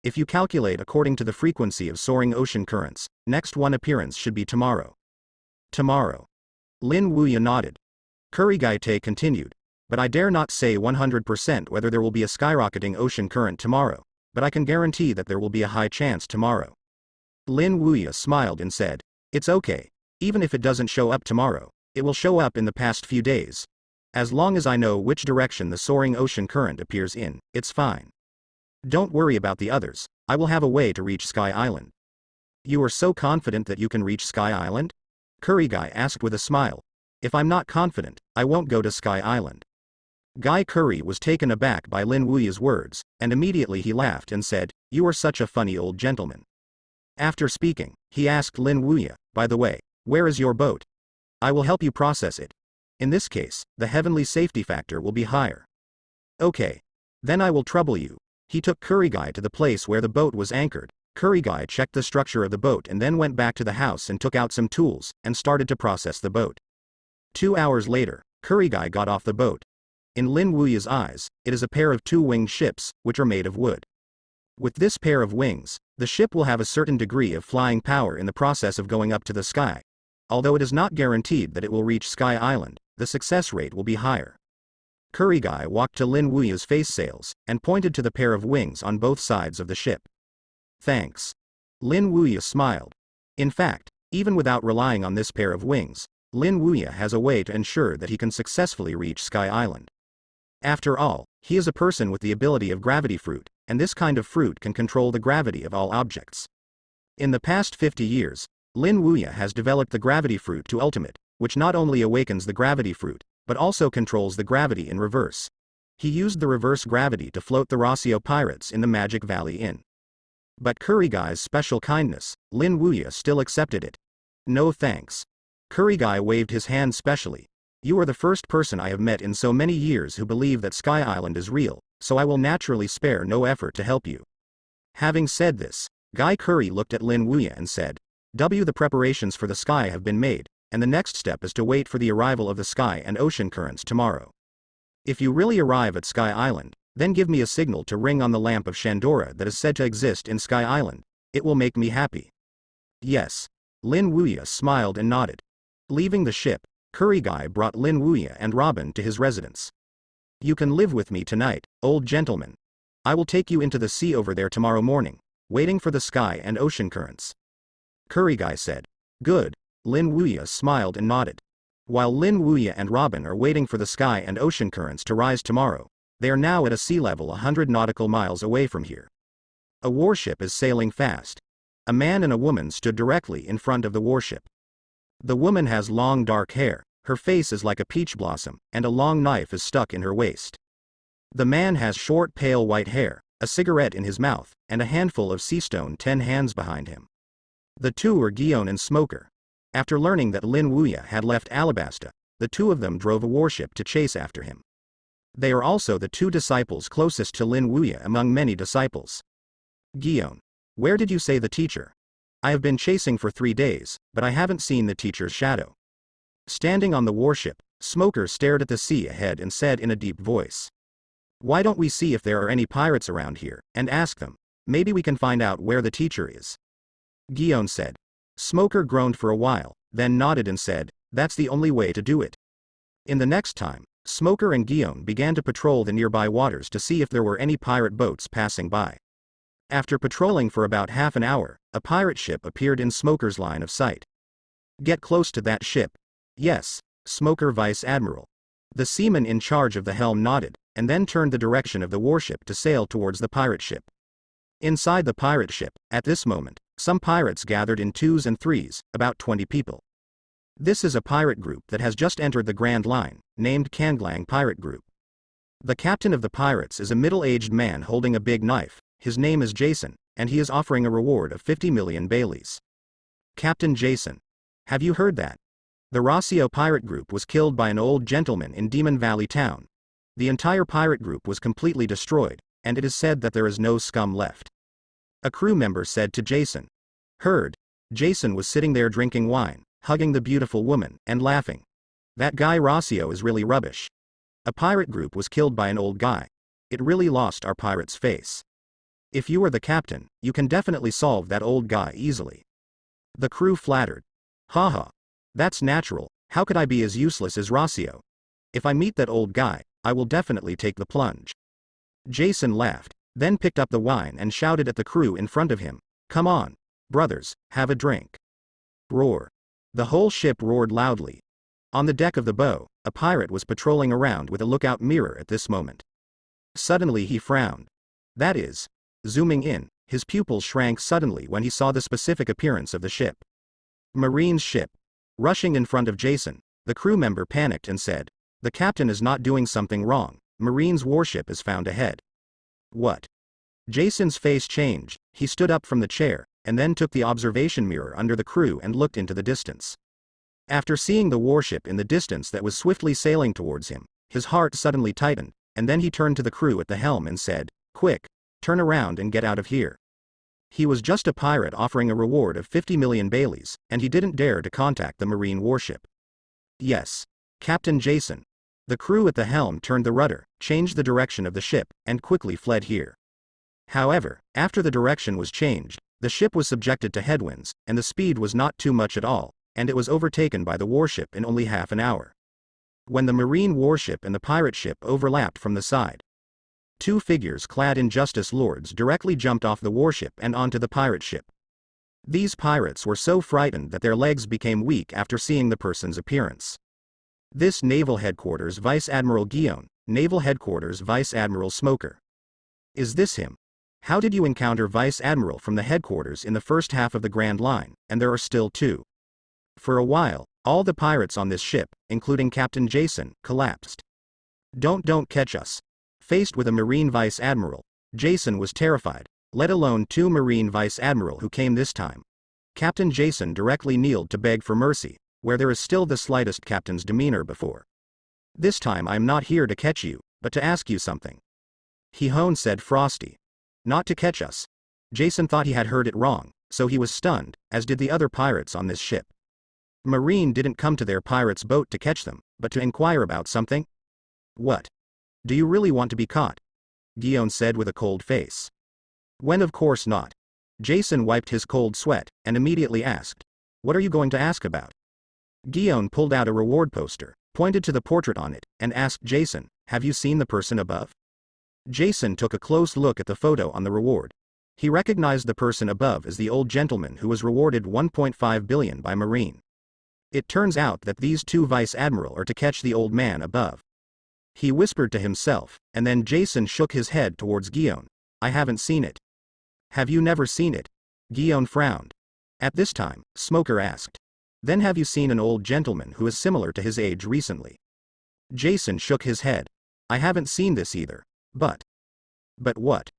If you calculate according to the frequency of soaring ocean currents, next one appearance should be tomorrow. Tomorrow. Lin Wuya nodded. Kurigaite continued. But I dare not say 100% whether there will be a skyrocketing ocean current tomorrow, but I can guarantee that there will be a high chance tomorrow. Lin Wuya smiled and said, it's okay. Even if it doesn't show up tomorrow, it will show up in the past few days. As long as I know which direction the soaring ocean current appears in, it's fine. Don't worry about the others, I will have a way to reach Sky Island. You are so confident that you can reach Sky Island? Kurigai asked with a smile. If I'm not confident, I won't go to Sky Island. Guy Curry was taken aback by Lin Wuya's words, and immediately he laughed and said, you are such a funny old gentleman. After speaking, he asked Lin Wuya, by the way, where is your boat? I will help you process it. In this case, the heavenly safety factor will be higher. Okay. Then I will trouble you. He took Kurigai to the place where the boat was anchored. Kurigai checked the structure of the boat and then went back to the house and took out some tools, and started to process the boat. 2 hours later, Kurigai got off the boat. In Lin Wuya's eyes, it is a pair of two-winged ships, which are made of wood. With this pair of wings, the ship will have a certain degree of flying power in the process of going up to the sky. Although it is not guaranteed that it will reach Sky Island, the success rate will be higher. Kurigai walked to Lin Wuya's face sails, and pointed to the pair of wings on both sides of the ship. Thanks. Lin Wuya smiled. In fact, even without relying on this pair of wings, Lin Wuya has a way to ensure that he can successfully reach Sky Island. After all, he is a person with the ability of gravity fruit, and this kind of fruit can control the gravity of all objects. In the past 50 years, Lin Wuya has developed the gravity fruit to ultimate, which not only awakens the gravity fruit, but also controls the gravity in reverse. He used the reverse gravity to float the Rosio pirates in the Magic Valley Inn. But Kurigai's special kindness, Lin Wuya still accepted it. No thanks. Kurigai waved his hand specially. You are the first person I have met in so many years who believe that Sky Island is real, so I will naturally spare no effort to help you. Having said this, Guy Curry looked at Lin Wuya and said, the preparations for the sky have been made, and the next step is to wait for the arrival of the sky and ocean currents tomorrow. If you really arrive at Sky Island, then give me a signal to ring on the lamp of Shandora that is said to exist in Sky Island. It will make me happy. Yes. Lin Wuya smiled and nodded. Leaving the ship, Kurigai brought Lin Wuya and Robin to his residence. You can live with me tonight, old gentleman. I will take you into the sea over there tomorrow morning, waiting for the sky and ocean currents. Kurigai said. Good. Lin Wuya smiled and nodded. While Lin Wuya and Robin are waiting for the sky and ocean currents to rise tomorrow, they are now at a sea level 100 nautical miles away from here. A warship is sailing fast. A man and a woman stood directly in front of the warship. The woman has long dark hair, her face is like a peach blossom, and a long knife is stuck in her waist. The man has short pale white hair, a cigarette in his mouth, and a handful of sea stone 10 hands behind him. The two are Gion and Smoker. After learning that Lin Wuya had left Alabasta, the two of them drove a warship to chase after him. They are also the two disciples closest to Lin Wuya among many disciples. Gion. Where did you say the teacher? I have been chasing for 3 days, but I haven't seen the teacher's shadow. Standing on the warship, Smoker stared at the sea ahead and said in a deep voice. Why don't we see if there are any pirates around here, and ask them? Maybe we can find out where the teacher is. Gion said. Smoker groaned for a while, then nodded and said, that's the only way to do it. In the next time, Smoker and Gion began to patrol the nearby waters to see if there were any pirate boats passing by. After patrolling for about half an hour, a pirate ship appeared in Smoker's line of sight. Get close to that ship. Yes, Smoker Vice Admiral. The seaman in charge of the helm nodded, and then turned the direction of the warship to sail towards the pirate ship. Inside the pirate ship, at this moment, some pirates gathered in 2s and 3s, about 20 people. This is a pirate group that has just entered the Grand Line, named Kanglang Pirate Group. The captain of the pirates is a middle-aged man holding a big knife. His name is Jason, and he is offering a reward of 50 million Baileys. Captain Jason. Have you heard that? The Rosio pirate group was killed by an old gentleman in Demon Valley Town. The entire pirate group was completely destroyed, and it is said that there is no scum left. A crew member said to Jason. Heard. Jason was sitting there drinking wine, hugging the beautiful woman, and laughing. That guy Rosio is really rubbish. A pirate group was killed by an old guy. It really lost our pirate's face. If you are the captain, you can definitely solve that old guy easily. The crew flattered. Haha. That's natural, how could I be as useless as Rosio? If I meet that old guy, I will definitely take the plunge. Jason laughed, then picked up the wine and shouted at the crew in front of him, "Come on, brothers, have a drink." Roar. The whole ship roared loudly. On the deck of the bow, a pirate was patrolling around with a lookout mirror at this moment. Suddenly he frowned. That is, zooming in, his pupils shrank suddenly when he saw the specific appearance of the ship. Marine's ship. Rushing in front of Jason, the crew member panicked and said, "The captain is not doing something wrong. Marine's warship is found ahead." What? Jason's face changed. He stood up from the chair, and then took the observation mirror under the crew and looked into the distance. After seeing the warship in the distance that was swiftly sailing towards him, his heart suddenly tightened, and then he turned to the crew at the helm and said, "Quick, turn around and get out of here." He was just a pirate offering a reward of 50 million Baileys, and he didn't dare to contact the marine warship. Yes, Captain Jason. The crew at the helm turned the rudder, changed the direction of the ship, and quickly fled here. However, after the direction was changed, the ship was subjected to headwinds, and the speed was not too much at all, and it was overtaken by the warship in only half an hour. When the marine warship and the pirate ship overlapped from the side, two figures clad in justice lords directly jumped off the warship and onto the pirate ship. These pirates were so frightened that their legs became weak after seeing the person's appearance. This Naval Headquarters Vice Admiral Guillaume, Naval Headquarters Vice Admiral Smoker. Is this him? How did you encounter Vice Admiral from the headquarters in the first half of the Grand Line, and there are still two? For a while, all the pirates on this ship, including Captain Jason, collapsed. Don't catch us. Faced with a Marine Vice Admiral, Jason was terrified, let alone two Marine Vice Admiral who came this time. Captain Jason directly kneeled to beg for mercy, where there is still the slightest captain's demeanor before. "This time I'm not here to catch you, but to ask you something." Hihone said Frosty. "Not to catch us." Jason thought he had heard it wrong, so he was stunned, as did the other pirates on this ship. Marine didn't come to their pirate's boat to catch them, but to inquire about something? What? Do you really want to be caught? Guillaume said with a cold face. When of course not. Jason wiped his cold sweat, and immediately asked, "What are you going to ask about?" Guillaume pulled out a reward poster, pointed to the portrait on it, and asked Jason, "Have you seen the person above?" Jason took a close look at the photo on the reward. He recognized the person above as the old gentleman who was rewarded 1.5 billion by Marine. It turns out that these two Vice Admiral are to catch the old man above. He whispered to himself, and then Jason shook his head towards Guillaume. "I haven't seen it." "Have you never seen it?" Guillaume frowned. At this time, Smoker asked, "Then have you seen an old gentleman who is similar to his age recently?" Jason shook his head. "I haven't seen this either. But what?"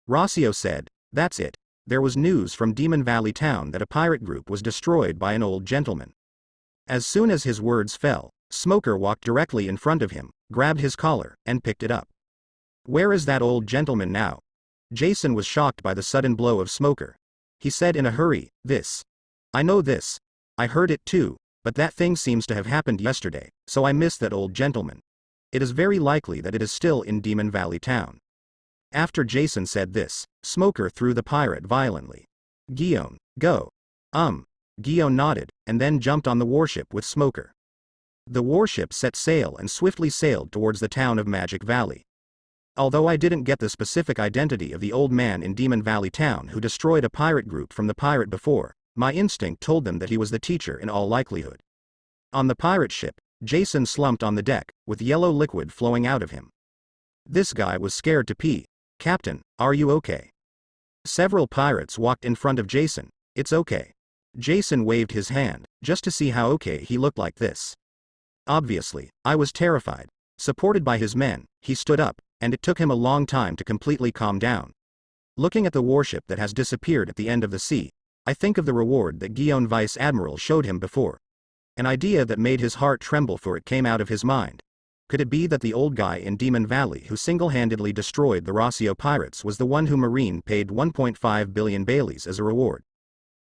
Rosio said, "That's it. There was news from Demon Valley Town that a pirate group was destroyed by an old gentleman." As soon as his words fell, Smoker walked directly in front of him, grabbed his collar, and picked it up. "Where is that old gentleman now?" Jason was shocked by the sudden blow of Smoker. He said in a hurry, I know this. I heard it too, but that thing seems to have happened yesterday, so I missed that old gentleman. It is very likely that it is still in Demon Valley Town." After Jason said this, Smoker threw the pirate violently. "Guillaume, go." Guillaume nodded, and then jumped on the warship with Smoker. The warship set sail and swiftly sailed towards the town of Magic Valley. Although I didn't get the specific identity of the old man in Demon Valley Town who destroyed a pirate group from the pirate before, my instinct told them that he was the teacher in all likelihood. On the pirate ship, Jason slumped on the deck, with yellow liquid flowing out of him. This guy was scared to pee. "Captain, are you okay?" Several pirates walked in front of Jason. "It's okay." Jason waved his hand, just to see how okay he looked like this. Obviously, I was terrified. Supported by his men, he stood up, and it took him a long time to completely calm down. Looking at the warship that has disappeared at the end of the sea, I think of the reward that Guillaume Vice Admiral showed him before. An idea that made his heart tremble for it came out of his mind. Could it be that the old guy in Demon Valley who single-handedly destroyed the Rosio pirates was the one who Marine paid 1.5 billion Baileys as a reward?